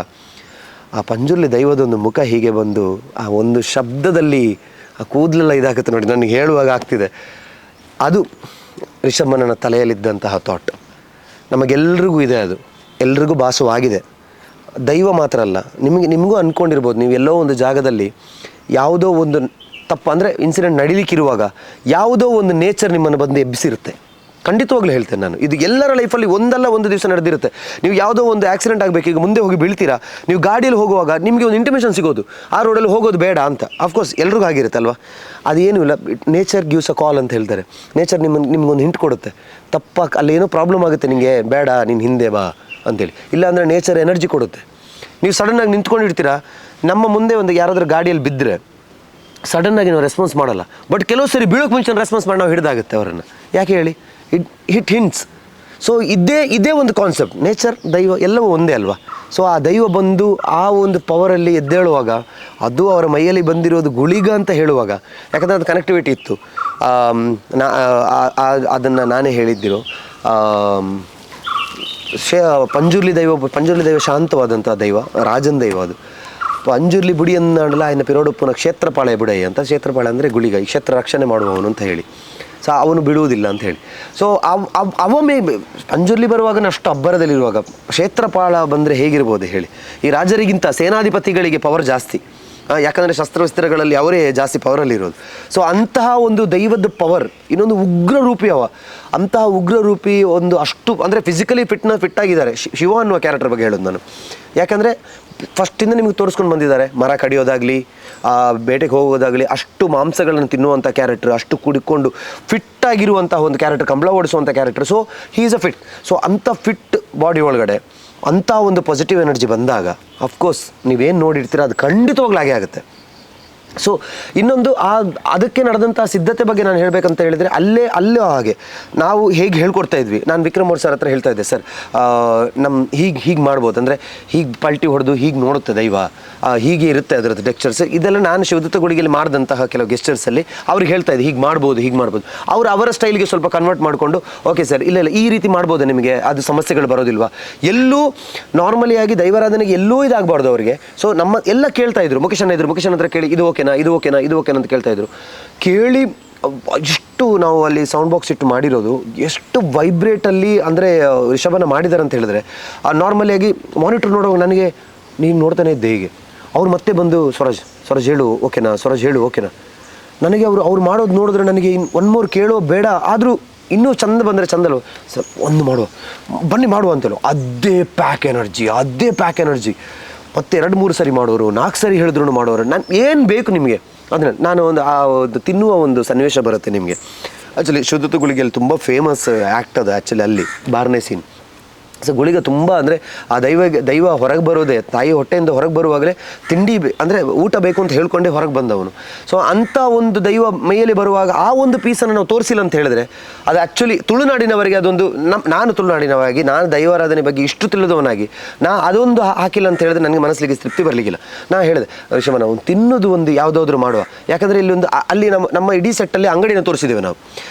ಆ ಪಂಜುರ್ಲಿ ದೈವದೊಂದು ಮುಖ ಹೀಗೆ ಬಂದು ಆ ಒಂದು ಶಬ್ದದಲ್ಲಿ ಆ ಕೂದಲೆಲ್ಲ ಇದಾಗುತ್ತೆ ನೋಡಿ, ನನಗೆ ಹೇಳುವಾಗ ಆಗ್ತಿದೆ. ಅದು ರಿಷಭನ ತಲೆಯಲ್ಲಿದ್ದಂತಹ ಥಾಟ್ ನಮಗೆಲ್ರಿಗೂ ಇದೆ, ಅದು ಎಲ್ರಿಗೂ ಭಾಸವಾಗಿದೆ. ದೈವ ಮಾತ್ರ ಅಲ್ಲ, ನಿಮಗೂ ಅಂದ್ಕೊಂಡಿರ್ಬೋದು, ನೀವು ಎಲ್ಲೋ ಒಂದು ಜಾಗದಲ್ಲಿ ಯಾವುದೋ ಒಂದು ತಪ್ಪು ಅಂದರೆ ಇನ್ಸಿಡೆಂಟ್ ನಡೀಲಿಕ್ಕಿರುವಾಗ ಯಾವುದೋ ಒಂದು ನೇಚರ್ ನಿಮ್ಮನ್ನು ಬಂದು ಎಬ್ಬಿಸಿರುತ್ತೆ. ಖಂಡಿತವಾಗ್ಲೂ ಹೇಳ್ತೇನೆ ನಾನು, ಇದು ಎಲ್ಲರ ಲೈಫಲ್ಲಿ ಒಂದಲ್ಲ ಒಂದು ದಿವಸ ನಡೆದಿರುತ್ತೆ. ನೀವು ಯಾವುದೋ ಒಂದು ಆಕ್ಸಿಡೆಂಟ್ ಆಗಬೇಕು, ಈಗ ಮುಂದೆ ಹೋಗಿ ಬೀಳ್ತೀರಾ, ನೀವು ಗಾಡಿಯಲ್ಲಿ ಹೋಗುವಾಗ ನಿಮಗೆ ಒಂದು ಇಂಟಿಮೇಷನ್ ಸಿಗೋದು ಆ ರೋಡಲ್ಲಿ ಹೋಗೋದು ಬೇಡ ಅಂತ. ಅಫ್ಕೋರ್ಸ್ ಎಲ್ರಿಗೂ ಆಗಿರುತ್ತೆ ಅಲ್ವಾ. ಅದೇನೂ ಇಲ್ಲ, ನೇಚರ್ ಗಿವ್ಸ್ ಅ ಕಾಲ್ ಅಂತ ಹೇಳ್ತಾರೆ. ನೇಚರ್ ನಿಮಗೊಂದು ಹಿಂಟ್ ಕೊಡುತ್ತೆ, ಅಲ್ಲಿ ಏನೋ ಪ್ರಾಬ್ಲಮ್ ಆಗುತ್ತೆ, ನಿಮಗೆ ಬೇಡ ನೀನು ಹಿಂದೆ ಬಾ ಅಂತೇಳಿ. ಇಲ್ಲಾಂದರೆ ನೇಚರ್ ಎನರ್ಜಿ ಕೊಡುತ್ತೆ. ನೀವು ಸಡನ್ನಾಗಿ ನಿಂತ್ಕೊಂಡಿರ್ತೀರಾ, ನಮ್ಮ ಮುಂದೆ ಒಂದು ಯಾರಾದರೂ ಗಾಡಿಯಲ್ಲಿ ಬಿದ್ದರೆ ಸಡನ್ನಾಗಿ ನಾವು ರೆಸ್ಪಾನ್ಸ್ ಮಾಡಲ್ಲ, ಬಟ್ ಕೆಲವು ಸರಿ ಬೀಳೋಕ್ಕೆ ಮುಂಚೆ ರೆಸ್ಪಾನ್ಸ್ ಮಾಡಿ ನಾವು ಹಿಡಿದಾಗುತ್ತೆ ಅವರನ್ನು. ಯಾಕೆ ಹೇಳಿ, ಇಟ್ ಹಿಂಟ್ಸ್. ಸೊ ಇದೇ ಒಂದು ಕಾನ್ಸೆಪ್ಟ್, ನೇಚರ್ ದೈವ ಎಲ್ಲವೂ ಒಂದೇ ಅಲ್ವಾ. ಸೊ ಆ ದೈವ ಬಂದು ಆ ಒಂದು ಪವರಲ್ಲಿ ಎದ್ದೇಳುವಾಗ, ಅದು ಅವರ ಮೈಯಲ್ಲಿ ಬಂದಿರೋದು ಗುಳಿಗ ಅಂತ ಹೇಳುವಾಗ, ಯಾಕಂದರೆ ಅದು ಕನೆಕ್ಟಿವಿಟಿ ಇತ್ತು. ಅದನ್ನು ನಾನೇ ಹೇಳಿದ್ದಿರೋ, ಪಂಜುರ್ಲಿ ದೈವ ಶಾಂತವಾದಂಥ ದೈವ, ರಾಜನ್ ದೈವ. ಅದು ಪಂಜುರ್ಲಿ ಬುಡಿ ಅನ್ನಲ್ಲ ఆయన ಪಿರೋಡಪ್ಪನ ಕ್ಷೇತ್ರಪಾಳೆ ಬುಡೈ ಅಂತ. ಕ್ಷೇತ್ರಪಾಳೆ ಅಂದರೆ ಗುಳಿಗ, ಈ ಕ್ಷೇತ್ರ ರಕ್ಷಣೆ ಮಾಡುವವನು ಅಂತ ಹೇಳಿ. ಸೊ ಅವನು ಬಿಡುವುದಿಲ್ಲ ಅಂತ ಹೇಳಿ. ಸೊ ಪಂಜುರ್ಲಿ ಬರುವಾಗ ಅಷ್ಟು ಅಬ್ಬರದಲ್ಲಿರುವಾಗ ಕ್ಷೇತ್ರಪಾಳ ಬಂದರೆ ಹೇಗಿರ್ಬೋದು ಹೇಳಿ. ಈ ರಾಜರಿಗಿಂತ ಸೇನಾಧಿಪತಿಗಳಿಗೆ ಪವರ್ ಜಾಸ್ತಿ, ಯಾಕಂದರೆ ಶಸ್ತ್ರವಸ್ತ್ರಗಳಲ್ಲಿ ಅವರೇ ಜಾಸ್ತಿ ಪವರಲ್ಲಿರೋದು. ಸೊ ಅಂತಹ ಒಂದು ದೈವದ ಪವರ್, ಇನ್ನೊಂದು ಉಗ್ರ ರೂಪಿ ಅಂತಹ ಉಗ್ರ ರೂಪಿ ಒಂದು ಅಷ್ಟು ಅಂದರೆ ಫಿಸಿಕಲಿ ಫಿಟ್ ಆಗಿದ್ದಾರೆ. ಶಿವ ಅನ್ನುವ ಕ್ಯಾರೆಕ್ಟರ್ ಬಗ್ಗೆ ಹೇಳೋದು ನಾನು, ಯಾಕಂದರೆ ಫಸ್ಟಿಂದ ನಿಮಗೆ ತೋರಿಸ್ಕೊಂಡು ಬಂದಿದ್ದಾರೆ. ಮರ ಕಡಿಯೋದಾಗಲಿ, ಬೇಟೆಗೆ ಹೋಗೋದಾಗಲಿ, ಅಷ್ಟು ಮಾಂಸಗಳನ್ನು ತಿನ್ನುವಂಥ ಕ್ಯಾರೆಕ್ಟರ್, ಅಷ್ಟು ಕುಡಿಕೊಂಡು ಫಿಟ್ಟಾಗಿರುವಂಥ ಒಂದು ಕ್ಯಾರೆಕ್ಟರ್, ಕಂಬಳ ಓಡಿಸುವಂಥ character. So he is a fit. So ಅಂಥ ಫಿಟ್ ಬಾಡಿ ಒಳಗಡೆ ಅಂಥ ಒಂದು ಪಾಸಿಟಿವ್ ಎನರ್ಜಿ ಬಂದಾಗ ಅಫ್ಕೋರ್ಸ್ ನೀವೇನು ನೋಡಿರ್ತೀರ ಅದು ಖಂಡಿತವಾಗ್ಲೂ ಹಾಗೆ ಆಗುತ್ತೆ. ಸೊ ಇನ್ನೊಂದು ಅದಕ್ಕೆ ನಡೆದಂಥ ಸಿದ್ಧತೆ ಬಗ್ಗೆ ನಾನು ಹೇಳಬೇಕಂತ ಹೇಳಿದರೆ ಅಲ್ಲೇ ಹಾಗೆ ನಾವು ಹೇಗೆ ಹೇಳ್ಕೊಡ್ತಾ ಇದ್ವಿ. ನಾನು ವಿಕ್ರಮ್ ಅವ್ರ ಸರ್ ಹತ್ರ ಹೇಳ್ತಾ ಇದ್ದೆ, ಸರ್ ನಮ್ಮ ಹೀಗೆ ಮಾಡ್ಬೋದು, ಅಂದರೆ ಹೀಗೆ ಪಲ್ಟಿ ಹೊಡೆದು ಹೀಗೆ ನೋಡುತ್ತೆ ದೈವ, ಹೀಗೆ ಇರುತ್ತೆ ಅದರದ್ದು ಟೆಕ್ಸ್ಚರ್ಸ್. ಇದೆಲ್ಲ ನಾನು ಶಿವದತ್ತ ಗುಡಿಗೆಯಲ್ಲಿ ಮಾಡಿದಂತಹ ಕೆಲವು ಗೆಸ್ಟರ್ಸಲ್ಲಿ ಅವ್ರಿಗೆ ಹೇಳ್ತಾ ಇದ್ದೆ, ಹೀಗೆ ಮಾಡ್ಬೋದು ಅವರು ಅವರ ಸ್ಟೈಲ್ಗೆ ಸ್ವಲ್ಪ ಕನ್ವರ್ಟ್ ಮಾಡಿಕೊಂಡು, ಓಕೆ ಸರ್ ಇಲ್ಲ ಈ ರೀತಿ ಮಾಡ್ಬೋದು, ನಿಮಗೆ ಅದು ಸಮಸ್ಯೆಗಳು ಬರೋದಿಲ್ವಾ, ಎಲ್ಲೂ ನಾರ್ಮಲಿಯಾಗಿ ದೈವಾರಾಧನೆಗೆ ಎಲ್ಲೂ ಇದಾಗಬಾರ್ದು ಅವರಿಗೆ. ಸೊ ನಮ್ಮ ಎಲ್ಲ ಕೇಳ್ತಾ ಇದ್ರು, ಮುಖೇಶ್ ಹತ್ರ ಕೇಳಿ ಇದು ಓಕೆನಾ ಅಂತ ಕೇಳ್ತಾ ಇದ್ರು. ಕೇಳಿ ಎಷ್ಟು ನಾವು ಅಲ್ಲಿ ಸೌಂಡ್ ಬಾಕ್ಸ್ ಇಟ್ಟು ಮಾಡಿರೋದು, ಎಷ್ಟು ವೈಬ್ರೇಟಲ್ಲಿ ಅಂದರೆ ರಿಷಭನ ಮಾಡಿದ್ದಾರೆ ಅಂತ ಹೇಳಿದ್ರೆ, ನಾರ್ಮಲಿಯಾಗಿ ಮಾನಿಟರ್ ನೋಡುವಾಗ ನನಗೆ ನೀನು ನೋಡ್ತಾನೆ ಇದ್ದೆ ಹೀಗೆ. ಅವ್ರು ಮತ್ತೆ ಬಂದು ಸ್ವರಾಜ್ ಹೇಳು ಓಕೆನಾ ನನಗೆ ಅವ್ರು ಮಾಡೋದು ನೋಡಿದ್ರೆ ನನಗೆ ಒನ್ ಮೋರ್ ಕೇಳೋ ಬೇಡ, ಆದರೂ ಇನ್ನೂ ಚಂದ ಬಂದರೆ ಚಂದಲ್ವ ಸರ್, ಒಂದು ಬನ್ನಿ ಮಾಡುವ ಅಂತೇಳೋ, ಅದೇ ಪ್ಯಾಕ್ ಎನರ್ಜಿ. ಮತ್ತೆ 2-3 ಸರಿ ಮಾಡೋರು, 4 ಸರಿ ಹೇಳಿದ್ರು ಮಾಡೋರು. ನಾನು ಏನು ಬೇಕು ನಿಮಗೆ ಅದನ್ನು ನಾನು ಒಂದು ತಿನ್ನುವ ಒಂದು ಸನ್ನಿವೇಶ ಬರುತ್ತೆ ನಿಮಗೆ. ಆ್ಯಕ್ಚುಲಿ ಶಿವದತ್ತ ಗುಳಿಗೆಯಲ್ಲಿ ತುಂಬ ಫೇಮಸ್ ಆ್ಯಕ್ಟ್ ಅದು ಆ್ಯಕ್ಚುಲಿ ಅಲ್ಲಿ 6ನೇ ಸೀನ್. ಸೊ ಗುಳಿಗ ತುಂಬ ಅಂದರೆ ಆ ದೈವ ಹೊರಗೆ ಬರೋದೇ, ತಾಯಿ ಹೊಟ್ಟೆಯಿಂದ ಹೊರಗೆ ಬರುವಾಗಲೇ ತಿಂಡಿ ಅಂದರೆ ಊಟ ಬೇಕು ಅಂತ ಹೇಳ್ಕೊಂಡೇ ಹೊರಗೆ ಬಂದವನು. ಸೊ ಅಂಥ ಒಂದು ದೈವ ಮೈಯಲ್ಲಿ ಬರುವಾಗ ಆ ಒಂದು ಪೀಸನ್ನು ನಾವು ತೋರಿಸಿಲ್ಲ ಅಂತ ಹೇಳಿದ್ರೆ, ಅದು ಆ್ಯಕ್ಚುಲಿ ತುಳುನಾಡಿನವರಿಗೆ ಅದೊಂದು ನಾನು ತುಳುನಾಡಿನವಾಗಿ, ನಾನು ದೈವಾರಾಧನೆ ಬಗ್ಗೆ ಇಷ್ಟು ತಿಳಿದವನಾಗಿ ಅದೊಂದು ಹಾಕಿಲ್ಲ ಅಂತ ಹೇಳಿದ್ರೆ ನನಗೆ ಮನಸ್ಸಿಗೆ ತೃಪ್ತಿ ಬರಲಿಕ್ಕಿಲ್ಲ. ನಾನು ಹೇಳಿದೆ, ಋಷಭ ನಾವು ತಿನ್ನೋದು ಒಂದು ಯಾವುದಾದ್ರೂ ಮಾಡುವ, ಯಾಕಂದರೆ ಇಲ್ಲಿ ಅಲ್ಲಿ ನಮ್ಮ ಇಡೀ ಸೆಟ್ಟಲ್ಲಿ ಅಂಗಡಿನ ತೋರಿಸಿದ್ದೇವೆ ನಾವು.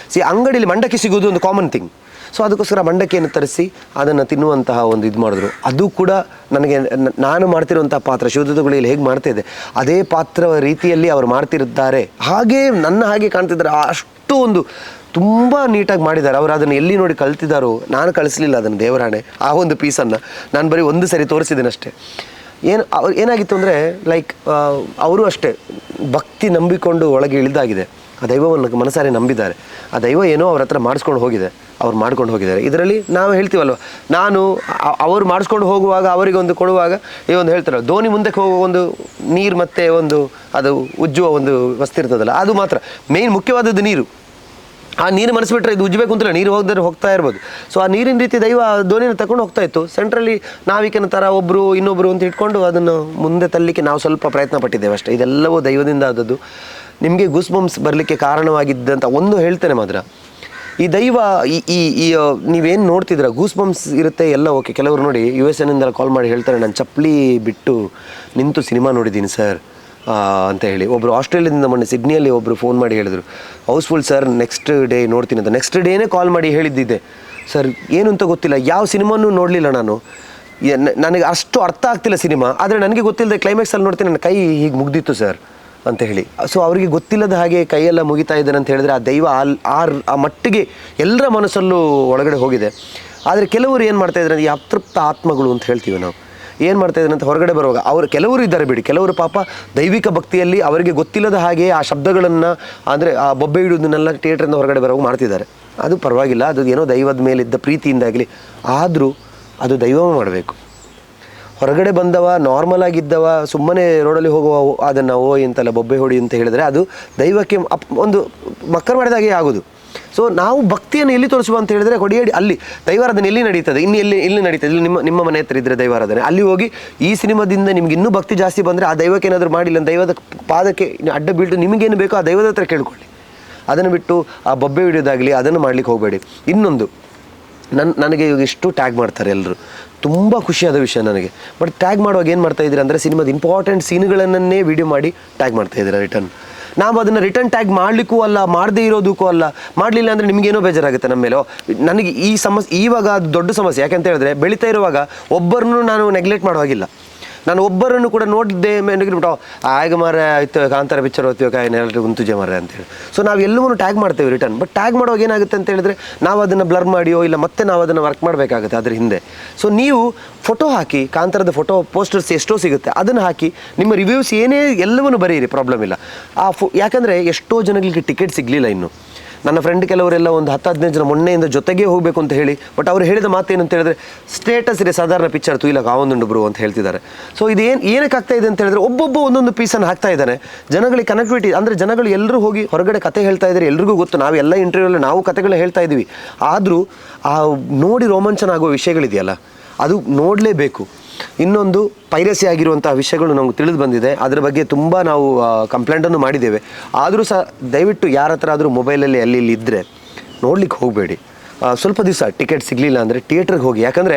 ಅಂಗಡಿಯಲ್ಲಿ ಮಂಡಕ್ಕಿ ಸಿಗೋದು ಒಂದು ಕಾಮನ್ ಥಿಂಗ್. ಸೊ ಅದಕ್ಕೋಸ್ಕರ ಮಂಡಕ್ಕಿಯನ್ನು ತರಿಸಿ ಅದನ್ನು ತಿನ್ನುವಂತಹ ಒಂದು ಇದು ಮಾಡಿದ್ರು. ಅದು ಕೂಡ ನನಗೆ ನಾನು ಮಾಡ್ತಿರುವಂಥ ಪಾತ್ರ ಶಿವದತ್ತ ಗುಳಿಯಲ್ಲಿ ಹೇಗೆ ಮಾಡ್ತಾಯಿದ್ದೆ ಅದೇ ಪಾತ್ರ ರೀತಿಯಲ್ಲಿ ಅವರು ಮಾಡ್ತಿರ್ತಾರೆ, ಹಾಗೇ ನನ್ನ ಹಾಗೆ ಕಾಣ್ತಿದ್ದಾರೆ. ಅಷ್ಟು ಒಂದು ತುಂಬ ನೀಟಾಗಿ ಮಾಡಿದ್ದಾರೆ. ಅವರು ಅದನ್ನು ಎಲ್ಲಿ ನೋಡಿ ಕಲ್ತಿದ್ದಾರೋ, ನಾನು ಕಳಿಸ್ಲಿಲ್ಲ ಅದನ್ನು, ದೇವರಾಣೆ ಆ ಒಂದು ಪೀಸನ್ನು ನಾನು ಬರೀ ಒಂದು ಸರಿ ತೋರಿಸಿದ್ದೇನೆ ಅಷ್ಟೇ. ಏನಾಗಿತ್ತು ಅಂದರೆ ಲೈಕ್ ಅವರು ಅಷ್ಟೇ ಭಕ್ತಿ ನಂಬಿಕೊಂಡು ಒಳಗೆ ಇಳಿದಾಗಿದೆ, ಆ ದೈವವನ್ನು ಮನಸಾರೆ ನಂಬಿದ್ದಾರೆ. ಆ ದೈವ ಏನೋ ಅವ್ರ ಹತ್ರ ಮಾಡ್ಕೊಂಡು ಹೋಗಿದ್ದಾರೆ. ಇದರಲ್ಲಿ ನಾವು ಹೇಳ್ತೀವಲ್ವ, ನಾನು ಅವರು ಮಾಡಿಸ್ಕೊಂಡು ಹೋಗುವಾಗ ಅವರಿಗೆ ಒಂದು ಕೊಡುವಾಗ ಒಂದು ಹೇಳ್ತಾರೆ, ಧೋನಿ ಮುಂದಕ್ಕೆ ಹೋಗುವ ಒಂದು ನೀರು ಮತ್ತು ಒಂದು ಅದು ಉಜ್ಜುವ ಒಂದು ವಸ್ತು ಇರ್ತದಲ್ಲ, ಅದು ಮಾತ್ರ ಮೇಯ್ನ್ ಮುಖ್ಯವಾದದ್ದು ನೀರು. ಆ ನೀರು ಮನಸ್ಬಿಟ್ರೆ ಇದು ಉಜ್ಜಬೇಕು ಅಂತಿಲ್ಲ, ನೀರು ಹೋಗ್ತಾ ಇರ್ಬೋದು. ಸೊ ಆ ನೀರಿನ ರೀತಿ ದೈವ ಧೋನಿನ ತಗೊಂಡು ಹೋಗ್ತಾ ಇತ್ತು. ಸೆಂಟ್ರಲ್ಲಿ ನಾವಿಕನ ಥರ ಇನ್ನೊಬ್ಬರು ಅಂತ ಇಟ್ಕೊಂಡು ಅದನ್ನು ಮುಂದೆ ತರಲಿಕ್ಕೆ ನಾವು ಸ್ವಲ್ಪ ಪ್ರಯತ್ನ ಪಟ್ಟಿದ್ದೇವೆ ಅಷ್ಟೇ. ಇದೆಲ್ಲವೂ ದೈವದಿಂದ ಆದದ್ದು. ನಿಮಗೆ ಗೂಸ್ ಬಂಪ್ಸ್ ಬರಲಿಕ್ಕೆ ಕಾರಣವಾಗಿದ್ದಂಥ ಒಂದು ಹೇಳ್ತೇನೆ ಮಾತ್ರ, ಈ ದೈವ ಈ ನೀವೇನು ನೋಡ್ತಿದ್ರ ಗೂಸ್ ಬಂಪ್ಸ್ ಇರುತ್ತೆ ಎಲ್ಲ ಓಕೆ. ಕೆಲವರು ನೋಡಿ US ಕಾಲ್ ಮಾಡಿ ಹೇಳ್ತಾರೆ, ನಾನು ಚಪ್ಪಲಿ ಬಿಟ್ಟು ನಿಂತು ಸಿನಿಮಾ ನೋಡಿದ್ದೀನಿ ಸರ್ ಅಂತ ಹೇಳಿ. ಒಬ್ಬರು ಆಸ್ಟ್ರೇಲಿಯಾದಿಂದ ಮೊನ್ನೆ ಸಿಡ್ನಿಯಲ್ಲಿ ಒಬ್ಬರು ಫೋನ್ ಮಾಡಿ ಹೇಳಿದರು, ಹೌಸ್ಫುಲ್ ಸರ್ ನೆಕ್ಸ್ಟ್ ಡೇ ನೋಡ್ತೀನಿ ಅಂತ. ನೆಕ್ಸ್ಟ್ ಡೇನೇ ಕಾಲ್ ಮಾಡಿ ಹೇಳಿದ್ದಿದ್ದೆ, ಸರ್ ಏನು ಅಂತ ಗೊತ್ತಿಲ್ಲ, ಯಾವ ಸಿನಿಮಾನೂ ನೋಡಲಿಲ್ಲ ನಾನು, ನನಗೆ ಅಷ್ಟು ಅರ್ಥ ಆಗ್ತಿಲ್ಲ ಸಿನಿಮಾ, ಆದರೆ ನನಗೆ ಗೊತ್ತಿಲ್ಲದೆ ಕ್ಲೈಮ್ಯಾಕ್ಸಲ್ಲಿ ನೋಡ್ತೀನಿ ನನ್ನ ಕೈ ಹೀಗೆ ಮುಗ್ದಿತ್ತು ಸರ್ ಅಂತ ಹೇಳಿ. ಸೊ ಅವರಿಗೆ ಗೊತ್ತಿಲ್ಲದ ಹಾಗೆ ಕೈಯೆಲ್ಲ ಮುಗಿತಾ ಇದ್ದಾನೆ ಅಂತ ಹೇಳಿದ್ರೆ, ಆ ದೈವ ಆ ಮಟ್ಟಿಗೆ ಎಲ್ಲರ ಮನಸ್ಸಲ್ಲೂ ಒಳಗಡೆ ಹೋಗಿದೆ. ಆದರೆ ಕೆಲವರು ಏನು ಮಾಡ್ತಾಯಿದ್ದಾರೆ, ಈ ಅತೃಪ್ತ ಆತ್ಮಗಳು ಅಂತ ಹೇಳ್ತೀವಿ ನಾವು, ಏನು ಮಾಡ್ತಾಯಿದ್ದಾರೆ ಅಂತ ಹೊರಗಡೆ ಬರುವಾಗ ಕೆಲವರು ಇದ್ದಾರೆ ಬಿಡಿ, ಕೆಲವರು ಪಾಪ ದೈವಿಕ ಭಕ್ತಿಯಲ್ಲಿ ಅವರಿಗೆ ಗೊತ್ತಿಲ್ಲದ ಹಾಗೆ ಆ ಶಬ್ದಗಳನ್ನು ಅಂದರೆ ಆ ಬೊಬ್ಬೆ ಇಡೋದನ್ನೆಲ್ಲ ಥಿಯೇಟ್ರಿಂದ ಹೊರಗಡೆ ಬರೋವಾಗ ಮಾಡ್ತಿದ್ದಾರೆ. ಅದು ಪರವಾಗಿಲ್ಲ, ಅದು ಏನೋ ದೈವದ ಮೇಲಿದ್ದ ಪ್ರೀತಿಯಿಂದಾಗಲಿ, ಆದರೂ ಅದು ದೈವ ಮಾಡಬೇಕು. ಹೊರಗಡೆ ಬಂದವ ನಾರ್ಮಲ್ ಆಗಿದ್ದವ ಸುಮ್ಮನೆ ರೋಡಲ್ಲಿ ಹೋಗುವ ಅದನ್ನು ಇಂತಲ್ಲ ಬೊಬ್ಬೆ ಹೊಡಿ ಅಂತ ಹೇಳಿದರೆ ಅದು ದೈವಕ್ಕೆ ಒಂದು ಮಕ್ಕಳು ಮಾಡಿದಾಗೆ ಆಗೋದು. ಸೊ ನಾವು ಭಕ್ತಿಯನ್ನು ಎಲ್ಲಿ ತೋರಿಸುವ ಅಂತ ಹೇಳಿದರೆ, ಹೊಡಿಯಡಿ ಅಲ್ಲಿ ದೈವಾರಾಧನೆ ಎಲ್ಲಿ ನಡೀತದೆ, ಎಲ್ಲಿ ನಡೀತದೆ, ಇಲ್ಲಿ ನಿಮ್ಮ ಮನೆ ಹತ್ರ ಇದ್ದರೆ ದೈವಾರಾಧನೆ, ಅಲ್ಲಿ ಹೋಗಿ ಈ ಸಿನಿಮಾದಿಂದ ನಿಮ್ಗೆ ಇನ್ನೂ ಭಕ್ತಿ ಜಾಸ್ತಿ ಬಂದರೆ ಆ ದೈವಕ್ಕೆ ಏನಾದರೂ ಮಾಡಿಲ್ಲ, ದೈವದ ಪಾದಕ್ಕೆ ಅಡ್ಡ ಬೀಳ್ತು, ನಿಮಗೇನು ಬೇಕೋ ಆ ದೈವದ ಹತ್ರ ಕೇಳ್ಕೊಳ್ಳಿ. ಅದನ್ನು ಬಿಟ್ಟು ಆ ಬೊಬ್ಬೆ ಹಿಡಿಯೋದಾಗಲಿ ಅದನ್ನು ಮಾಡ್ಲಿಕ್ಕೆ ಹೋಗಬೇಡಿ. ಇನ್ನೊಂದು ನನಗೆ ಇವಾಗ ಇಷ್ಟು ಟ್ಯಾಗ್ ಮಾಡ್ತಾರೆ ಎಲ್ಲರೂ, ತುಂಬ ಖುಷಿಯಾದ ವಿಷಯ ನನಗೆ. ಬಟ್ ಟ್ಯಾಗ್ ಮಾಡುವಾಗ ಏನು ಮಾಡ್ತಾಯಿದ್ದೀರಾ ಅಂದರೆ, ಸಿನಿಮಾದ ಇಂಪಾರ್ಟೆಂಟ್ ಸೀನ್ಗಳನ್ನೇ ವೀಡಿಯೋ ಮಾಡಿ ಟ್ಯಾಗ್ ಮಾಡ್ತಾಯಿದ್ದೀರಾ ರಿಟರ್ನ್. ನಾವು ಅದನ್ನು ರಿಟರ್ನ್ ಟ್ಯಾಗ್ ಮಾಡಲಿಕ್ಕೂ ಅಲ್ಲ, ಮಾಡದೇ ಇರೋದಕ್ಕೂ ಅಲ್ಲ. ಮಾಡಲಿಲ್ಲ ಅಂದರೆ ನಿಮಗೇನೋ ಬೇಜಾರಾಗುತ್ತೆ ನಮ್ಮ ಮೇಲೆ. ನನಗೆ ಈ ಸಮಸ್ಯೆ ಇವಾಗ ಅದು ದೊಡ್ಡ ಸಮಸ್ಯೆ. ಯಾಕೆಂತ ಹೇಳಿದ್ರೆ, ಬೆಳೀತಾ ಇರುವಾಗ ಒಬ್ಬರನ್ನು ನಾನು ನೆಗ್ಲೆಕ್ಟ್ ಮಾಡೋ ಹಾಗಿಲ್ಲ. ನಾನು ಒಬ್ಬರನ್ನು ಕೂಡ ನೋಡಿದ್ದೆ ಮೇಲೆ ಆಗ ಮಾರ ಆಯ್ತು ಕಾಂತಾರ ಪಿಕ್ಚರ್ ಓದ್ತೀವಿ ಎಲ್ಲರಿಗೂ ಗುಂತುಜೆ ಮಾರ ಅಂತೇಳಿ. ಸೊ ನಾವು ಎಲ್ಲವನ್ನೂ ಟ್ಯಾಗ್ ಮಾಡ್ತೇವೆ ರಿಟರ್ನ್. ಬಟ್ ಟ್ಯಾಗ್ ಮಾಡುವಾಗ ಏನಾಗುತ್ತೆ ಅಂತ ಹೇಳಿದ್ರೆ, ನಾವು ಅದನ್ನು ಬ್ಲರ್ ಮಾಡಿಯೋ ಇಲ್ಲ ಮತ್ತೆ ನಾವು ಅದನ್ನು ವರ್ಕ್ ಮಾಡಬೇಕಾಗುತ್ತೆ ಅದ್ರ ಹಿಂದೆ. ಸೊ ನೀವು ಫೋಟೋ ಹಾಕಿ, ಕಾಂತಾರದ ಫೋಟೋ ಪೋಸ್ಟರ್ಸ್ ಎಷ್ಟೋ ಸಿಗುತ್ತೆ, ಅದನ್ನು ಹಾಕಿ ನಿಮ್ಮ ರಿವ್ಯೂಸ್ ಏನೇ ಎಲ್ಲವನ್ನೂ ಬರೀರಿ, ಪ್ರಾಬ್ಲಮ್ ಇಲ್ಲ. ಯಾಕಂದರೆ ಎಷ್ಟೋ ಜನಗಳಿಗೆ ಟಿಕೆಟ್ ಸಿಗಲಿಲ್ಲ ಇನ್ನು. ನನ್ನ ಫ್ರೆಂಡ್ ಕೆಲವರೆಲ್ಲ ಒಂದು 10-15 ಜನ ಮೊನ್ನೆಯಿಂದ ಜೊತೆಗೆ ಹೋಗಬೇಕು ಅಂತ ಹೇಳಿ, ಬಟ್ ಅವ್ರು ಹೇಳಿದ ಮಾತೇನು ಅಂತ ಹೇಳಿದ್ರೆ, ಸ್ಟೇಟಸ್ ಇದೆ ಸಾಧಾರಣ ಪಿಕ್ಚರ್ ತು ಇಲ್ಲ ಕಾವೊಂದುಂಡು ಬ್ರೋ ಅಂತ ಹೇಳ್ತಿದ್ದಾರೆ. ಸೊ ಏನಕ್ಕೆ ಆಗ್ತಾ ಇದೆ ಅಂತ ಹೇಳಿದ್ರೆ, ಒಬ್ಬೊಬ್ಬ ಒಂದೊಂದು ಪೀಸನ್ನು ಹಾಕ್ತಾ ಇದ್ದಾನೆ. ಜನಗಳಿಗೆ ಕನೆಕ್ಟಿವಿಟಿ ಅಂದರೆ ಜನಗಳು ಎಲ್ಲರೂ ಹೋಗಿ ಹೊರಗಡೆ ಕತೆ ಹೇಳ್ತಾ ಇದ್ದಾರೆ, ಎಲ್ರಿಗೂ ಗೊತ್ತು, ನಾವೆಲ್ಲ ಇಂಟರ್ವ್ಯೂಲ್ಲಿ ನಾವು ಕತೆಗಳು ಹೇಳ್ತಾ ಇದ್ದೀವಿ. ಆದರೂ ಆ ನೋಡಿ ರೋಮಾಂಚನ ಆಗೋ ವಿಷಯಗಳಿದೆಯಲ್ಲ, ಅದು ನೋಡಲೇಬೇಕು. ಇನ್ನೊಂದು ಪೈರಸಿ ಆಗಿರುವಂತಹ ವಿಷಯಗಳು ನಮ್ಗೆ ತಿಳಿದು ಬಂದಿದೆ. ಅದರ ಬಗ್ಗೆ ತುಂಬ ನಾವು ಕಂಪ್ಲೇಂಟನ್ನು ಮಾಡಿದ್ದೇವೆ. ಆದರೂ ಸಹ ದಯವಿಟ್ಟು ಯಾರ ಹತ್ರ ಆದರೂ ಮೊಬೈಲಲ್ಲಿ ಅಲ್ಲಿ ಇಲ್ಲಿ ಇದ್ದರೆ ನೋಡ್ಲಿಕ್ಕೆ ಹೋಗಬೇಡಿ. ಸ್ವಲ್ಪ ದಿವಸ ಟಿಕೆಟ್ ಸಿಗಲಿಲ್ಲ ಅಂದರೆ ಥಿಯೇಟ್ರಿಗೆ ಹೋಗಿ. ಯಾಕಂದರೆ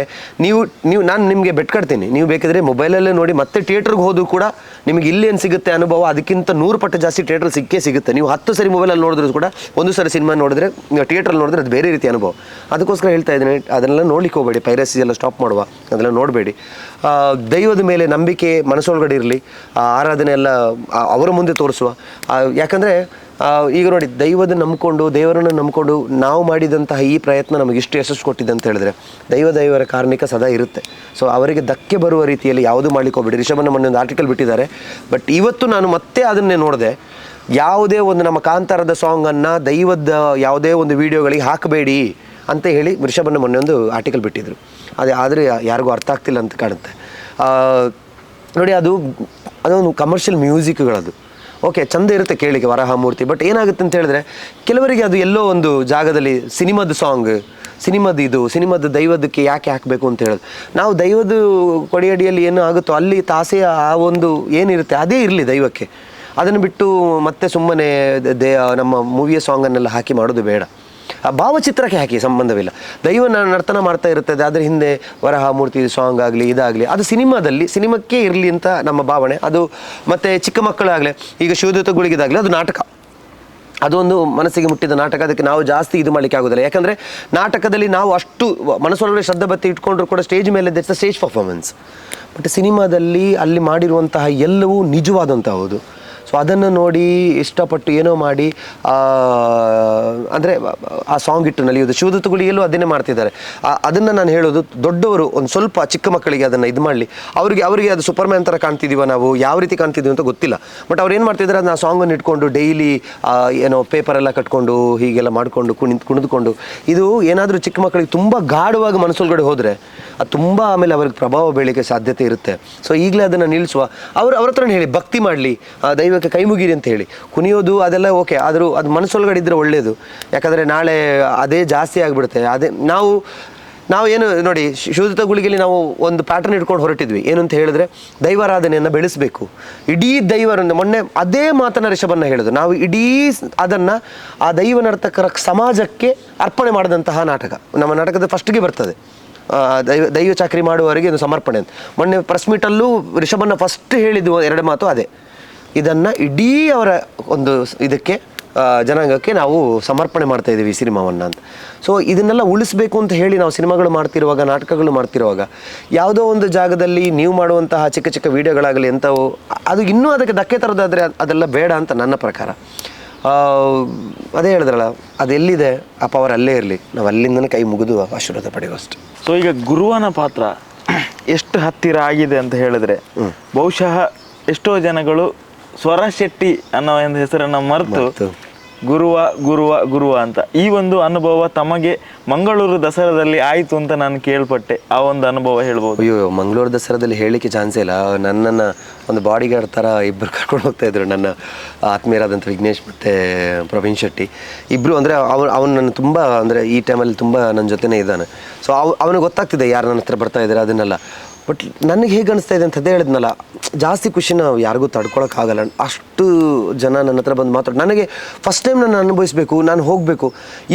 ನಾನು ನಿಮಗೆ ಬೆಟ್ ಕಟ್ತೀನಿ, ನೀವು ಬೇಕಿದ್ರೆ ಮೊಬೈಲಲ್ಲೇ ನೋಡಿ ಮತ್ತೆ ಥಿಯೇಟ್ರಿಗೆ ಹೋದರೂ ಕೂಡ ನಿಮಗೆ ಇಲ್ಲೇನು ಸಿಗುತ್ತೆ ಅನುಭವ ಅದಕ್ಕಿಂತ 100 ಪಟ್ಟು ಜಾಸ್ತಿ ಥಿಯೇಟ್ರಲ್ಲಿ ಸಿಗುತ್ತೆ. ನೀವು 10 ಸರಿ ಮೊಬೈಲಲ್ಲಿ ನೋಡಿದ್ರು ಕೂಡ ಒಂದು ಸರಿ ಸಿನಿಮಾ ನೋಡಿದ್ರೆ ಥಿಯೇಟ್ರಲ್ಲಿ ನೋಡಿದ್ರೆ ಅದು ಬೇರೆ ರೀತಿ ಅನುಭವ. ಅದಕ್ಕೋಸ್ಕರ ಹೇಳ್ತಾ ಇದ್ದೀನಿ, ಅದನ್ನೆಲ್ಲ ನೋಡ್ಲಿಕ್ಕೆ ಹೋಗಬೇಡಿ, ಪೈರಸಿ ಎಲ್ಲ ಸ್ಟಾಪ್ ಮಾಡುವ, ಅದೆಲ್ಲ ನೋಡಬೇಡಿ. ದೈವದ ಮೇಲೆ ನಂಬಿಕೆ ಮನಸ್ಸೊಳಗಡೆ ಇರಲಿ, ಆರಾಧನೆ ಎಲ್ಲ ಅವರ ಮುಂದೆ ತೋರಿಸುವ. ಯಾಕಂದರೆ ಈಗ ನೋಡಿ, ದೇವರನ್ನು ನಂಬಿಕೊಂಡು ನಾವು ಮಾಡಿದಂತಹ ಈ ಪ್ರಯತ್ನ ನಮಗೆ ಇಷ್ಟು ಯಶಸ್ಸು ಕೊಟ್ಟಿದೆ ಅಂತ ಹೇಳಿದ್ರೆ ದೈವರ ಕಾರ್ಣಿಕ ಸದಾ ಇರುತ್ತೆ. ಸೊ ಅವರಿಗೆ ಧಕ್ಕೆ ಬರುವ ರೀತಿಯಲ್ಲಿ ಯಾವುದೂ ಮಾಡ್ಲಿಕ್ಕೆ ಹೋಗ್ಬೇಡಿ. ರಿಷಭನ ಮೊನ್ನೆ ಒಂದು ಆರ್ಟಿಕಲ್ ಬಿಟ್ಟಿದ್ದಾರೆ, ಬಟ್ ಇವತ್ತು ನಾನು ಮತ್ತೆ ಅದನ್ನೇ ನೋಡಿದೆ. ಯಾವುದೇ ಒಂದು ನಮ್ಮ ಕಾಂತಾರದ ಸಾಂಗನ್ನು ದೈವದ ಯಾವುದೇ ಒಂದು ವಿಡಿಯೋಗಳಿಗೆ ಹಾಕಬೇಡಿ ಅಂತ ಹೇಳಿ ರಿಷಭನ ಮೊನ್ನೆ ಒಂದು ಆರ್ಟಿಕಲ್ ಬಿಟ್ಟಿದ್ರು. ಆದರೆ ಯಾರಿಗೂ ಅರ್ಥ ಆಗ್ತಿಲ್ಲ ಅಂತ ಕಾಣುತ್ತೆ. ನೋಡಿ, ಅದೊಂದು ಕಮರ್ಷಿಯಲ್ ಮ್ಯೂಸಿಕ್ಗಳದು. ಓಕೆ, ಚಂದ ಇರುತ್ತೆ ಕೇಳಿಕೆ ವರಾಹಮೂರ್ತಿ, ಬಟ್ ಏನಾಗುತ್ತೆ ಅಂತ ಹೇಳಿದ್ರೆ ಕೆಲವರಿಗೆ ಅದು ಎಲ್ಲೋ ಒಂದು ಜಾಗದಲ್ಲಿ ಸಿನಿಮಾದ ಸಾಂಗ್, ಸಿನಿಮಾದ ದೈವದಕ್ಕೆ ಯಾಕೆ ಹಾಕಬೇಕು ಅಂತ ಹೇಳೋದು. ನಾವು ದೈವದ ಕೊಡಿಯಡಿಯಲ್ಲಿ ಏನು ಆಗುತ್ತೋ ಅಲ್ಲಿ ತಾಸೆಯ ಆ ಒಂದು ಏನಿರುತ್ತೆ ಅದೇ ಇರಲಿ ದೈವಕ್ಕೆ. ಅದನ್ನು ಬಿಟ್ಟು ಮತ್ತೆ ಸುಮ್ಮನೆ ನಮ್ಮ ಮೂವಿಯ ಸಾಂಗನ್ನೆಲ್ಲ ಹಾಕಿ ಮಾಡೋದು ಬೇಡ. ಭಾವಚಿತ್ರಕ್ಕೆ ಹಾಕಿ, ಸಂಬಂಧವಿಲ್ಲ. ದೈವ ನರ್ತನ ಮಾಡ್ತಾ ಇರ್ತದೆ, ಅದರ ಹಿಂದೆ ವರಹಮೂರ್ತಿ ಸಾಂಗ್ ಆಗಲಿ ಇದಾಗಲಿ ಅದು ಸಿನಿಮಾಕ್ಕೆ ಇರಲಿ ಅಂತ ನಮ್ಮ ಭಾವನೆ. ಅದು ಮತ್ತು ಚಿಕ್ಕ ಮಕ್ಕಳಾಗಲಿ, ಈಗ ಶಿವದೂತಗಳಿಗಿದಾಗಲಿ ಅದು ನಾಟಕ, ಅದೊಂದು ಮನಸ್ಸಿಗೆ ಮುಟ್ಟಿದ ನಾಟಕ. ಅದಕ್ಕೆ ನಾವು ಜಾಸ್ತಿ ಇದು ಮಾಡಲಿಕ್ಕೆ ಆಗೋದಿಲ್ಲ. ಯಾಕಂದರೆ ನಾಟಕದಲ್ಲಿ ನಾವು ಅಷ್ಟು ಮನಸ್ಸೊಳಗಡೆ ಶ್ರದ್ಧಾಭಕ್ತಿ ಇಟ್ಕೊಂಡ್ರು ಕೂಡ ಸ್ಟೇಜ್ ಮೇಲೆ that's a stage performance. But ಸಿನಿಮಾದಲ್ಲಿ ಅಲ್ಲಿ ಮಾಡಿರುವಂತಹ ಎಲ್ಲವೂ ನಿಜವಾದಂತಹದ್ದು. ಸೊ ಅದನ್ನು ನೋಡಿ ಇಷ್ಟಪಟ್ಟು ಏನೋ ಮಾಡಿ ಅಂದರೆ ಆ ಸಾಂಗ್ ಇಟ್ಟು ನಲಿಯೋದು. ಶಿವದೂತಗಳಿಗೆಲ್ಲೂ ಅದನ್ನೇ ಮಾಡ್ತಿದ್ದಾರೆ. ಅದನ್ನು ನಾನು ಹೇಳೋದು, ದೊಡ್ಡವರು ಒಂದು ಸ್ವಲ್ಪ ಚಿಕ್ಕ ಮಕ್ಕಳಿಗೆ ಅದನ್ನು ಇದು ಮಾಡಲಿ. ಅವರಿಗೆ ಅದು ಸೂಪರ್ಮ್ಯಾನ್ ಥರ ಕಾಣ್ತಿದ್ದೀವ, ನಾವು ಯಾವ ರೀತಿ ಕಾಣ್ತಿದ್ದೀವಿ ಅಂತ ಗೊತ್ತಿಲ್ಲ. ಬಟ್ ಅವ್ರು ಏನು ಮಾಡ್ತಿದ್ದಾರೆ, ಅದನ್ನ ಆ ಸಾಂಗನ್ನು ಇಟ್ಕೊಂಡು ಡೈಲಿ ಏನೋ ಪೇಪರೆಲ್ಲ ಕಟ್ಕೊಂಡು ಹೀಗೆಲ್ಲ ಮಾಡಿಕೊಂಡು ಕುಣಿದುಕೊಂಡು ಇದು ಏನಾದರೂ ಚಿಕ್ಕ ಮಕ್ಕಳಿಗೆ ತುಂಬ ಗಾಢವಾಗಿ ಮನಸ್ಸೊಳಗಡೆ ಹೋದರೆ ಅದು ತುಂಬ ಆಮೇಲೆ ಅವ್ರಿಗೆ ಪ್ರಭಾವ ಬೀಳಲಿಕ್ಕೆ ಸಾಧ್ಯತೆ ಇರುತ್ತೆ. ಸೊ ಈಗಲೇ ಅದನ್ನು ನಿಲ್ಲಿಸುವ. ಅವ್ರ ಹತ್ರ ಹೇಳಿ, ಭಕ್ತಿ ಮಾಡಲಿ, ದೈವಕ್ಕೆ ಕೈ ಮುಗಿರಿ ಅಂತ ಹೇಳಿ. ಕುಣಿಯೋದು ಅದೆಲ್ಲ ಓಕೆ, ಆದರೂ ಅದು ಮನಸ್ಸೊಳಗಡೆ ಇದ್ದರೆ ಒಳ್ಳೆಯದು. ಯಾಕಂದರೆ ನಾಳೆ ಅದೇ ಜಾಸ್ತಿ ಆಗಿಬಿಡುತ್ತೆ. ಅದೇ ನಾವು ಏನು ನೋಡಿ, ಶಿವದೂತಗಳಿಗೆ ನಾವು ಒಂದು ಪ್ಯಾಟರ್ನ್ ಇಟ್ಕೊಂಡು ಹೊರಟಿದ್ವಿ. ಏನು ಅಂತ ಹೇಳಿದ್ರೆ ದೈವಾರಾಧನೆಯನ್ನು ಬೆಳೆಸಬೇಕು. ಇಡೀ ದೈವರನ್ನು ಮೊನ್ನೆ ಅದೇ ಮಾತನ್ನು ರಿಷಭನ್ನ ಹೇಳಿದ್ರು. ನಾವು ಇಡೀ ಅದನ್ನು ಆ ದೈವ ನರ್ತಕರ ಸಮಾಜಕ್ಕೆ ಅರ್ಪಣೆ ಮಾಡಿದಂತಹ ನಾಟಕ. ನಮ್ಮ ನಾಟಕದ ಫಸ್ಟ್ಗೆ ಬರ್ತದೆ, ದೈವ ಚಾಕರಿ ಮಾಡುವವರಿಗೆ ಇದು ಸಮರ್ಪಣೆ ಅಂತ. ಮೊನ್ನೆ ಪ್ರೆಸ್ ಮೀಟಲ್ಲೂ ರಿಷಭನ್ನ ಫಸ್ಟ್ ಹೇಳಿದ್ದು 2 ಮಾತು ಅದೇ. ಇದನ್ನು ಇಡೀ ಅವರ ಒಂದು ಇದಕ್ಕೆ ಜನಾಂಗಕ್ಕೆ ನಾವು ಸಮರ್ಪಣೆ ಮಾಡ್ತಾ ಇದ್ದೀವಿ ಈ ಸಿನಿಮಾವನ್ನು ಅಂತ. ಸೊ ಇದನ್ನೆಲ್ಲ ಉಳಿಸ್ಬೇಕು ಅಂತ ಹೇಳಿ ನಾವು ಸಿನಿಮಾಗಳು ಮಾಡ್ತಿರುವಾಗ, ನಾಟಕಗಳು ಮಾಡ್ತಿರುವಾಗ ಯಾವುದೋ ಒಂದು ಜಾಗದಲ್ಲಿ ನೀವು ಮಾಡುವಂತಹ ಚಿಕ್ಕ ಚಿಕ್ಕ ವೀಡಿಯೋಗಳಾಗಲಿ ಎಂಥವು ಅದು ಇನ್ನೂ ಅದಕ್ಕೆ ಧಕ್ಕೆ ತರೋದಾದರೆ ಅದೆಲ್ಲ ಬೇಡ ಅಂತ ನನ್ನ ಪ್ರಕಾರ. ಅದೇ ಹೇಳಿದ್ರಲ್ಲ, ಅದೆಲ್ಲಿದೆ ಆ ಪವರ್ ಅಲ್ಲೇ ಇರಲಿ, ನಾವು ಅಲ್ಲಿಂದನೇ ಕೈ ಮುಗಿದು ಆಶೀರ್ವಾದ ಪಡೆಯುವಷ್ಟು. ಸೊ ಈಗ ಗುರುವನ ಪಾತ್ರ ಎಷ್ಟು ಹತ್ತಿರ ಆಗಿದೆ ಅಂತ ಹೇಳಿದ್ರೆ ಬಹುಶಃ ಎಷ್ಟೋ ಜನಗಳು ಸ್ವರ ಶೆಟ್ಟಿ ಅನ್ನೋ ಒಂದು ಹೆಸರನ್ನು ಮರೆತು ಗುರುವ ಅಂತ ಈ ಒಂದು ಅನುಭವ ತಮಗೆ ಮಂಗಳೂರು ದಸರಾದಲ್ಲಿ ಆಯಿತು ಅಂತ ನಾನು ಕೇಳ್ಪಟ್ಟೆ. ಆ ಒಂದು ಅನುಭವ ಹೇಳ್ಬೋದು? ಅಯ್ಯೋ, ಮಂಗಳೂರು ದಸರಾದಲ್ಲಿ ಹೇಳಲಿಕ್ಕೆ ಚಾನ್ಸೇ ಇಲ್ಲ. ನನ್ನನ್ನು ಒಂದು ಬಾಡಿಗಾರ್ಡ್ ಥರ ಇಬ್ಬರು ಕರ್ಕೊಂಡು ಹೋಗ್ತಾ ಇದ್ರು, ನನ್ನ ಆತ್ಮೀಯರಾದಂಥ ವಿಘ್ನೇಶ್ ಮತ್ತು ಪ್ರವೀಣ್ ಶೆಟ್ಟಿ ಇಬ್ಬರು. ಅಂದರೆ ಅವನು ನನ್ನ ತುಂಬ ಅಂದರೆ ಈ ಟೈಮಲ್ಲಿ ತುಂಬ ನನ್ನ ಜೊತೆನೇ ಇದ್ದಾನೆ. ಸೊ ಅವನಿಗೆ ಗೊತ್ತಾಗ್ತಿದೆ ಯಾರು ನನ್ನ ಹತ್ರ ಬರ್ತಾ ಇದ್ದಾರೆ ಅದನ್ನೆಲ್ಲ. ಬಟ್ ನನಗೆ ಹೇಗೆ ಅನಿಸ್ತಾ ಇದೆ ಅಂತ ಅದೇ ಹೇಳಿದ್ನಲ್ಲ, ಜಾಸ್ತಿ ಖುಷಿನ ಯಾರಿಗೂ ತಡ್ಕೊಳಕ್ಕಾಗಲ್ಲ. ಅಷ್ಟು ಜನ ನನ್ನ ಹತ್ರ ಬಂದು ಮಾತಾಡಿ, ನನಗೆ ಫಸ್ಟ್ ಟೈಮ್ ನಾನು ಅನುಭವಿಸ್ಬೇಕು, ನಾನು ಹೋಗಬೇಕು.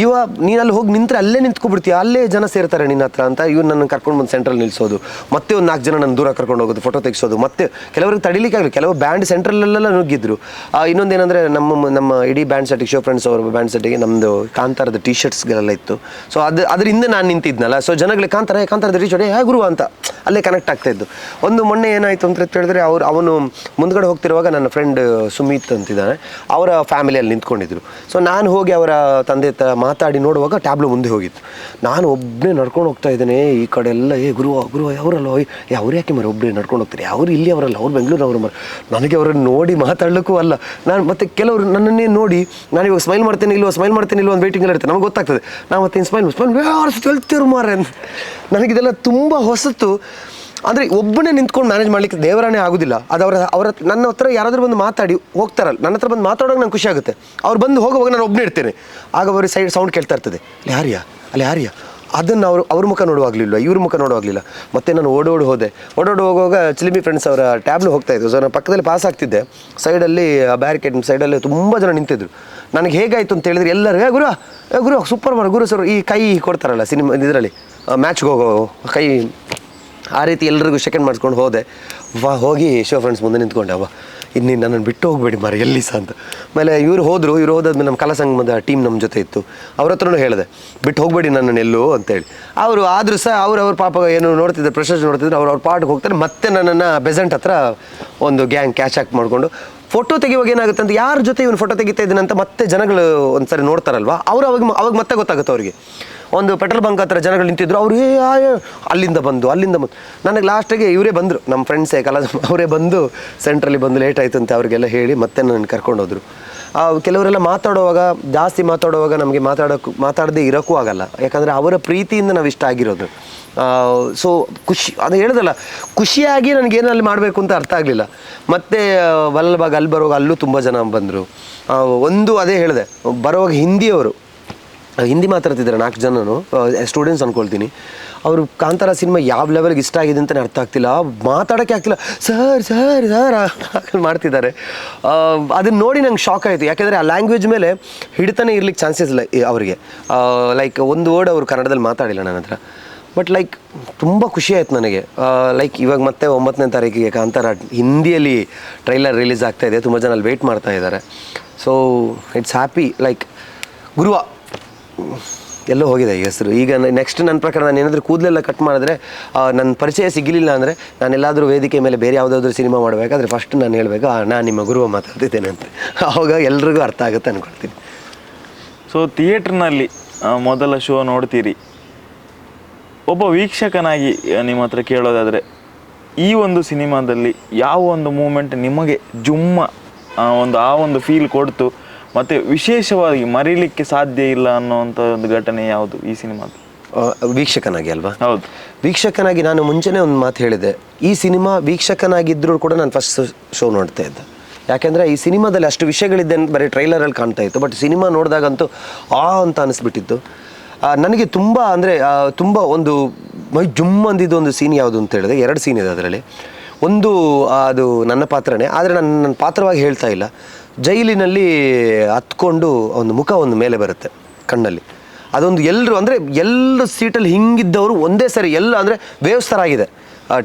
ನೀನು ಅಲ್ಲಿ ಹೋಗಿ ನಿಂತರೆ ಅಲ್ಲೇ ನಿಂತ್ಕೊಬಿಡ್ತೀಯ, ಅಲ್ಲೇ ಜನ ಸೇರ್ತಾರೆ ನಿನ್ನ ಹತ್ರ ಅಂತ ಇವ್ರು ನನ್ನ ಕರ್ಕೊಂಡು ಬಂದು ಸೆಂಟ್ರಲ್ಲಿ ನಿಲ್ಲಿಸೋದು, ಮತ್ತೆ ಒಂದು 4 ಜನ ನನ್ನ ದೂರ ಕರ್ಕೊಂಡು ಹೋಗೋದು, ಫೋಟೋ ತೆಗಿಸೋದು, ಮತ್ತೆ ಕೆಲವರಿಗೆ ತಡಿಲಿಕ್ಕೆ ಆಗಲಿ. ಕೆಲವು ಬ್ಯಾಂಡ್ ಸೆಂಟ್ರಲ್ಲೆಲ್ಲ ನುಗ್ಗಿದ್ರು. ಇನ್ನೊಂದೇನೆಂದರೆ ನಮ್ಮ ಇಡೀ ಬ್ಯಾಂಡ್ ಸೆಟ್ಟಿಗೆ, ಶೋ ಫ್ರೆಂಡ್ಸ್ ಅವ್ರ ಬ್ಯಾಂಡ್ ಸೆಟ್ಟಿಗೆ ನಮ್ಮದು ಕಾಂತಾರದ ಟೀ ಶರ್ಟ್ಸ್ಗಳೆಲ್ಲ ಇತ್ತು. ಸೊ ಅದ್ರ ಹಿಂದೆ ನಾನು ನಿಂತಿದ್ನಲ್ಲ, ಸೊ ಜನಗಳಿಗೆ ಕಾಂತಾರದ ಟೀ ಶರ್ಟ್ ಗುರು ಅಂತ ಅಲ್ಲೇ ಕನೆಕ್ಟ್ ಆಗ್ತಾಯಿದ್ದು. ಒಂದು ಮೊನ್ನೆ ಏನಾಯಿತು ಅಂತ ಹೇಳಿದ್ರೆ, ಅವನು ಮುಂದ್ಗಡೆ ಹೋಗ್ತಿರುವಾಗ ನನ್ನ ಫ್ರೆಂಡ್ ಸುಮಿತ್ ಅಂತಿದ್ದಾನೆ, ಅವರ ಫ್ಯಾಮಿಲಿಯಲ್ಲಿ ನಿಂತ್ಕೊಂಡಿದ್ರು. ಸೊ ನಾನು ಹೋಗಿ ಅವರ ತಂದೆ ಮಾತಾಡಿ ನೋಡುವಾಗ ಟ್ಯಾಬ್ಲು ಮುಂದೆ ಹೋಗಿತ್ತು. ನಾನು ಒಬ್ಬನೇ ನಡ್ಕೊಂಡು ಹೋಗ್ತಾ ಇದ್ದೇನೆ. ಈ ಕಡೆ ಎಲ್ಲ ಗುರು ಅವರಲ್ಲ, ಅವ್ರು ಯಾಕೆ ಮರ ಒಬ್ಬರೇ ನಡ್ಕೊಂಡು ಹೋಗ್ತಾರೆ, ಅವ್ರು ಇಲ್ಲಿ ಅವರಲ್ಲ, ಅವ್ರು ಬೆಂಗಳೂರವ್ರು ಮರ. ನನಗೆ ಅವರನ್ನು ನೋಡಿ ಮಾತಾಡ್ಲಿಕ್ಕೂ ಅಲ್ಲ. ನಾನು ಮತ್ತೆ ಕೆಲವರು ನನ್ನನ್ನೇ ನೋಡಿ ನಾನು ಇವಾಗ ಸ್ಮೈಲ್ ಮಾಡ್ತೇನೆ ಇಲ್ವೋ ಒಂದು ವೇಟಿಂಗಲ್ಲಿ ಇರ್ತೇನೆ, ನಮಗೆ ಗೊತ್ತಾಗ್ತದೆ. ನಾವು ಮತ್ತೆ ಸ್ಮೈಲ್ ಹೇಳ್ತಿರು ಮಾರ. ನನಗಿದೆಲ್ಲ ತುಂಬ ಹೊಸತು. ಅಂದರೆ ಒಬ್ಬನೇ ನಿಂತ್ಕೊಂಡು ಮ್ಯಾನೇಜ್ ಮಾಡಲಿಕ್ಕೆ ದೇವರಾಣೆ ಆಗೋದಿಲ್ಲ. ಅದು ಅವರ ನನ್ನ ಹತ್ರ ಯಾರಾದರೂ ಬಂದು ಮಾತಾಡಿ ಹೋಗ್ತಾರಲ್ಲ, ನನ್ನ ಹತ್ರ ಬಂದು ಮಾತಾಡೋಕೆ ನಂಗೆ ಖುಷಿ ಆಗುತ್ತೆ. ಅವ್ರು ಬಂದು ಹೋಗುವಾಗ ನಾನು ಒಬ್ಬನೇ ಇರ್ತೇನೆ. ಆಗ ಅವ್ರಿಗೆ ಸೌಂಡ್ ಕೇಳ್ತಾ ಇರ್ತದೆ, ಅಲ್ಲಿ ಯಾರ್ಯಾ ಅದನ್ನು ಅವ್ರ ಮುಖ ನೋಡುವಾಗಲಿಲ್ಲ, ಇವ್ರ ಮುಖ ನೋಡುವಾಗಲಿಲ್ಲ. ಮತ್ತೆ ನಾನು ಹೋದೆ. ಹೋಗುವಾಗ ಚಿಲಿಮಿ ಫ್ರೆಂಡ್ಸ್ ಅವರ ಟ್ಯಾಬ್ಲು ಹೋಗ್ತಾ ಇದ್ರು. ಸೊ ನಾನು ಪಕ್ಕದಲ್ಲಿ ಪಾಸ್ ಆಗ್ತಿದ್ದೆ, ಸೈಡಲ್ಲಿ ಬ್ಯಾರಿಕೇಡ್ ಸೈಡಲ್ಲಿ ತುಂಬ ಜನ ನಿಂತಿದ್ರು. ನನಗೆ ಹೇಗಾಯಿತು ಅಂತ ಹೇಳಿದ್ರೆ ಎಲ್ಲರೂ ಗುರು ಸೂಪರ್ ಗುರು ಸರ್ ಈ ಕೈ ಕೊಡ್ತಾರಲ್ಲ ಸಿನಿಮಾ ಇದರಲ್ಲಿ ಮ್ಯಾಚ್ಗೆ ಹೋಗೋ ಕೈ, ಆ ರೀತಿ ಎಲ್ರಿಗೂ ಸೆಕೆಂಡ್ ಮಾಡಿಸ್ಕೊಂಡು ಹೋದೆ. ಹೋಗಿ ಶೋ ಫ್ರೆಂಡ್ಸ್ ಮುಂದೆ ನಿಂತ್ಕೊಂಡೆ. ಇನ್ನು ನನ್ನನ್ನು ಬಿಟ್ಟು ಹೋಗ್ಬೇಡಿ ಮಾರಿ ಎಲ್ಲಿ ಸಹ ಅಂತ. ಆಮೇಲೆ ಇವ್ರು ಹೋದಾದ್ಮೇಲೆ ನಮ್ಮ ಕಲಾ ಸಂಗಮದ ಟೀಮ್ ನಮ್ಮ ಜೊತೆ ಇತ್ತು, ಅವ್ರ ಹತ್ರನೂ ಹೇಳಿದೆ ಬಿಟ್ಟು ಹೋಗಬೇಡಿ ನನ್ನನ್ನು ಎಲ್ಲೋ ಅಂತೇಳಿ. ಅವರು ಆದರೂ ಸಹ ಅವ್ರ ಪಾಪ ಏನು ನೋಡ್ತಿದ್ರು, ಪ್ರಶಸ್ತಿ ನೋಡ್ತಿದ್ರು, ಅವ್ರ ಪಾಠಕ್ಕೆ ಹೋಗ್ತಾರೆ. ಮತ್ತೆ ನನ್ನನ್ನು ಬೆಸೆಂಟ್ ಹತ್ರ ಒಂದು ಗ್ಯಾಂಗ್ ಕ್ಯಾಚ್ ಹಾಕಿ ಮಾಡಿಕೊಂಡು ಫೋಟೋ ತೆಗಿಯುವಾಗ ಏನಾಗುತ್ತೆ ಅಂತ, ಯಾರ ಜೊತೆ ಇವನು ಫೋಟೋ ತೆಗಿತಾ ಇದ್ದೀನಿ ಅಂತ ಮತ್ತೆ ಜನಗಳು ಒಂದ್ಸರಿ ನೋಡ್ತಾರಲ್ವ, ಅವರು ಅವಾಗ ಮತ್ತೆ ಗೊತ್ತಾಗುತ್ತೆ ಅವ್ರಿಗೆ. ಒಂದು ಪೆಟ್ರೋಲ್ ಬಂಕ್ ಹತ್ರ ಜನಗಳು ನಿಂತಿದ್ರು, ಅವರು ಅಲ್ಲಿಂದ ಬಂದು ನನಗೆ ಲಾಸ್ಟಿಗೆ ಇವರೇ ಬಂದರು, ನಮ್ಮ ಫ್ರೆಂಡ್ಸೇ ಅವರೇ ಬಂದು ಸೆಂಟ್ರಲ್ಲಿ ಬಂದು ಲೇಟ್ ಆಯಿತು ಅಂತ ಅವ್ರಿಗೆಲ್ಲ ಹೇಳಿ ಮತ್ತೆ ನನ್ನ ಕರ್ಕೊಂಡೋದ್ರು. ಕೆಲವರೆಲ್ಲ ಜಾಸ್ತಿ ಮಾತಾಡುವಾಗ ನಮಗೆ ಮಾತಾಡದೇ ಇರೋಕ್ಕೂ ಆಗಲ್ಲ, ಯಾಕಂದರೆ ಅವರ ಪ್ರೀತಿಯಿಂದ ನಾವು ಇಷ್ಟ ಆಗಿರೋದು. ಸೊ ಅದು ಹೇಳಿದಲ್ಲ, ಖುಷಿಯಾಗಿ ನನಗೇನಲ್ಲಿ ಮಾಡಬೇಕು ಅಂತ ಅರ್ಥ ಆಗಲಿಲ್ಲ. ಮತ್ತು ವಲ್ಲಭಾಗ ಅಲ್ಲಿ ಬರುವಾಗ ಅಲ್ಲೂ ತುಂಬ ಜನ ಬಂದರು. ಅದೇ ಹೇಳಿದೆ, ಬರುವಾಗ ಹಿಂದಿ ಮಾತಾಡ್ತಿದ್ದಾರೆ 4 ಜನನು ಸ್ಟೂಡೆಂಟ್ಸ್ ಅಂದ್ಕೊಳ್ತೀನಿ. ಅವರು ಕಾಂತಾರ ಸಿನಿಮಾ ಯಾವ ಲೆವೆಲ್ಗೆ ಇಷ್ಟ ಆಗಿದೆ ಅಂತಲೇ ಅರ್ಥ ಆಗ್ತಿಲ್ಲ, ಮಾತಾಡೋಕ್ಕೆ ಆಗ್ತಿಲ್ಲ, ಸರ್ ಮಾಡ್ತಿದ್ದಾರೆ. ಅದನ್ನ ನೋಡಿ ನಂಗೆ ಶಾಕ್ ಆಯಿತು, ಯಾಕೆಂದರೆ ಆ ಲ್ಯಾಂಗ್ವೇಜ್ ಮೇಲೆ ಹಿಡಿತಾನೆ ಇರ್ಲಿಕ್ಕೆ ಚಾನ್ಸಸ್ ಇಲ್ಲ ಅವರಿಗೆ. ಲೈಕ್ ಒಂದು ವರ್ಡ್ ಅವರು ಕನ್ನಡದಲ್ಲಿ ಮಾತಾಡಿಲ್ಲ ನನ್ನ ಹತ್ರ. ಬಟ್ ಲೈಕ್ ತುಂಬ ಖುಷಿ ಆಯ್ತು ನನಗೆ. ಲೈಕ್ ಇವಾಗ ಮತ್ತೆ 9ನೇ ತಾರೀಕಿಗೆ ಕಾಂತಾರ ಹಿಂದಿಯಲ್ಲಿ ಟ್ರೈಲರ್ ರಿಲೀಸ್ ಆಗ್ತಾಯಿದೆ, ತುಂಬ ಜನ ಅಲ್ಲಿ ವೆಯ್ಟ್ ಮಾಡ್ತಾ ಇದ್ದಾರೆ. So it's happy. ಲೈಕ್ ಗುರುವ ಎಲ್ಲೋ ಹೋಗಿದೆ ಈ ಹೆಸರು. ಈಗ ನೆಕ್ಸ್ಟ್ ನನ್ನ ಪ್ರಕಾರ ನಾನು ಏನಾದರೂ ಕೂದಲೆಲ್ಲ ಕಟ್ ಮಾಡಿದ್ರೆ, ನನ್ನ ಪರಿಚಯ ಸಿಗಲಿಲ್ಲ ಅಂದರೆ, ನಾನೆಲ್ಲಾದರೂ ವೇದಿಕೆ ಮೇಲೆ ಬೇರೆ ಯಾವುದಾದ್ರೂ ಸಿನಿಮಾ ಮಾಡಬೇಕಾದ್ರೆ ಫಸ್ಟ್ ನಾನು ಹೇಳಬೇಕು ನಾನು ನಿಮ್ಮ ಗುರುವ ಮಾತಾಡ್ತಿದ್ದೇನೆ ಅಂತ. ಆವಾಗ ಎಲ್ರಿಗೂ ಅರ್ಥ ಆಗುತ್ತೆ ಅಂದ್ಕೊಳ್ತೀನಿ. ಸೊ ಥಿಯೇಟ್ರ್ನಲ್ಲಿ ಮೊದಲ ಶೋ ನೋಡ್ತೀರಿ, ಒಬ್ಬ ವೀಕ್ಷಕನಾಗಿ ನಿಮ್ಮ ಹತ್ರ ಕೇಳೋದಾದರೆ ಈ ಒಂದು ಸಿನಿಮಾದಲ್ಲಿ ಯಾವ ಒಂದು ಮೂಮೆಂಟ್ ನಿಮಗೆ ಆ ಒಂದು ಫೀಲ್ ಕೊಡ್ತು, ಮತ್ತು ವಿಶೇಷವಾಗಿ ಮರೀಲಿಕ್ಕೆ ಸಾಧ್ಯ ಇಲ್ಲ ಅನ್ನೋವಂಥ ಒಂದು ಘಟನೆ ಯಾವುದು ಈ ಸಿನಿಮಾದ? ವೀಕ್ಷಕನಾಗಿ ಅಲ್ವಾ? ಹೌದು, ವೀಕ್ಷಕನಾಗಿ ನಾನು ಮುಂಚೆನೇ ಒಂದು ಮಾತು ಹೇಳಿದೆ, ಈ ಸಿನಿಮಾ ವೀಕ್ಷಕನಾಗಿದ್ದರೂ ಕೂಡ ನಾನು ಫಸ್ಟ್ ಶೋ ನೋಡ್ತಾ ಇದ್ದೆ. ಯಾಕೆಂದರೆ ಈ ಸಿನಿಮಾದಲ್ಲಿ ಅಷ್ಟು ವಿಷಯಗಳಿದೆ ಅಂತ ಬರೀ ಟ್ರೈಲರಲ್ಲಿ ಕಾಣ್ತಾ ಇತ್ತು. ಬಟ್ ಸಿನಿಮಾ ನೋಡಿದಾಗಂತೂ ಅಂತ ಅನಿಸ್ಬಿಟ್ಟಿತ್ತು ನನಗೆ. ತುಂಬ ಒಂದು ಮೈ ಅಂದಿದ್ದು ಒಂದು ಸೀನ್ ಯಾವುದು ಅಂತ ಹೇಳಿದೆ, 2 ಸೀನ್ ಇದೆ ಅದರಲ್ಲಿ. ಒಂದು ಅದು ನನ್ನ ಪಾತ್ರನೇ, ಆದರೆ ನನ್ನ ಪಾತ್ರವಾಗಿ ಹೇಳ್ತಾ ಇಲ್ಲ. ಜೈಲಿನಲ್ಲಿ ಹತ್ಕೊಂಡು ಒಂದು ಮುಖ ಒಂದು ಮೇಲೆ ಬರುತ್ತೆ ಕಣ್ಣಲ್ಲಿ. ಅದೊಂದು ಎಲ್ಲರೂ ಸೀಟಲ್ಲಿ ಹಿಂಗಿದ್ದವರು ಒಂದೇ ಸರಿ ಅಂದರೆ ವೇವ್ಸ್ ಥರ ಆಗಿದೆ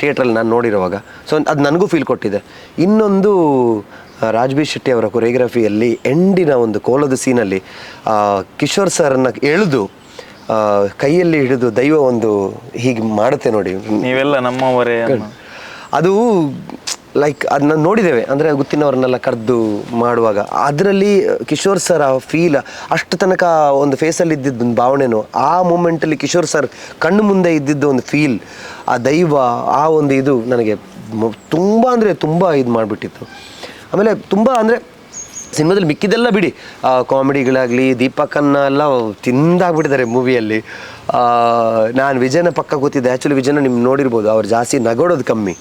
ಥಿಯೇಟ್ರಲ್ಲಿ ನಾನು ನೋಡಿರುವಾಗ. ಸೊ ಅದು ನನಗೂ ಫೀಲ್ ಕೊಟ್ಟಿದೆ. ಇನ್ನೊಂದು ರಾಜ್ಬಿ ಶೆಟ್ಟಿ ಅವರ ಕೊರಿಯೋಗ್ರಫಿಯಲ್ಲಿ ಎಂಡಿನ ಒಂದು ಕೋಲದ ಸೀನಲ್ಲಿ ಕಿಶೋರ್ ಸರ್ನ ಎಳೆದು ಕೈಯಲ್ಲಿ ಹಿಡಿದು ದೈವ ಒಂದು ಹೀಗೆ ಮಾಡುತ್ತೆ ನೋಡಿ, ನೀವೆಲ್ಲ ನಮ್ಮವರೇ, ಅದು ಲೈಕ್ ಅದನ್ನ ನೋಡಿದ್ದೇವೆ. ಅಂದರೆ ಗೊತ್ತಿನವ್ರನ್ನೆಲ್ಲ ಕರೆದು ಮಾಡುವಾಗ ಅದರಲ್ಲಿ ಕಿಶೋರ್ ಸರ್ ಆ ಫೀಲ್, ಅಷ್ಟು ತನಕ ಒಂದು ಫೇಸಲ್ಲಿ ಇದ್ದಿದ್ದು ಒಂದು ಭಾವನೆನೋ, ಆ ಮೂಮೆಂಟಲ್ಲಿ ಕಿಶೋರ್ ಸರ್ ಕಣ್ಣು ಮುಂದೆ ಇದ್ದಿದ್ದು ಒಂದು ಫೀಲ್, ಆ ದೈವ, ಆ ಒಂದು ಇದು ನನಗೆ ತುಂಬ ಇದು ಮಾಡಿಬಿಟ್ಟಿತ್ತು. ಆಮೇಲೆ ತುಂಬ ಸಿನಿಮಾದಲ್ಲಿ ಮಿಕ್ಕಿದೆಲ್ಲ ಬಿಡಿ, ಕಾಮಿಡಿಗಳಾಗಲಿ ದೀಪಕನ್ನ ಎಲ್ಲ ತಿಂದಾಗ್ಬಿಟ್ಟಿದ್ದಾರೆ ಮೂವಿಯಲ್ಲಿ. ನಾನು ವಿಜಯನ ಪಕ್ಕ ಕೂತಿದ್ದೆ. ಆ್ಯಕ್ಚುಲಿ ವಿಜಯನ ನಿಮ್ಗೆ ನೋಡಿರ್ಬೋದು, ಅವ್ರು ಜಾಸ್ತಿ ನಗೋಡೋದು ಕಮ್ಮಿ.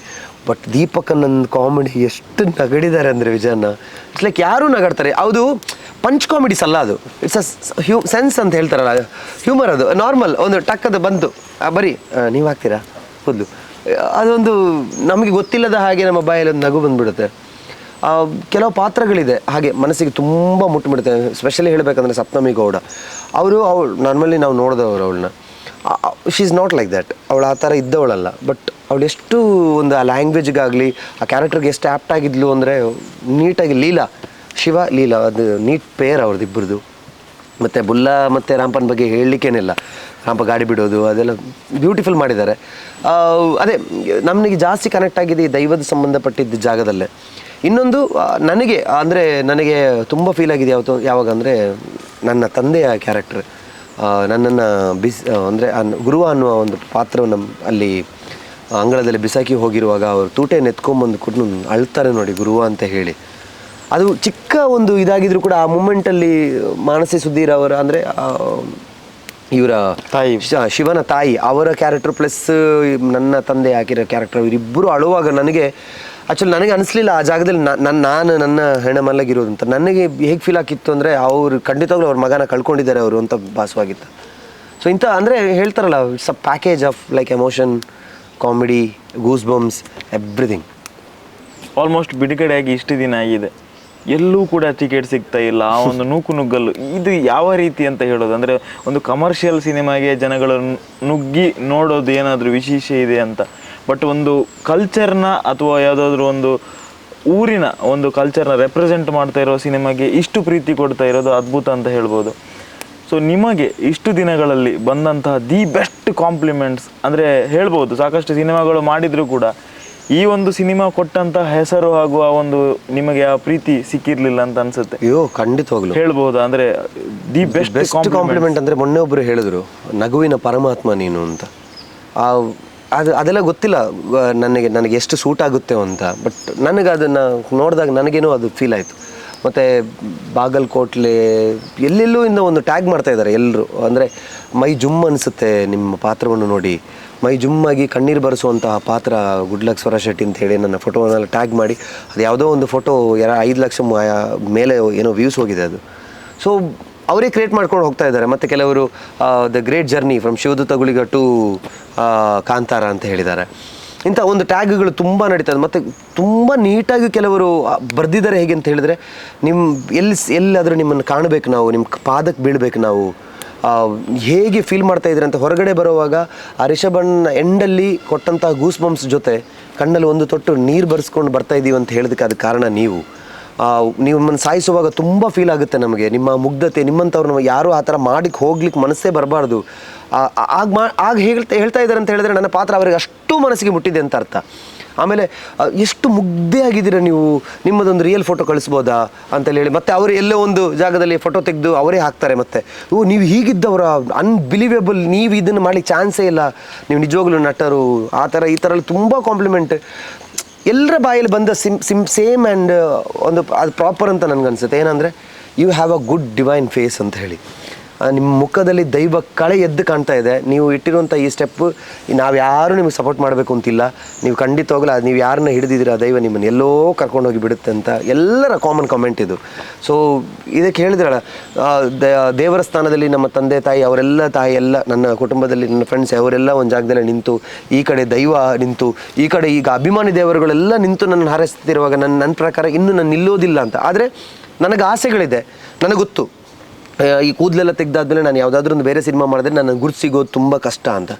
ಬಟ್ ದೀಪಕನ್ನ ಕಾಮಿಡಿ ಎಷ್ಟು ನಗಡಿದ್ದಾರೆ ಅಂದರೆ ವಿಜಯನ, ಇಟ್ಸ್ ಲೈಕ್ ಯಾರೂ ನಗಾಡ್ತಾರೆ. ಅದು ಪಂಚ್ ಕಾಮಿಡೀಸ್ ಅಲ್ಲ, ಅದು ಇಟ್ಸ್ ಸೆನ್ಸ್ ಅಂತ ಹೇಳ್ತಾರಲ್ಲ, ಹ್ಯೂಮರ್. ಅದು ನಾರ್ಮಲ್ ಒಂದು ಟಕ್ಕದ ಬಂತು ಬರೀ ನೀವು ಹಾಕ್ತೀರಾ ಕೂದಲು, ಅದೊಂದು ನಮಗೆ ಗೊತ್ತಿಲ್ಲದ ಹಾಗೆ ನಮ್ಮ ಬಾಯಲ್ಲಿ ಒಂದು ನಗು ಬಂದುಬಿಡುತ್ತೆ. ಕೆಲವು ಪಾತ್ರಗಳಿದೆ ಹಾಗೆ ಮನಸ್ಸಿಗೆ ತುಂಬ ಮುಟ್ಬಿಡುತ್ತೆ. ಸ್ಪೆಷಲಿ ಹೇಳಬೇಕಂದ್ರೆ ಸಪ್ತಮಿ ಗೌಡ ಅವಳು ನಾರ್ಮಲಿ ನಾವು ನೋಡಿದವರು ಅವಳನ್ನ, she is not like that. ಅವಳು ಆ ಥರ ಇದ್ದವಳಲ್ಲ. ಬಟ್ ಅವಳು ಎಷ್ಟು ಒಂದು ಆ ಲ್ಯಾಂಗ್ವೇಜ್ಗಾಗಲಿ ಆ ಕ್ಯಾರೆಕ್ಟರ್ಗೆ ಎಷ್ಟು ಆ್ಯಪ್ಟ್ ಆಗಿದ್ಲು ಅಂದರೆ ನೀಟಾಗಿ. ಲೀಲಾ ಅದು ನೀಟ್ ಪೇರ್ ಅವ್ರದ್ದು ಇಬ್ಬರದು. ಮತ್ತು ಬುಲ್ಲಾ ಮತ್ತು ರಾಂಪನ್ ಬಗ್ಗೆ ಹೇಳಲಿಕ್ಕೇನಿಲ್ಲ, ರಾಂಪ ಗಾಡಿ ಬಿಡೋದು ಅದೆಲ್ಲ ಬ್ಯೂಟಿಫುಲ್ ಮಾಡಿದ್ದಾರೆ. ಅದೇ ನಮಗೆ ಜಾಸ್ತಿ ಕನೆಕ್ಟ್ ಆಗಿದೆ ಈ ದೈವದ ಸಂಬಂಧಪಟ್ಟಿದ್ದ ಜಾಗದಲ್ಲೇ. ಇನ್ನೊಂದು ನನಗೆ ತುಂಬ ಫೀಲ್ ಆಗಿದೆ ಯಾವಾಗ ಅಂದರೆ ನನ್ನ ತಂದೆಯ ಕ್ಯಾರೆಕ್ಟರ್ ನನ್ನನ್ನು ಗುರುವ ಅನ್ನುವ ಒಂದು ಪಾತ್ರವನ್ನು ಅಲ್ಲಿ ಅಂಗಳದಲ್ಲಿ ಬಿಸಾಕಿ ಹೋಗಿರುವಾಗ ಅವರು ತೂಟೆಯನ್ನು ಎತ್ಕೊಂಬಂದು ಕೊಟ್ಟು ಅಳ್ತಾರೆ ನೋಡಿ ಗುರುವ ಅಂತ ಹೇಳಿ. ಅದು ಚಿಕ್ಕ ಒಂದು ಇದಾಗಿದ್ರು ಕೂಡ ಆ ಮೂಮೆಂಟಲ್ಲಿ ಮಾನಸಿ ಸುಧೀರ್ ಅವರ ಇವರ ತಾಯಿ, ಶಿವನ ತಾಯಿ ಅವರ ಕ್ಯಾರೆಕ್ಟರ್ ಪ್ಲಸ್ ನನ್ನ ತಂದೆ ಹಾಕಿರೋ ಕ್ಯಾರೆಕ್ಟರ್ ಇವರಿಬ್ಬರು ಅಳುವಾಗ ನನಗೆ ಅನಿಸ್ಲಿಲ್ಲ ಆ ಜಾಗದಲ್ಲಿ ನನ್ನ ಹೆಣ್ಣು ಮಲ್ಲಗಿರೋದು ಅಂತ. ನನಗೆ ಹೇಗೆ ಫೀಲ್ ಆಗಿತ್ತು ಅಂದರೆ ಅವ್ರು ಖಂಡಿತವಾಗ್ಲೂ ಅವ್ರ ಮಗನ ಕಳ್ಕೊಂಡಿದ್ದಾರೆ ಅವರು ಅಂತ ಭಾಸವಾಗಿತ್ತು. ಸೊ ಇಂಥ ಅಂದರೆ ಹೇಳ್ತಾರಲ್ಲ it's a package of like emotion, comedy, goose bumps, everything. Almost ಬಿಡುಗಡೆಯಾಗಿ ಇಷ್ಟು ದಿನ ಆಗಿದೆ, ಎಲ್ಲೂ ಕೂಡ ಟಿಕೆಟ್ ಸಿಗ್ತಾ ಇಲ್ಲ. ಆ ಒಂದು ನುಗ್ಗಲ್ಲು ಇದು ಯಾವ ರೀತಿ ಅಂತ ಹೇಳೋದು, ಅಂದರೆ ಒಂದು ಕಮರ್ಷಿಯಲ್ ಸಿನಿಮಾಗೆ ಜನಗಳು ನುಗ್ಗಿ ನೋಡೋದು ಏನಾದರೂ ವಿಶೇಷ ಇದೆ ಅಂತ. ಬಟ್ ಒಂದು ಕಲ್ಚರ್ನ ಅಥವಾ ಯಾವುದಾದ್ರೂ ಒಂದು ಊರಿನ ಒಂದು ಕಲ್ಚರ್ನ ರೆಪ್ರೆಸೆಂಟ್ ಮಾಡ್ತಾ ಇರೋ ಸಿನಿಮಾಗೆ ಇಷ್ಟು ಪ್ರೀತಿ ಕೊಡ್ತಾ ಇರೋದು ಅದ್ಭುತ ಅಂತ ಹೇಳ್ಬೋದು. ಸೊ ನಿಮಗೆ ಇಷ್ಟು ದಿನಗಳಲ್ಲಿ ಬಂದಂತಹ ದಿ ಬೆಸ್ಟ್ ಕಾಂಪ್ಲಿಮೆಂಟ್ಸ್ ಅಂದರೆ ಹೇಳ್ಬೋದು, ಸಾಕಷ್ಟು ಸಿನಿಮಾಗಳು ಮಾಡಿದರೂ ಕೂಡ ಈ ಒಂದು ಸಿನಿಮಾ ಕೊಟ್ಟಂತಹ ಹೆಸರು ಹಾಗೂ ಆ ಒಂದು ನಿಮಗೆ ಆ ಪ್ರೀತಿ ಸಿಕ್ಕಿರ್ಲಿಲ್ಲ ಅಂತ ಅನ್ಸುತ್ತೆ. ಅಯ್ಯೋ ಖಂಡಿತವಾಗ್ಲು ಹೇಳ್ಬೋದು. ಅಂದರೆ ದಿ ಬೆಸ್ಟ್ ಕಾಂಪ್ಲಿಮೆಂಟ್ ಅಂದರೆ ಮೊನ್ನೆ ಒಬ್ಬರು ಹೇಳಿದ್ರು, ನಗುವಿನ ಪರಮಾತ್ಮ ನೀನು ಅಂತ. ಅದೆಲ್ಲ ಗೊತ್ತಿಲ್ಲ ನನಗೆ ಎಷ್ಟು ಸೂಟ್ ಆಗುತ್ತೆ ಅಂತ. ಬಟ್ ನನಗೆ ಅದನ್ನು ನೋಡಿದಾಗ ನನಗೇನೋ ಅದು ಫೀಲ್ ಆಯಿತು. ಮತ್ತು ಬಾಗಲಕೋಟ್ಲೆ ಎಲ್ಲೆಲ್ಲೂ ಇಂದ ಒಂದು ಟ್ಯಾಗ್ ಮಾಡ್ತಾ ಇದ್ದಾರೆ ಎಲ್ಲರೂ. ಅಂದರೆ ಮೈ ಜುಮ್ ಅನಿಸುತ್ತೆ ನಿಮ್ಮ ಪಾತ್ರವನ್ನು ನೋಡಿ, ಮೈ ಜುಮ್ಮಾಗಿ ಕಣ್ಣೀರು ಬರೆಸುವಂತಹ ಪಾತ್ರ ಗುಡ್ ಲಕ್ ಸ್ವರ ಶೆಟ್ಟಿ ಅಂತ ಹೇಳಿ ನನ್ನ ಫೋಟೋವನ್ನೆಲ್ಲ ಟ್ಯಾಗ್ ಮಾಡಿ, ಅದು ಯಾವುದೋ ಒಂದು ಫೋಟೋ 5 ಲಕ್ಷ ಮೇಲೆ ಏನೋ ವ್ಯೂಸ್ ಹೋಗಿದೆ ಅದು. ಸೊ ಅವರೇ ಕ್ರಿಯೇಟ್ ಮಾಡ್ಕೊಂಡು ಹೋಗ್ತಾ ಇದ್ದಾರೆ. ಮತ್ತು ಕೆಲವರು the great journey from Shivadoota Guliga to Kantara ಅಂತ ಹೇಳಿದ್ದಾರೆ. ಇಂಥ ಒಂದು ಟ್ಯಾಗ್ಗಳು ತುಂಬ ನಡೀತದೆ. ಮತ್ತು ತುಂಬ ನೀಟಾಗಿ ಕೆಲವರು ಬರೆದಿದ್ದಾರೆ. ಹೇಗೆ ಅಂತ ಹೇಳಿದ್ರೆ, ಎಲ್ಲಾದರೂ ನಿಮ್ಮನ್ನು ಕಾಣಬೇಕು ನಾವು, ನಿಮ್ಮ ಪಾದಕ್ಕೆ ಬೀಳಬೇಕು ನಾವು, ಹೇಗೆ ಫೀಲ್ ಮಾಡ್ತಾ ಇದ್ದೀರಿ ಅಂತ. ಹೊರಗಡೆ ಬರುವಾಗ ಆ ರಿಷಭಣ್ಣ ಎಂಡಲ್ಲಿ ಕೊಟ್ಟಂಥ ಗೂಸ್ ಬಂಪ್ಸ್ ಜೊತೆ ಕಣ್ಣಲ್ಲಿ ಒಂದು ತೊಟ್ಟು ನೀರು ಬರ್ಸ್ಕೊಂಡು ಬರ್ತಾ ಇದ್ದೀವಿ ಅಂತ ಹೇಳೋದಕ್ಕೆ ಅದು ಕಾರಣ ನೀವು. ನಿಮ್ಮನ್ನು ಸಾಯಿಸುವಾಗ ತುಂಬ ಫೀಲ್ ಆಗುತ್ತೆ ನಮಗೆ, ನಿಮ್ಮ ಮುಗ್ಧತೆ. ನಿಮ್ಮಂಥವ್ರು ಯಾರೂ ಆ ಥರ ಮಾಡಿಕ್ಕೆ ಹೋಗ್ಲಿಕ್ಕೆ ಮನಸ್ಸೇ ಬರಬಾರ್ದು. ಆಗ ಹೇಳ್ತಾ ಇದ್ದಾರೆ ಅಂತ ಹೇಳಿದ್ರೆ ನನ್ನ ಪಾತ್ರ ಅವರಿಗೆ ಅಷ್ಟು ಮನಸ್ಸಿಗೆ ಮುಟ್ಟಿದೆ ಅಂತ ಅರ್ಥ. ಆಮೇಲೆ ಎಷ್ಟು ಮುಗ್ಧೆ ಆಗಿದ್ದೀರ ನೀವು, ನಿಮ್ಮದೊಂದು ರಿಯಲ್ ಫೋಟೋ ಕಳಿಸ್ಬೋದಾ ಅಂತೇಳಿ ಹೇಳಿ ಮತ್ತೆ ಅವರು ಎಲ್ಲೋ ಒಂದು ಜಾಗದಲ್ಲಿ ಫೋಟೋ ತೆಗೆದು ಅವರೇ ಹಾಕ್ತಾರೆ. ಮತ್ತೆ ನೀವು ಹೀಗಿದ್ದವರ ಅನ್ಬಿಲೀವೇಬಲ್, ನೀವು ಇದನ್ನು ಮಾಡಲಿಕ್ಕೆ ಚಾನ್ಸೇ ಇಲ್ಲ, ನೀವು ನಿಜವಾಗ್ಲೂ ನಟರು, ಆ ಥರ ಈ ಥರ ತುಂಬ ಕಾಂಪ್ಲಿಮೆಂಟ್ ಎಲ್ಲರ ಬಾಯಲ್ಲಿ ಬಂದ ಸೇಮ್ ಆ್ಯಂಡ್ ಒಂದು ಅದು ಪ್ರಾಪರ್ ಅಂತ ನನಗನ್ಸುತ್ತೆ. ಏನಂದರೆ you have a good divine face ಅಂತ ಹೇಳಿ, ನಿಮ್ಮ ಮುಖದಲ್ಲಿ ದೈವ ಕಳೆ ಎದ್ದು ಕಾಣ್ತಾ ಇದೆ. ನೀವು ಇಟ್ಟಿರುವಂಥ ಈ ಸ್ಟೆಪ್ಪು ನಾವು ಯಾರೂ ನಿಮಗೆ ಸಪೋರ್ಟ್ ಮಾಡಬೇಕು ಅಂತಿಲ್ಲ. ನೀವು ಖಂಡಿತವಾಗಲೂ ನೀವು ಯಾರನ್ನ ಹಿಡಿದಿದ್ದೀರ ದೈವ ನಿಮ್ಮನ್ನು ಎಲ್ಲೋ ಕರ್ಕೊಂಡೋಗಿ ಬಿಡುತ್ತೆ ಅಂತ ಎಲ್ಲರ ಕಾಮನ್ ಕಮೆಂಟ್ ಇದು. ಸೊ ಇದಕ್ಕೆ ಹೇಳಿದ್ರಲ್ಲ, ದೇವರ ಸ್ಥಾನದಲ್ಲಿ ನಮ್ಮ ತಂದೆ ತಾಯಿ ಅವರೆಲ್ಲ ಎಲ್ಲ ನನ್ನ ಕುಟುಂಬದಲ್ಲಿ ನನ್ನ ಫ್ರೆಂಡ್ಸ್ ಅವರೆಲ್ಲ ಒಂದು ಜಾಗದಲ್ಲಿ ನಿಂತು, ಈ ಕಡೆ ದೈವ ನಿಂತು, ಈ ಕಡೆ ಈಗ ಅಭಿಮಾನಿ ದೇವರುಗಳೆಲ್ಲ ನಿಂತು ನನ್ನ ಹಾರೈಸ್ತಿರುವಾಗ ನನ್ನ ಪ್ರಕಾರ ಇನ್ನೂ ನಾನು ನಿಲ್ಲೋದಿಲ್ಲ ಅಂತ. ಆದರೆ ನನಗೆ ಆಸೆಗಳಿದೆ, ನನಗೆ ಗೊತ್ತು ಈ ಕೂದಲೆಲ್ಲ ತೆಗೆದಾದ್ಮೇಲೆ ನಾನು ಯಾವುದಾದ್ರೂ ಒಂದು ಬೇರೆ ಸಿನಿಮಾ ಮಾಡಿದ್ರೆ ನನ್ನ ಗುರುತು ಸಿಗೋದು ತುಂಬ ಕಷ್ಟ ಅಂತ.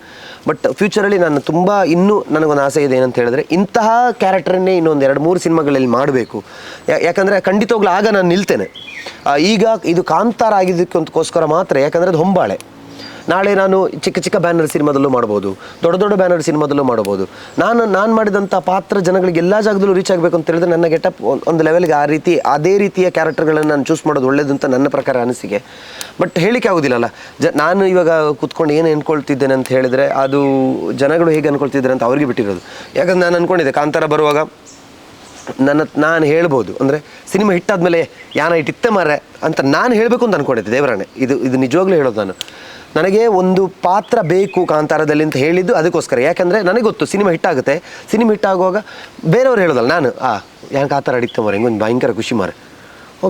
ಬಟ್ ಫ್ಯೂಚರಲ್ಲಿ ನಾನು ತುಂಬ ಇನ್ನೂ ನನಗೊಂದು ಆಸೆ ಇದೆ ಏನಂತ ಹೇಳಿದ್ರೆ, ಇಂತಹ ಕ್ಯಾರೆಕ್ಟರನ್ನೇ ಇನ್ನೊಂದು 2-3 ಸಿನಿಮಾಗಳಲ್ಲಿ ಮಾಡಬೇಕು. ಯಾಕಂದರೆ ಖಂಡಿತವಾಗ್ಲೂ ಆಗ ನಾನು ನಿಲ್ತೇನೆ. ಈಗ ಇದು ಕಾಂತಾರ ಆಗಿದ್ದಕ್ಕೋಸ್ಕರ ಮಾತ್ರ, ಯಾಕಂದರೆ ಅದು ಹೊಂಬಾಳೆ. ನಾಳೆ ನಾನು ಚಿಕ್ಕ ಬ್ಯಾನರ್ ಸಿನಿಮಾದಲ್ಲೂ ಮಾಡ್ಬೋದು, ದೊಡ್ಡ ಬ್ಯಾನರ್ ಸಿನಿಮಾದಲ್ಲೂ ಮಾಡ್ಬೋದು. ನಾನು ಮಾಡಿದಂಥ ಪಾತ್ರ ಜನಗಳಿಗೆ ಎಲ್ಲ ಜಾಗದಲ್ಲೂ ರೀಚ್ ಆಗಬೇಕು ಅಂತ ಹೇಳಿದ್ರೆ ನನ್ನ ಗೆಟಪ್ ಒಂದು ಲೆವೆಲ್ಗೆ ಅದೇ ರೀತಿಯ ಕ್ಯಾರೆಕ್ಟರ್ಗಳನ್ನು ನಾನು ಚೂಸ್ ಮಾಡೋದು ಒಳ್ಳೇದು ಅಂತ ನನ್ನ ಪ್ರಕಾರ ಅನಿಸಿಕೆ. ಬಟ್ ಹೇಳಿಕೆ ಆಗೋದಿಲ್ಲಲ್ಲ. ನಾನು ಇವಾಗ ಕೂತ್ಕೊಂಡು ಏನು ಅಂದ್ಕೊಳ್ತಿದ್ದೇನೆ ಅಂತ ಹೇಳಿದರೆ ಅದು ಜನಗಳು ಹೇಗೆ ಅಂದ್ಕೊಳ್ತಿದ್ದಾರೆ ಅಂತ ಅವ್ರಿಗೆ ಬಿಟ್ಟಿರೋದು. ಯಾಕಂದ್ರೆ ನಾನು ಅಂದ್ಕೊಂಡಿದ್ದೆ ಕಾಂತಾರ ಬರುವಾಗ ನಾನು ಹೇಳ್ಬೋದು, ಅಂದರೆ ಸಿನಿಮಾ ಹಿಟ್ಟಾದ್ಮೇಲೆ ಯಾನ ಇಟ್ಟಿತ್ತೆ ಮಾರೆ ಅಂತ ನಾನು ಹೇಳಬೇಕು ಅಂತ ಅಂದ್ಕೊಂಡಿದ್ದೆ. ದೇವರಾಣೆ, ಇದು ನಿಜವಾಗ್ಲೂ ಹೇಳೋದು. ನನಗೆ ಒಂದು ಪಾತ್ರ ಬೇಕು ಕಾಂತಾರದಲ್ಲಿ ಅಂತ ಹೇಳಿದ್ದು ಅದಕ್ಕೋಸ್ಕರ. ಯಾಕಂದರೆ ನನಗೆ ಗೊತ್ತು ಸಿನಿಮಾ ಹಿಟ್ಟಾಗುತ್ತೆ. ಸಿನಿಮಾ ಹಿಟ್ಟಾಗುವಾಗ ಬೇರೆಯವ್ರು ಹೇಳೋದಲ್ಲ, ನಾನು ಯಾಕೆ ಕಾಂತಾರ ಅಡಿಕ್ತ ಮಾರೆ, ಹಿಂಗೊಂದು ಭಯಂಕರ ಖುಷಿ ಮಾರೆ,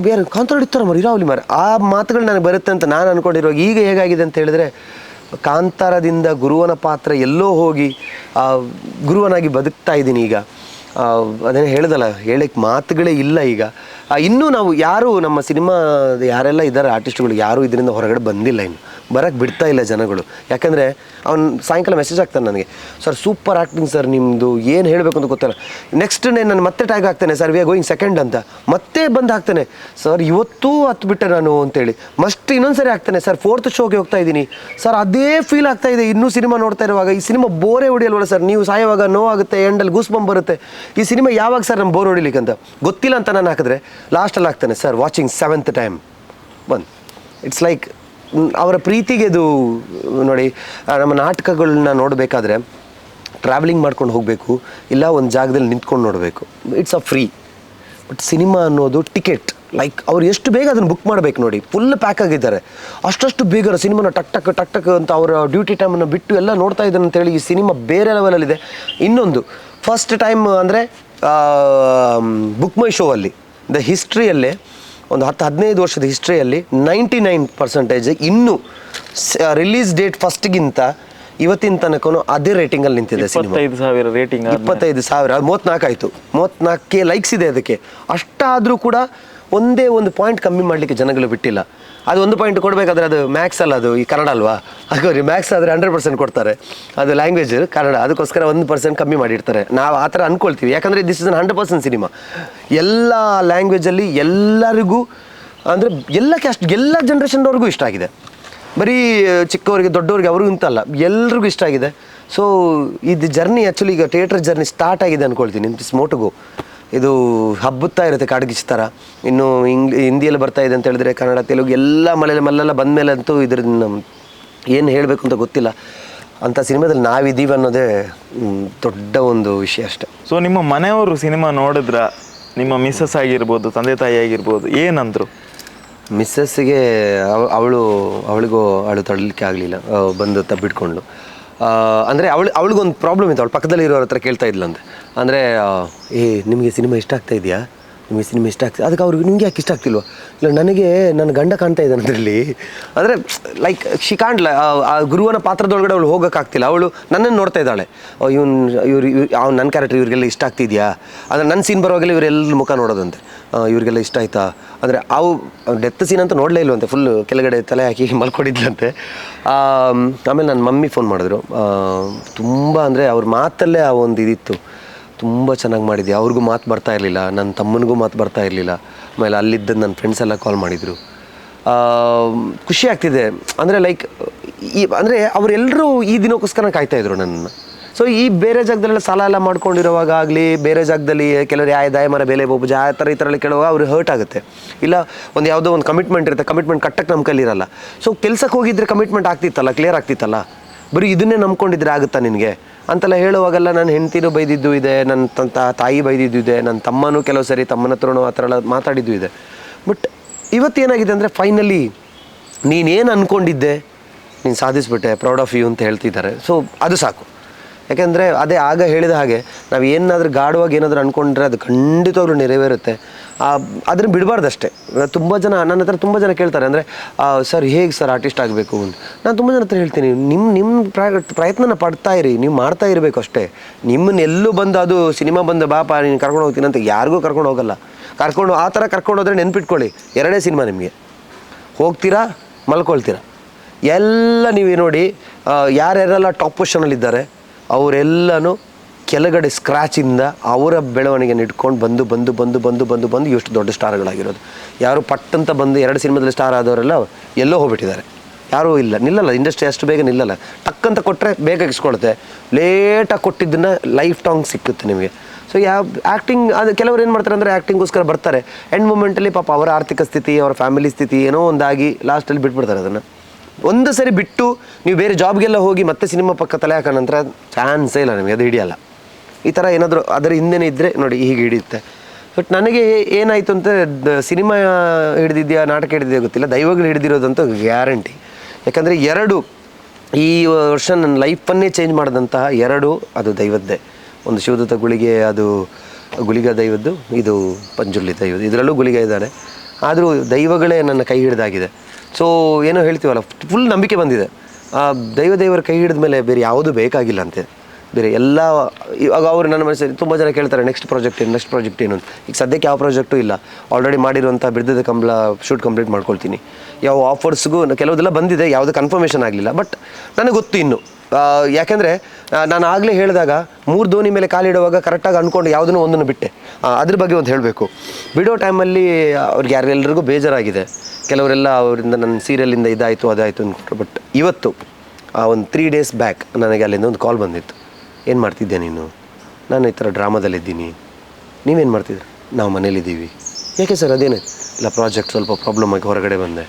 ಬೇರೆ ಕಾಂತಾರ ಅಡಿಕ್ತಾರ ಮಾರೆ, ಇರಾವಲಿ ಮಾರೆ, ಆ ಮಾತುಗಳು ನನಗೆ ಬರುತ್ತೆ ಅಂತ ನಾನು ಅಂದ್ಕೊಂಡಿರುವಾಗ ಈಗ ಹೇಗಾಗಿದೆ ಅಂತ ಹೇಳಿದ್ರೆ, ಕಾಂತಾರದಿಂದ ಗುರುವನ ಪಾತ್ರ ಎಲ್ಲೋ ಹೋಗಿ ಗುರುವನಾಗಿ ಬದುಕ್ತಾ ಇದ್ದೀನಿ ಈಗ. ಅದೇನು ಹೇಳ್ದಲ್ಲ, ಹೇಳಕ್ಕೆ ಮಾತುಗಳೇ ಇಲ್ಲ ಈಗ. ಇನ್ನೂ ನಾವು ಯಾರು ನಮ್ಮ ಸಿನಿಮಾ ಯಾರೆಲ್ಲ ಇದ್ದಾರೆ ಆರ್ಟಿಸ್ಟ್ಗಳು ಯಾರೂ ಇದರಿಂದ ಹೊರಗಡೆ ಬಂದಿಲ್ಲ, ಇನ್ನು ಬರೋಕ್ಕೆ ಬಿಡ್ತಾ ಇಲ್ಲ ಜನಗಳು. ಯಾಕಂದರೆ ಅವ್ನು ಸಾಯಂಕಾಲ ಮೆಸೇಜ್ ಆಗ್ತಾನೆ ನನಗೆ, ಸರ್ ಸೂಪರ್ ಆ್ಯಕ್ಟಿಂಗ್ ಸರ್ ನಿಮ್ಮದು, ಏನು ಹೇಳಬೇಕು ಅಂತ ಗೊತ್ತಿಲ್ಲ. ನೆಕ್ಸ್ಟ್ ಡೇ ನಾನು ಮತ್ತೆ ಟ್ಯಾಗ್ ಹಾಕ್ತೇನೆ, sir we are going second ಅಂತ ಮತ್ತೆ ಬಂದು ಹಾಕ್ತೇನೆ, ಸರ್ ಇವತ್ತೂ ಹತ್ಬಿಟ್ಟೆ ನಾನು ಅಂತೇಳಿ. ಮಸ್ಟ್ ಇನ್ನೊಂದು ಸರಿ ಹಾಕ್ತೇನೆ, ಸರ್ 4th ಶೋಗೆ ಹೋಗ್ತಾ ಇದ್ದೀನಿ ಸರ್, ಅದೇ ಫೀಲ್ ಆಗ್ತಾ ಇದೆ ಇನ್ನೂ ಸಿನಿಮಾ ನೋಡ್ತಾ ಇರುವಾಗ. ಈ ಸಿನಿಮಾ ಬೋರೇ ಹೊಡಿಯಲ್ವಲ್ಲ ಸರ್, ನೀವು ಸಾಯುವಾಗ ನೋವಾಗುತ್ತೆ, ಎಂಡಲ್ಲಿ ಗೂಸ್ ಬಂಪ್ ಬರುತ್ತೆ, ಈ ಸಿನಿಮಾ ಯಾವಾಗ ಸರ್ ನಮ್ಮ ಬೋರ್ ಹೊಡಿಲಿಕ್ಕೆ ಅಂತ ಗೊತ್ತಿಲ್ಲ ಅಂತ ನಾನು ಹಾಕಿದ್ರೆ ಲಾಸ್ಟಲ್ಲಿ ಹಾಕ್ತೇನೆ, ಸರ್ ವಾಚಿಂಗ್ 7th ಟೈಮ್ ಬಂದು. ಇಟ್ಸ್ ಲೈಕ್ ಅವರ ಪ್ರೀತಿಗೆ ಇದು ನೋಡಿ. ನಮ್ಮ ನಾಟಕಗಳನ್ನ ನೋಡಬೇಕಾದ್ರೆ ಟ್ರಾವೆಲಿಂಗ್ ಮಾಡ್ಕೊಂಡು ಹೋಗಬೇಕು, ಇಲ್ಲ ಒಂದು ಜಾಗದಲ್ಲಿ ನಿಂತ್ಕೊಂಡು ನೋಡಬೇಕು, it's a free. But cinema ಅನ್ನೋದು ಟಿಕೆಟ್, ಲೈಕ್ ಅವ್ರು ಎಷ್ಟು ಬೇಗ ಅದನ್ನು ಬುಕ್ ಮಾಡಬೇಕು ನೋಡಿ, ಫುಲ್ ಪ್ಯಾಕ್ ಆಗಿದ್ದಾರೆ. ಅಷ್ಟು ಬೇಗ ಸಿನಿಮಾನ ಟಕ್ ಟಕ್ ಅಂತ ಅವರ ಡ್ಯೂಟಿ ಟೈಮನ್ನು ಬಿಟ್ಟು ಎಲ್ಲ ನೋಡ್ತಾ ಇದ್ದಾರೆ ಅಂತೇಳಿ ಈ ಸಿನಿಮಾ ಬೇರೆ ಲೆವೆಲಲ್ಲಿದೆ. ಇನ್ನೊಂದು ಫಸ್ಟ್ ಟೈಮ್ ಅಂದರೆ ಬುಕ್ ಮೈ ಶೋ ಅಲ್ಲಿ ದ ಹಿಸ್ಟ್ರಿಯಲ್ಲೇ ಒಂದು 10-15 ವರ್ಷದ ಹಿಸ್ಟ್ರಿಯಲ್ಲಿ 99% ಇನ್ನೂ ರಿಲೀಸ್ ಡೇಟ್ ಫಸ್ಟ್ಗಿಂತ ಇವತ್ತಿನ ತನಕನೂ ಅದೇ ರೇಟಿಂಗಲ್ಲಿ ನಿಂತಿದೆ ಸಿನಿಮಾ. 25,000 ರೇಟಿಂಗ್. 25,000, 34 ಆಯಿತು, 34K ಲೈಕ್ಸ್ ಇದೆ ಅದಕ್ಕೆ. ಅಷ್ಟಾದರೂ ಕೂಡ ಒಂದೇ ಒಂದು ಪಾಯಿಂಟ್ ಕಮ್ಮಿ ಮಾಡಲಿಕ್ಕೆ ಜನಗಳು ಬಿಟ್ಟಿಲ್ಲ. ಅದು 1 ಪಾಯಿಂಟ್ ಕೊಡಬೇಕಾದ್ರೆ ಅದು ಮ್ಯಾಕ್ಸ್ ಅಲ್ಲ, ಅದು ಈ ಕನ್ನಡ ಅಲ್ವಾ, ಹಾಗಾಗಿ ಮ್ಯಾಕ್ಸ್ ಆದರೆ 100% ಕೊಡ್ತಾರೆ. ಅದು ಲ್ಯಾಂಗ್ವೇಜ್ ಕನ್ನಡ, ಅದಕ್ಕೋಸ್ಕರ 1% ಕಮ್ಮಿ ಮಾಡಿರ್ತಾರೆ. ನಾವು ಆ ಥರ ಅಂದ್ಕೊಳ್ತೀವಿ, ಯಾಕಂದರೆ ದಿಸ್ ಇಸ್ 100% ಸಿನಿಮಾ. ಎಲ್ಲ ಲ್ಯಾಂಗ್ವೇಜಲ್ಲಿ ಎಲ್ಲರಿಗೂ ಅಂದರೆ ಎಲ್ಲ ಕ್ಯಾಸ್ಟ್ ಎಲ್ಲ ಜನ್ರೇಷನ್ದವ್ರಿಗೂ ಇಷ್ಟ ಆಗಿದೆ. ಬರೀ ಚಿಕ್ಕವರಿಗೆ ದೊಡ್ಡವರಿಗೆ ಅವ್ರಿಗೂ ಅಂತಲ್ಲ, ಎಲ್ರಿಗೂ ಇಷ್ಟ ಆಗಿದೆ. ಸೊ ಇದು ಜರ್ನಿ ಆ್ಯಕ್ಚುಲಿ ಈಗ ಥಿಯೇಟರ್ ಜರ್ನಿ ಸ್ಟಾರ್ಟ್ ಆಗಿದೆ ಅಂದ್ಕೊಳ್ತೀನಿ. It's more to go. ಇದು ಹಬ್ಬುತ್ತಾ ಇರುತ್ತೆ ಕಾಡ್ಗಿಚ್ಚ ಥರ. ಇನ್ನು ಹಿಂದಿಯಲ್ಲಿ ಬರ್ತಾ ಇದೆ ಅಂತ ಹೇಳಿದ್ರೆ ಕನ್ನಡ, ತೆಲುಗು ಎಲ್ಲ ಮಲೆಲ್ಲ ಬಂದಮೇಲೆ ಅಂತೂ ಇದ್ರನ್ನ ಏನು ಹೇಳಬೇಕು ಅಂತ ಗೊತ್ತಿಲ್ಲ. ಅಂಥ ಸಿನಿಮಾದಲ್ಲಿ ನಾವಿದ್ದೀವಿ ಅನ್ನೋದೇ ದೊಡ್ಡ ಒಂದು ವಿಷಯ ಅಷ್ಟೆ. ಸೊ ನಿಮ್ಮ ಮನೆಯವರು ಸಿನಿಮಾ ನೋಡಿದ್ರ, ನಿಮ್ಮ ಮಿಸ್ಸಸ್ ಆಗಿರ್ಬೋದು, ತಂದೆ ತಾಯಿ ಆಗಿರ್ಬೋದು, ಏನಂದ್ರು? ಮಿಸ್ಸಸ್ಸಿಗೆ ಅವಳಿಗೂ ತಡಲಿಕ್ಕೆ ಆಗಲಿಲ್ಲ, ಬಂದು ತಬ್ಬಿಟ್ಕೊಂಡ್ಳು. ಅಂದರೆ ಅವಳಿಗೊಂದು ಪ್ರಾಬ್ಲಮ್ ಇತ್ತು. ಅವಳು ಪಕ್ಕದಲ್ಲಿ ಇರೋರ ಹತ್ರ ಕೇಳ್ತಾ ಇದ್ಲಂತೆ. ಅಂದರೆ ನಿಮಗೆ ಸಿನಿಮಾ ಇಷ್ಟ ಆಗ್ತಾ ಇದೆಯಾ, ನಿಮಗೆ ಸಿನಿಮಾ ಇಷ್ಟ ಆಗ್ತದೆ, ಅದಕ್ಕೆ ಅವ್ರಿಗೆ ನಿಮಗೆ ಯಾಕೆ ಇಷ್ಟ ಆಗ್ತಿಲ್ವ? ಇಲ್ಲ, ನನಗೆ ನನ್ನ ಗಂಡ ಕಾಣ್ತಾ ಇದ್ದಾನೆ ಅದರಲ್ಲಿ. ಅಂದರೆ ಲೈಕ್ ಶಿ ಕಾಣ್ಲ, ಆ ಗುರುವನ ಪಾತ್ರದೊಳಗಡೆ ಅವಳು ಹೋಗೋಕ್ಕಾಗ್ತಿಲ್ಲ. ಅವಳು ನನ್ನನ್ನು ನೋಡ್ತಾ ಇದ್ದಾಳೆ, ಅವ್ನು ನನ್ನ ಕ್ಯಾರೆಕ್ಟರ್ ಇವ್ರಿಗೆಲ್ಲ ಇಷ್ಟ ಆಗ್ತಿದೆಯಾ, ಅಂದರೆ ನನ್ನ ಸೀನ್ ಬರುವಾಗಲೇ ಇವರೆಲ್ಲ ಮುಖ ನೋಡೋದಂತೆ, ಇವ್ರಿಗೆಲ್ಲ ಇಷ್ಟ ಆಯ್ತಾ. ಅಂದರೆ ಡೆತ್ ಸೀನ್ ಅಂತ ನೋಡಲೇ ಇಲ್ವಂತೆ, ಫುಲ್ ಕೆಳಗಡೆ ತಲೆ ಹಾಕಿ ಮಲ್ಕೊಂಡಿದ್ಲಂತೆ. ಆಮೇಲೆ ನನ್ನ ಮಮ್ಮಿ ಫೋನ್ ಮಾಡಿದ್ರು. ತುಂಬ ಅಂದರೆ ಅವ್ರ ಮಾತಲ್ಲೇ ಆ ಒಂದು ಇದಿತ್ತು, ತುಂಬ ಚೆನ್ನಾಗಿ ಮಾಡಿದ್ಯಾ. ಅವ್ರಿಗೂ ಮಾತು ಬರ್ತಾ ಇರಲಿಲ್ಲ, ನನ್ನ ತಮ್ಮನಿಗೂ ಮಾತು ಬರ್ತಾ ಇರಲಿಲ್ಲ. ಆಮೇಲೆ ಅಲ್ಲಿದ್ದ ನನ್ನ ಫ್ರೆಂಡ್ಸ್ ಎಲ್ಲ ಕಾಲ್ ಮಾಡಿದರು. ಖುಷಿ ಆಗ್ತಿದೆ. ಅಂದರೆ ಲೈಕ್ ಅಂದರೆ ಅವರೆಲ್ಲರೂ ಈ ದಿನಕ್ಕೋಸ್ಕರ ಕಾಯ್ತಾಯಿದ್ರು ನನ್ನನ್ನು. ಸೊ ಈ ಬೇರೆ ಜಾಗದಲ್ಲೆಲ್ಲ ಸಾಲ ಎಲ್ಲ ಮಾಡ್ಕೊಂಡಿರೋವಾಗ ಆಗಲಿ, ಬೇರೆ ಜಾಗದಲ್ಲಿ ಕೆಲವರು ದಾಯ ಮರ ಬೆಲೆ ಬೋಬುಜ ಆ ಥರ ಈ ಥರ ಕೇಳುವಾಗ ಅವ್ರಿಗೆ ಹರ್ಟ್ ಆಗುತ್ತೆ. ಇಲ್ಲ ಒಂದು ಯಾವುದೋ ಒಂದು ಕಮಿಟ್ಮೆಂಟ್ ಇರುತ್ತೆ, ಕಮಿಟ್ಮೆಂಟ್ ಕಟ್ಟಕ್ಕೆ ನಮ್ಮ ಕೈಲಿರಲ್ಲ. ಸೊ ಕೆಲ್ಸಕ್ಕೆ ಹೋಗಿದ್ರೆ ಕಮಿಟ್ಮೆಂಟ್ ಆಗ್ತಿತ್ತಲ್ಲ, ಕ್ಲಿಯರ್ ಆಗ್ತಿತ್ತಲ್ಲ. ಬರೀ ಇದನ್ನೇ ನಂಬ್ಕೊಂಡಿದ್ರೆ ಆಗುತ್ತಾ ನಿನಗೆ ಅಂತೆಲ್ಲ ಹೇಳುವಾಗೆಲ್ಲ ನನ್ನ ಹೆಂಡ್ತಿನೂ ಬೈದಿದ್ದು ಇದೆ, ನನ್ನ ತಾಯಿ ಬೈದಿದ್ದು ಇದೆ, ನನ್ನ ತಮ್ಮನೂ ಕೆಲವು ಸರಿ ತಮ್ಮನ ಹತ್ರನೂ ಆ ಥರ ಎಲ್ಲ ಮಾತಾಡಿದ್ದು ಇದೆ. ಬಟ್ ಇವತ್ತೇನಾಗಿದೆ ಅಂದರೆ ಫೈನಲಿ ನೀನೇನು ಅಂದ್ಕೊಂಡಿದ್ದೆ ನೀನು ಸಾಧಿಸ್ಬಿಟ್ಟೆ, ಪ್ರೌಡ್ ಆಫ್ ಯು ಅಂತ ಹೇಳ್ತಿದ್ದಾರೆ. ಸೊ ಅದು ಸಾಕು. ಯಾಕೆಂದರೆ ಅದೇ ಆಗ ಹೇಳಿದ ಹಾಗೆ ನಾವು ಏನಾದರೂ ಗಾಢವಾಗಿ ಏನಾದರೂ ಅಂದ್ಕೊಂಡ್ರೆ ಅದು ಖಂಡಿತವಾಗ್ಲೂ ನೆರವೇರುತ್ತೆ. ಅದನ್ನು ಬಿಡಬಾರ್ದಷ್ಟೇ. ತುಂಬ ಜನ ನನ್ನ ಹತ್ರ ತುಂಬ ಜನ ಕೇಳ್ತಾರೆ, ಅಂದರೆ ಸರ್ ಹೇಗೆ ಸರ್ ಆರ್ಟಿಸ್ಟ್ ಆಗಬೇಕು ಅಂತ. ನಾನು ತುಂಬ ಜನ ಹತ್ರ ಹೇಳ್ತೀನಿ, ನಿಮ್ಮ ಪ್ರಯತ್ನನ ಪಡ್ತಾ ಇರಿ, ನೀವು ಮಾಡ್ತಾ ಇರಬೇಕು ಅಷ್ಟೇ. ನಿಮ್ಮನ್ನ ಎಲ್ಲೂ ಬಂದು ಅದು ಸಿನಿಮಾ ಬಂದು ಬಾಪ ನೀನು ಕರ್ಕೊಂಡು ಹೋಗ್ತೀನಿ ಅಂತ ಯಾರಿಗೂ ಕರ್ಕೊಂಡು ಹೋಗಲ್ಲ. ಆ ಥರ ಕರ್ಕೊಂಡು ಹೋದರೆ ನೆನ್ಪಿಟ್ಕೊಳ್ಳಿ, 2 ಸಿನಿಮಾ ನಿಮಗೆ. ಹೋಗ್ತೀರಾ, ಮಲ್ಕೊಳ್ತೀರಾ. ಎಲ್ಲ ನೀವೇ ನೋಡಿ, ಯಾರ್ಯಾರೆಲ್ಲ ಟಾಪ್ ಪೊಸಿಷನಲ್ಲಿದ್ದಾರೆ ಅವರೆಲ್ಲನೂ ಕೆಳಗಡೆ ಸ್ಕ್ರ್ಯಾಚಿಂದ ಅವರ ಬೆಳವಣಿಗೆನ ಇಟ್ಕೊಂಡು ಬಂದು ಎಷ್ಟು ದೊಡ್ಡ ಸ್ಟಾರ್ಗಳಾಗಿರೋದು. ಯಾರು ಪಟ್ಟಂತ ಬಂದು 2 ಸಿನಿಮಾದಲ್ಲಿ ಸ್ಟಾರ್ ಆದವರೆಲ್ಲ ಎಲ್ಲೋ ಹೋಗ್ಬಿಟ್ಟಿದ್ದಾರೆ. ಯಾರೂ ನಿಲ್ಲಲ್ಲ, ಇಂಡಸ್ಟ್ರಿ ಅಷ್ಟು ಬೇಗ ನಿಲ್ಲಲ್ಲ. ಟಕ್ಕಂತ ಕೊಟ್ಟರೆ ಬೇಗ ಇಸ್ಕೊಳುತ್ತೆ, ಲೇಟಾಗಿ ಕೊಟ್ಟಿದ್ದನ್ನು ಲೈಫ್ ಟಾಂಗ್ ಸಿಕ್ಕುತ್ತೆ ನಿಮಗೆ. ಸೊ ಆ್ಯಕ್ಟಿಂಗ್ ಅದು ಕೆಲವರು ಏನು ಮಾಡ್ತಾರೆ ಅಂದರೆ ಆ್ಯಕ್ಟಿಂಗೋಸ್ಕರ ಬರ್ತಾರೆ, ಎಂಡ್ ಮೂಮೆಂಟಲ್ಲಿ ಪಾಪ ಅವರ ಆರ್ಥಿಕ ಸ್ಥಿತಿ, ಅವರ ಫ್ಯಾಮಿಲಿ ಸ್ಥಿತಿ ಏನೋ ಒಂದಾಗಿ ಲಾಸ್ಟಲ್ಲಿ ಬಿಟ್ಬಿಡ್ತಾರೆ. ಅದನ್ನು ಒಂದು ಸರಿ ಬಿಟ್ಟು ನೀವು ಬೇರೆ ಜಾಬ್ಗೆಲ್ಲ ಹೋಗಿ ಮತ್ತೆ ಸಿನಿಮಾ ಪಕ್ಕ ತಲೆ ಹಾಕೋ ನಂತರ ಚಾನ್ಸೇ ಇಲ್ಲ ನಿಮಗೆ, ಅದು ಹಿಡಿಯಲ್ಲ. ಈ ಥರ ಏನಾದರೂ ಅದರ ಹಿಂದೆನೇ ಇದ್ದರೆ ನೋಡಿ ಹೀಗೆ ಹಿಡಿಯುತ್ತೆ. ಬಟ್ ನನಗೆ ಏನಾಯಿತು ಅಂತ ಸಿನಿಮಾ ಹಿಡಿದಿದೆಯಾ ನಾಟಕ ಹಿಡಿದಿದೆಯಾ ಗೊತ್ತಿಲ್ಲ, ದೈವಗಳು ಹಿಡಿದಿರೋದಂತೂ ಗ್ಯಾರಂಟಿ. ಯಾಕಂದರೆ 2 ಈ ವರ್ಷ ನನ್ನ ಲೈಫನ್ನೇ ಚೇಂಜ್ ಮಾಡಿದಂತಹ 2 ಅದು ದೈವದ್ದೇ. ಒಂದು ಶಿವದತ್ತ ಗುಳಿಗೆ, ಅದು ಗುಳಿಗ ದೈವದ್ದು, ಇದು ಪಂಜುರ್ಲಿ ದೈವದ್ದು. ಇದರಲ್ಲೂ ಗುಳಿಗ ಇದ್ದಾನೆ, ಆದರೂ ದೈವಗಳೇ ನನ್ನ ಕೈ ಹಿಡಿದಾಗಿದೆ. ಸೊ ಏನೋ ಹೇಳ್ತೀವಲ್ಲ, ಫುಲ್ ನಂಬಿಕೆ ಬಂದಿದೆ. ದೇವರ ಕೈ ಹಿಡಿದ ಮೇಲೆ ಬೇರೆ ಯಾವುದೂ ಬೇಕಾಗಿಲ್ಲ ಅಂತೆ. ಬೇರೆ ಎಲ್ಲ ಇವಾಗ ಅವರು ನನ್ನ ಮನಸ್ಸಲ್ಲಿ ತುಂಬ ಜನ ಕೇಳ್ತಾರೆ ನೆಕ್ಸ್ಟ್ ಪ್ರಾಜೆಕ್ಟ್ ಏನು ಅಂತ. ಈಗ ಸದ್ಯಕ್ಕೆ ಯಾವ ಪ್ರಾಜೆಕ್ಟು ಇಲ್ಲ. ಆಲ್ರೆಡಿ ಮಾಡಿರುವಂಥ ಬಿಡದ ಶೂಟ್ ಕಂಪ್ಲೀಟ್ ಮಾಡ್ಕೊಳ್ತೀನಿ. ಯಾವ ಆಫರ್ಸ್ಗೂ ಕೆಲವುದೆಲ್ಲ ಬಂದಿದೆ, ಯಾವುದೇ ಕನ್ಫರ್ಮೇಷನ್ ಆಗಲಿಲ್ಲ. ಬಟ್ ನನಗೆ ಗೊತ್ತು ಇನ್ನು, ಯಾಕೆಂದರೆ ನಾನು ಆಗಲೇ ಹೇಳಿದಾಗ 3 ದೋಣಿ ಮೇಲೆ ಕಾಲಿಡುವಾಗ ಕರೆಕ್ಟಾಗಿ ಅಂದ್ಕೊಂಡು ಯಾವುದನ್ನೂ ಒಂದನ್ನು ಬಿಟ್ಟೆ. ಅದ್ರ ಬಗ್ಗೆ ಒಂದು ಹೇಳಬೇಕು. ಬಿಡೋ ಟೈಮಲ್ಲಿ ಅವ್ರಿಗೆ ಯಾರೆಲ್ಲರಿಗೂ ಬೇಜಾರಾಗಿದೆ. ಕೆಲವರೆಲ್ಲ ಅವರಿಂದ ನನ್ನ ಸೀರಿಯಲಿಂದ ಇದಾಯಿತು ಅದಾಯಿತು ಅಂದ್ಕೊಟ್ರು. ಬಟ್ ಇವತ್ತು ಒಂದು 3 ಡೇಸ್ ಬ್ಯಾಕ್ ನನಗೆ ಅಲ್ಲಿಂದ ಒಂದು ಕಾಲ್ ಬಂದಿತ್ತು. ಏನು ಮಾಡ್ತಿದ್ದೆ ನೀನು? ನಾನು ಈ ಥರ ಡ್ರಾಮಾದಲ್ಲಿದ್ದೀನಿ. ನೀವೇನು ಮಾಡ್ತಿದ್ರಿ? ನಾವು ಮನೇಲಿದ್ದೀವಿ. ಯಾಕೆ ಸರ್ ಅದೇನು? ಇಲ್ಲ, ಪ್ರಾಜೆಕ್ಟ್ ಸ್ವಲ್ಪ ಪ್ರಾಬ್ಲಮ್ ಆಗಿ ಹೊರಗಡೆ ಬಂದೆ.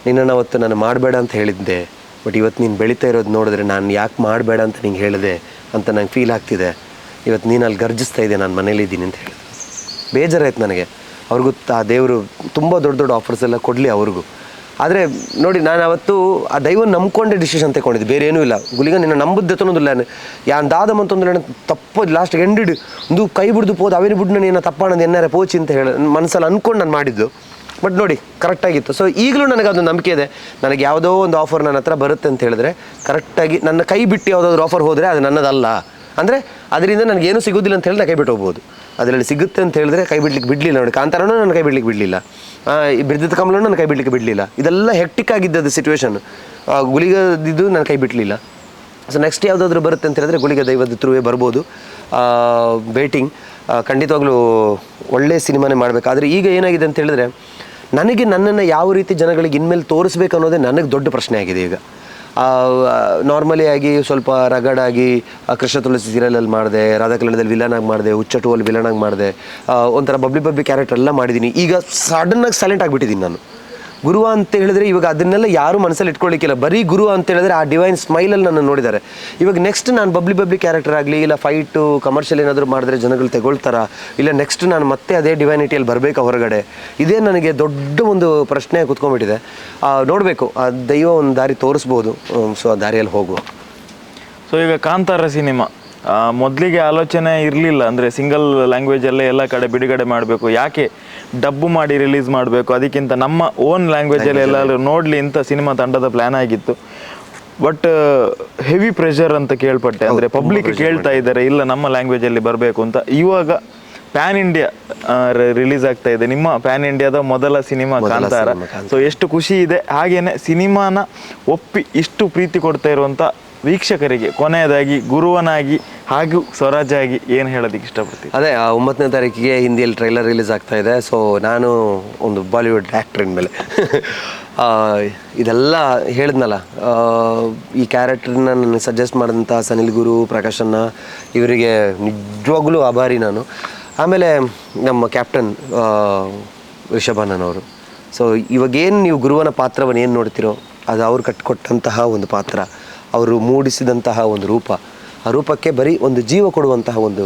ನಿನ್ನನ್ನು ಅವತ್ತು ನಾನು ಮಾಡಬೇಡ ಅಂತ ಹೇಳಿದ್ದೆ, ಬಟ್ ಇವತ್ತು ನೀನು ಬೆಳೀತಾ ಇರೋದು ನೋಡಿದ್ರೆ ನಾನು ಯಾಕೆ ಮಾಡಬೇಡ ಅಂತ ನಿಂಗೆ ಹೇಳಿದೆ ಅಂತ ನಂಗೆ ಫೀಲ್ ಆಗ್ತಿದೆ. ಇವತ್ತು ನೀನು ಅಲ್ಲಿ ಗರ್ಜಿಸ್ತಾ ಇದೆ, ನಾನು ಮನೇಲಿದ್ದೀನಿ ಅಂತ ಹೇಳಿದೆ. ಬೇಜಾರಾಯ್ತು ನನಗೆ. ಅವ್ರಿಗೂ ಆ ದೇವರು ತುಂಬ ದೊಡ್ಡ ಆಫರ್ಸ್ ಎಲ್ಲ ಕೊಡಲಿ ಅವ್ರಿಗೂ. ಆದರೆ ನೋಡಿ, ನಾನು ಅವತ್ತು ಆ ದೈವನ ನಂಬ್ಕೊಂಡೆ ಡಿಸಿಷನ್ ತಗೊಂಡಿದ್ದೆ, ಬೇರೆ ಏನೂ ಇಲ್ಲ. ಗುಲಿಗ ನಿನ್ನ ನಂಬುದ್ದೆ ತೊನ್ನೋದಿಲ್ಲ. ಯಾನ್ ದಾದಮಂತಂದ್ರೆ ತಪ್ಪು ಲಾಸ್ಟ್ಗೆ ಎಂಡಿಡು ಒಂದು ಕೈ ಬಿಡ್ದು ಪೋದು ಅವೇನು ಬಿಡ್ಡು ನಾನು ಏನೋ ತಪ್ಪಾಣದು ಎನ್ನಾರೆ ಪೋಚಿ ಅಂತ ಹೇಳಿ ಮನಸ್ಸಲ್ಲಿ ಅಂದ್ಕೊಂಡು ನಾನು ಮಾಡಿದ್ದು. ಬಟ್ ನೋಡಿ ಕರೆಕ್ಟಾಗಿತ್ತು. ಸೊ ಈಗಲೂ ನನಗೆ ಅದು ನಂಬಿಕೆ ಇದೆ, ನನಗೆ ಯಾವುದೋ ಒಂದು ಆಫರ್ ನನ್ನ ಹತ್ರ ಬರುತ್ತೆ ಅಂತ ಹೇಳಿದ್ರೆ ಕರೆಕ್ಟಾಗಿ ನನ್ನ ಕೈ ಬಿಟ್ಟು ಯಾವುದಾದ್ರು ಆಫರ್ ಹೋದರೆ ಅದು ನನ್ನದಲ್ಲ, ಅಂದರೆ ಅದರಿಂದ ನನಗೇನು ಸಿಗೋದಿಲ್ಲ ಅಂತ ಹೇಳಿದ್ರೆ ಕೈ ಬಿಟ್ಟು ಹೋಗ್ಬೋದು. ಅದರಲ್ಲಿ ಸಿಗುತ್ತೆ ಅಂತ ಹೇಳಿದ್ರೆ ಕೈ ಬಿಡ್ಲಿಕ್ಕೆ ಬಿಡಲಿಲ್ಲ. ನೋಡಿ ಕಾಂತಾರನೂ ನನ್ನ ಕೈ ಬಿಡ್ಲಿಕ್ಕೆ ಬಿಡಲಿಲ್ಲ, ಈ ಬಿರ್ದಿದ್ದ ಕಮಲನೂ ನನ್ನ ಕೈ ಬಿಡ್ಲಿಕ್ಕೆ ಬಿಡಲಿಲ್ಲ. ಇದೆಲ್ಲ ಹೆಕ್ಟಿಕ್ ಆಗಿದ್ದದ್ದು ಸಿಚುವೇಶನ್. ಗುಳಿಗದಿದ್ದು ನನ್ನ ಕೈ ಬಿಡಲಿಲ್ಲ. ಸೊ ನೆಕ್ಸ್ಟ್ ಯಾವುದಾದ್ರೂ ಬರುತ್ತೆ ಅಂತ ಹೇಳಿದ್ರೆ ಗುಳಿಗ ದೈವದ ಥ್ರೂವೇ ಬರ್ಬೋದು. ವೇಟಿಂಗ್, ಖಂಡಿತವಾಗ್ಲೂ ಒಳ್ಳೆಯ ಸಿನಿಮಾನೇ ಮಾಡಬೇಕು. ಆದರೆ ಈಗ ಏನಾಗಿದೆ ಅಂತ ಹೇಳಿದ್ರೆ ನನಗೆ ನನ್ನನ್ನು ಯಾವ ರೀತಿ ಜನಗಳಿಗೆ ಇನ್ಮೇಲೆ ತೋರಿಸ್ಬೇಕು ಅನ್ನೋದೇ ನನಗೆ ದೊಡ್ಡ ಪ್ರಶ್ನೆ ಆಗಿದೆ ಈಗ. ನಾರ್ಮಲಿ ಆಗಿ ಸ್ವಲ್ಪ ರಗಡಾಗಿ ಕೃಷ್ಣ ತುಳಸಿ ಸೀರಿಯಲಲ್ಲಿ ಮಾಡಿದೆ, ರಾಧಾಕಲ್ಯಾಣದಲ್ಲಿ ವಿಲನಾಗಿ ಮಾಡಿದೆ, ಹುಚ್ಚ ಅಲ್ಲಿ ವಿಲನಾಗಿ ಮಾಡಿದೆ, ಒಂಥರ ಬಬ್ಲಿ ಕ್ಯಾರೆಕ್ಟರ್ ಎಲ್ಲ ಮಾಡಿದ್ದೀನಿ. ಈಗ ಸಡನ್ನಾಗಿ ಸೈಲೆಂಟ್ ಆಗಿಬಿಟ್ಟಿದ್ದೀನಿ ನಾನು. ಗುರುವ ಅಂತ ಹೇಳಿದ್ರೆ ಇವಾಗ ಅದನ್ನೆಲ್ಲ ಯಾರು ಮನಸ್ಸಲ್ಲಿ ಇಟ್ಕೊಳ್ಳಿಕ್ಕಿಲ್ಲ. ಬರೀ ಗುರು ಅಂತ ಹೇಳಿದ್ರೆ ಆ ಡಿವೈನ್ ಸ್ಮೈಲಲ್ಲಿ ನನ್ನ ನೋಡಿದ್ದಾರೆ. ಇವಾಗ ನೆಕ್ಸ್ಟ್ ನಾನು ಬಬ್ಲಿ ಕ್ಯಾರೆಕ್ಟರ್ ಆಗಲಿ, ಇಲ್ಲ ಫೈಟು ಕಮರ್ಷಿಯಲ್ ಏನಾದರೂ ಮಾಡಿದ್ರೆ ಜನಗಳು ತಗೊಳ್ತಾರ, ಇಲ್ಲ ನೆಕ್ಸ್ಟ್ ನಾನು ಮತ್ತೆ ಅದೇ ಡಿವೈನಿಟಿಯಲ್ಲಿ ಬರಬೇಕಾ ಹೊರಗಡೆ, ಇದೇ ನನಗೆ ದೊಡ್ಡ ಒಂದು ಪ್ರಶ್ನೆ ಕೂತ್ಕೊಂಡ್ಬಿಟ್ಟಿದೆ. ನೋಡಬೇಕು, ಆ ದೈವ ಒಂದು ದಾರಿ ತೋರಿಸ್ಬೋದು. ಸೊ ಆ ದಾರಿಯಲ್ಲಿ ಹೋಗುವ. ಸೊ ಈಗ ಕಾಂತಾರ ಸಿನಿಮಾ ಮೊದಲಿಗೆ ಆಲೋಚನೆ ಇರಲಿಲ್ಲ, ಅಂದರೆ ಸಿಂಗಲ್ ಲ್ಯಾಂಗ್ವೇಜಲ್ಲೇ ಎಲ್ಲ ಕಡೆ ಬಿಡುಗಡೆ ಮಾಡಬೇಕು, ಯಾಕೆ ಡಬ್ಬು ಮಾಡಿ ರಿಲೀಸ್ ಮಾಡಬೇಕು, ಅದಕ್ಕಿಂತ ನಮ್ಮ ಓನ್ ಲ್ಯಾಂಗ್ವೇಜಲ್ಲಿ ಎಲ್ಲರೂ ನೋಡಲಿ ಅಂತ ಸಿನಿಮಾ ತಂಡದ ಪ್ಲ್ಯಾನ್ ಆಗಿತ್ತು. ಬಟ್ ಹೆವಿ ಪ್ರೆಷರ್ ಅಂತ ಕೇಳ್ಪಟ್ಟೆ, ಅಂದರೆ ಪಬ್ಲಿಕ್ ಕೇಳ್ತಾ ಇದ್ದಾರೆ ಇಲ್ಲ ನಮ್ಮ ಲ್ಯಾಂಗ್ವೇಜಲ್ಲಿ ಬರಬೇಕು ಅಂತ. ಇವಾಗ ಪ್ಯಾನ್ ಇಂಡಿಯಾ ರಿಲೀಸ್ ಆಗ್ತಾ ಇದೆ, ನಿಮ್ಮ ಪ್ಯಾನ್ ಇಂಡಿಯಾದ ಮೊದಲ ಸಿನಿಮಾ ಕಾಂತಾರ. ಸೊ ಎಷ್ಟು ಖುಷಿ ಇದೆ. ಹಾಗೇನೆ ಸಿನಿಮಾನ ಒಪ್ಪಿ ಇಷ್ಟು ಪ್ರೀತಿ ಕೊಡ್ತಾ ಇರುವಂಥ ವೀಕ್ಷಕರಿಗೆ ಕೊನೆಯದಾಗಿ ಗುರುವನಾಗಿ ಹಾಗೂ ಸ್ವರಾಜಾಗಿ ಏನು ಹೇಳೋದಕ್ಕೆ ಇಷ್ಟಪಡ್ತೀನಿ? ಅದೇ 9ನೇ ತಾರೀಕಿಗೆ ಹಿಂದಿಯಲ್ಲಿ ಟ್ರೈಲರ್ ರಿಲೀಸ್ ಆಗ್ತಾ ಇದೆ. ಸೊ ನಾನು ಒಂದು ಬಾಲಿವುಡ್ ಆ್ಯಕ್ಟ್ರ್ ಮೇಲೆ ಇದೆಲ್ಲ ಹೇಳಿದ್ನಲ್ಲ, ಈ ಕ್ಯಾರೆಕ್ಟರ್ನ ನನಗೆ ಸಜೆಸ್ಟ್ ಮಾಡಿದಂಥ ಸನಿಲ್ ಗುರು, ಪ್ರಕಾಶನ್ನ, ಇವರಿಗೆ ನಿಜವಾಗ್ಲೂ ಆಭಾರಿ ನಾನು. ಆಮೇಲೆ ನಮ್ಮ ಕ್ಯಾಪ್ಟನ್ ರಿಷಭಣ್ಣನವರು. ಸೊ ಇವಾಗೇನು ನೀವು ಗುರುವನ ಪಾತ್ರವನ್ನು ಏನು ನೋಡ್ತಿರೋ ಅದು ಅವ್ರು ಕಟ್ಟಿಕೊಟ್ಟಂತಹ ಒಂದು ಪಾತ್ರ, ಅವರು ಮೂಡಿಸಿದಂತಹ ಒಂದು ರೂಪ, ಆ ರೂಪಕ್ಕೆ ಬರೀ ಒಂದು ಜೀವ ಕೊಡುವಂತಹ ಒಂದು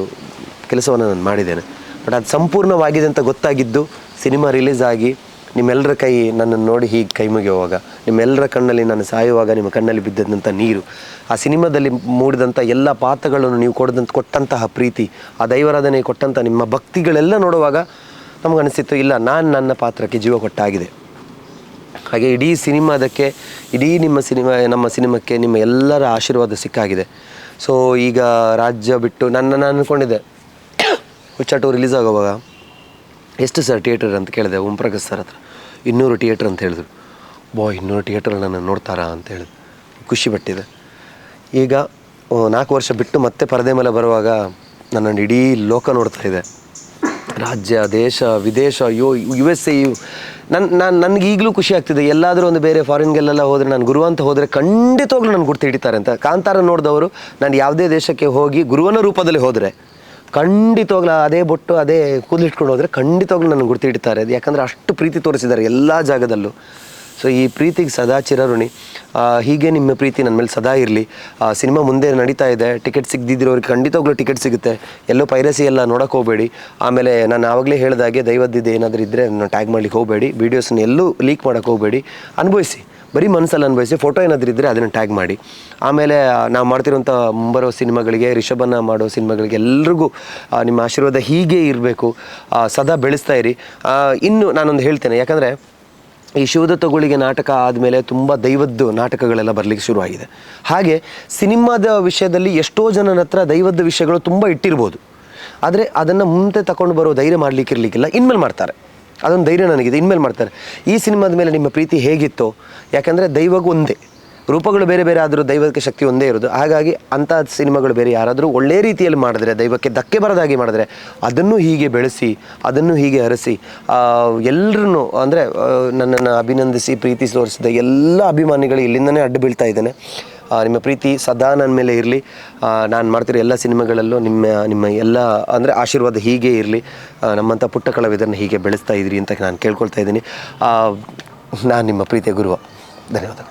ಕೆಲಸವನ್ನು ನಾನು ಮಾಡಿದ್ದೇನೆ. ಬಟ್ ಅದು ಸಂಪೂರ್ಣವಾಗಿದೆ ಅಂತ ಗೊತ್ತಾಗಿದ್ದು ಸಿನಿಮಾ ರಿಲೀಸ್ ಆಗಿ ನಿಮ್ಮೆಲ್ಲರ ಕೈ ನನ್ನನ್ನು ನೋಡಿ ಹೀಗೆ ಕೈ ಮುಗಿಯುವಾಗ, ನಿಮ್ಮೆಲ್ಲರ ಕಣ್ಣಲ್ಲಿ ನಾನು ಸಾಯುವಾಗ ನಿಮ್ಮ ಕಣ್ಣಲ್ಲಿ ಬಿದ್ದಂಥ ನೀರು, ಆ ಸಿನಿಮಾದಲ್ಲಿ ಮೂಡಿದಂಥ ಎಲ್ಲ ಪಾತ್ರಗಳನ್ನು ನೀವು ಕೊಟ್ಟಂತಹ ಪ್ರೀತಿ, ಆ ದೈವಾರಾಧನೆ ಕೊಟ್ಟಂಥ ನಿಮ್ಮ ಭಕ್ತಿಗಳೆಲ್ಲ ನೋಡುವಾಗ ನಮಗನಿಸಿತ್ತು ಇಲ್ಲ ನಾನು ನನ್ನ ಪಾತ್ರಕ್ಕೆ ಜೀವ ಕೊಟ್ಟಾಗಿದೆ. ಹಾಗೆ ಇಡೀ ಸಿನಿಮಾದಕ್ಕೆ, ಇಡೀ ನಮ್ಮ ಸಿನಿಮಾಕ್ಕೆ ನಿಮ್ಮ ಎಲ್ಲರ ಆಶೀರ್ವಾದ ಸಿಕ್ಕಾಗಿದೆ. ಸೊ ಈಗ ರಾಜ್ಯ ಬಿಟ್ಟು ನಾನು ಅಂದ್ಕೊಂಡಿದ್ದೆ ಹುಚ್ಚ 2 ರಿಲೀಸ್ ಆಗೋವಾಗ ಎಷ್ಟು ಸರ್ ಥಿಯೇಟರ್ ಅಂತ ಕೇಳಿದೆ ಓಂಪ್ರಕಾಶ್ ಸರ್ ಹತ್ರ. 200 ಥಿಯೇಟ್ರ್ ಅಂತ ಹೇಳಿದ್ರು. 200 ಥಿಯೇಟ್ರ್ ನನ್ನ ನೋಡ್ತಾರಾ ಅಂತ ಹೇಳಿದ್ರು. ಖುಷಿ ಪಟ್ಟಿದೆ. ಈಗ 4 ವರ್ಷ ಬಿಟ್ಟು ಮತ್ತೆ ಪರದೆ ಮೇಲೆ ಬರುವಾಗ ನನ್ನನ್ನು ಇಡೀ ಲೋಕ ನೋಡ್ತಾ ಇದೆ. ರಾಜ್ಯ, ದೇಶ, ವಿದೇಶ, USA. ನನಗೆ ಈಗಲೂ ಖುಷಿ ಆಗ್ತಿದೆ. ಎಲ್ಲಾದರೂ ಒಂದು ಬೇರೆ ಫಾರಿನ್ಗೆಲ್ಲ ಹೋದರೆ, ನಾನು ಗುರು ಅಂತ ಹೋದರೆ ಖಂಡಿತವಾಗ್ಲೂ ನನ್ನ ಗುರ್ತು ಹಿಡಿತಾರೆ ಅಂತ. ಕಾಂತಾರ ನೋಡಿದವರು ನಾನು ಯಾವುದೇ ದೇಶಕ್ಕೆ ಹೋಗಿ ಗುರುವನ ರೂಪದಲ್ಲಿ ಹೋದರೆ ಖಂಡಿತವಾಗ್ಲೂ ಅದೇ ಬೊಟ್ಟು ಅದೇ ಕೂದಲಿಟ್ಕೊಂಡು ಹೋದರೆ ಖಂಡಿತವಾಗ್ಲೂ ನನ್ನ ಗುರ್ತು ಹಿಡಿತಾರೆ. ಅದು ಯಾಕಂದರೆ ಅಷ್ಟು ಪ್ರೀತಿ ತೋರಿಸಿದ್ದಾರೆ ಎಲ್ಲ ಜಾಗದಲ್ಲೂ. ಸೊ ಈ ಪ್ರೀತಿಗೆ ಸದಾ ಚಿರಋಣಿ. ಹೀಗೆ ನಿಮ್ಮ ಪ್ರೀತಿ ನನ್ನ ಮೇಲೆ ಸದಾ ಇರಲಿ. ಸಿನಿಮಾ ಮುಂದೆ ನಡೀತಾ ಇದೆ. ಟಿಕೆಟ್ ಸಿಗದಿದ್ದಿರೋರಿಗೆ ಖಂಡಿತವಾಗ್ಲೂ ಟಿಕೆಟ್ ಸಿಗುತ್ತೆ. ಎಲ್ಲೋ ಪೈರಸಿ ಎಲ್ಲ ನೋಡೋಕೆ ಹೋಗಬೇಡಿ. ಆಮೇಲೆ ನಾನು ಆವಾಗಲೇ ಹೇಳಿದಾಗೆ ದೈವದ್ದಿದೆ ಏನಾದರೂ ಇದ್ದರೆ ನಾನು ಟ್ಯಾಗ್ ಮಾಡ್ಲಿಕ್ಕೆ ಹೋಗಬೇಡಿ. ವೀಡಿಯೋಸನ್ನ ಎಲ್ಲೂ ಲೀಕ್ ಮಾಡೋಕ್ಕೆ ಹೋಗಬೇಡಿ. ಅನುಭವಿಸಿ, ಬರೀ ಮನಸ್ಸಲ್ಲಿ ಅನುಭವಿಸಿ. ಫೋಟೋ ಏನಾದರೂ ಇದ್ದರೆ ಅದನ್ನು ಟ್ಯಾಗ್ ಮಾಡಿ. ಆಮೇಲೆ ನಾವು ಮಾಡ್ತಿರೋಂಥ ಮುಂಬರೋ ಸಿನಿಮಾಗಳಿಗೆ, ರಿಷಭನ ಮಾಡೋ ಸಿನಿಮಾಗಳಿಗೆ ಎಲ್ರಿಗೂ ನಿಮ್ಮ ಆಶೀರ್ವಾದ ಹೀಗೆ ಇರಬೇಕು. ಸದಾ ಬೆಳೆಸ್ತಾ ಇರಿ. ಇನ್ನು ನಾನೊಂದು ಹೇಳ್ತೇನೆ, ಯಾಕಂದರೆ ಈ ಶಿವದತ್ತಗಳಿಗೆ ನಾಟಕ ಆದಮೇಲೆ ತುಂಬ ದೈವದ್ದು ನಾಟಕಗಳೆಲ್ಲ ಬರಲಿಕ್ಕೆ ಶುರುವಾಗಿದೆ. ಹಾಗೆ ಸಿನಿಮಾದ ವಿಷಯದಲ್ಲಿ ಎಷ್ಟೋ ಜನರ ಹತ್ರ ದೈವದ ವಿಷಯಗಳು ತುಂಬ ಇಟ್ಟಿರ್ಬೋದು. ಆದರೆ ಅದನ್ನು ಮುಂದೆ ತಗೊಂಡು ಬರೋ ಧೈರ್ಯ ಮಾಡಲಿಕ್ಕಿರಲಿಕ್ಕಿಲ್ಲ. ಇನ್ಮೇಲೆ ಮಾಡ್ತಾರೆ, ಅದೊಂದು ಧೈರ್ಯ ನನಗಿದೆ. ಇನ್ಮೇಲೆ ಮಾಡ್ತಾರೆ. ಈ ಸಿನಿಮಾದ ಮೇಲೆ ನಿಮ್ಮ ಪ್ರೀತಿ ಹೇಗಿತ್ತು? ಯಾಕಂದರೆ ದೈವಗೂ ಒಂದೇ, ರೂಪಗಳು ಬೇರೆ ಬೇರೆ ಆದರೂ ದೈವಕ್ಕೆ ಶಕ್ತಿ ಒಂದೇ ಇರೋದು. ಹಾಗಾಗಿ ಅಂಥ ಸಿನಿಮಾಗಳು ಬೇರೆ ಯಾರಾದರೂ ಒಳ್ಳೆಯ ರೀತಿಯಲ್ಲಿ ಮಾಡಿದ್ರೆ, ದೈವಕ್ಕೆ ಧಕ್ಕೆ ಬರದಾಗಿ ಮಾಡಿದ್ರೆ, ಅದನ್ನು ಹೀಗೆ ಬೆಳೆಸಿ, ಅದನ್ನು ಹೀಗೆ ಹರಿಸಿ, ಎಲ್ಲರೂ ಅಂದರೆ ನನ್ನನ್ನು ಅಭಿನಂದಿಸಿ ಪ್ರೀತಿ ತೋರಿಸಿದ ಎಲ್ಲ ಅಭಿಮಾನಿಗಳು ಇಲ್ಲಿಂದನೇ ಅಡ್ಡು ಬೀಳ್ತಾ ಇದ್ದೇನೆ. ನಿಮ್ಮ ಪ್ರೀತಿ ಸದಾ ನನ್ನ ಮೇಲೆ ಇರಲಿ. ನಾನು ಮಾಡ್ತಿರೋ ಎಲ್ಲ ಸಿನಿಮಾಗಳಲ್ಲೂ ನಿಮ್ಮ ಎಲ್ಲ ಅಂದರೆ ಆಶೀರ್ವಾದ ಹೀಗೆ ಇರಲಿ. ನಮ್ಮಂಥ ಪುಟ್ಟ ಕಲಾವಿದರನ್ನ ಹೀಗೆ ಬೆಳೆಸ್ತಾ ಇದ್ರಿ ಅಂತ ನಾನು ಕೇಳ್ಕೊಳ್ತಾ ಇದ್ದೀನಿ. ನಾನು ನಿಮ್ಮ ಪ್ರೀತಿಯ ಗುರುವ. ಧನ್ಯವಾದ.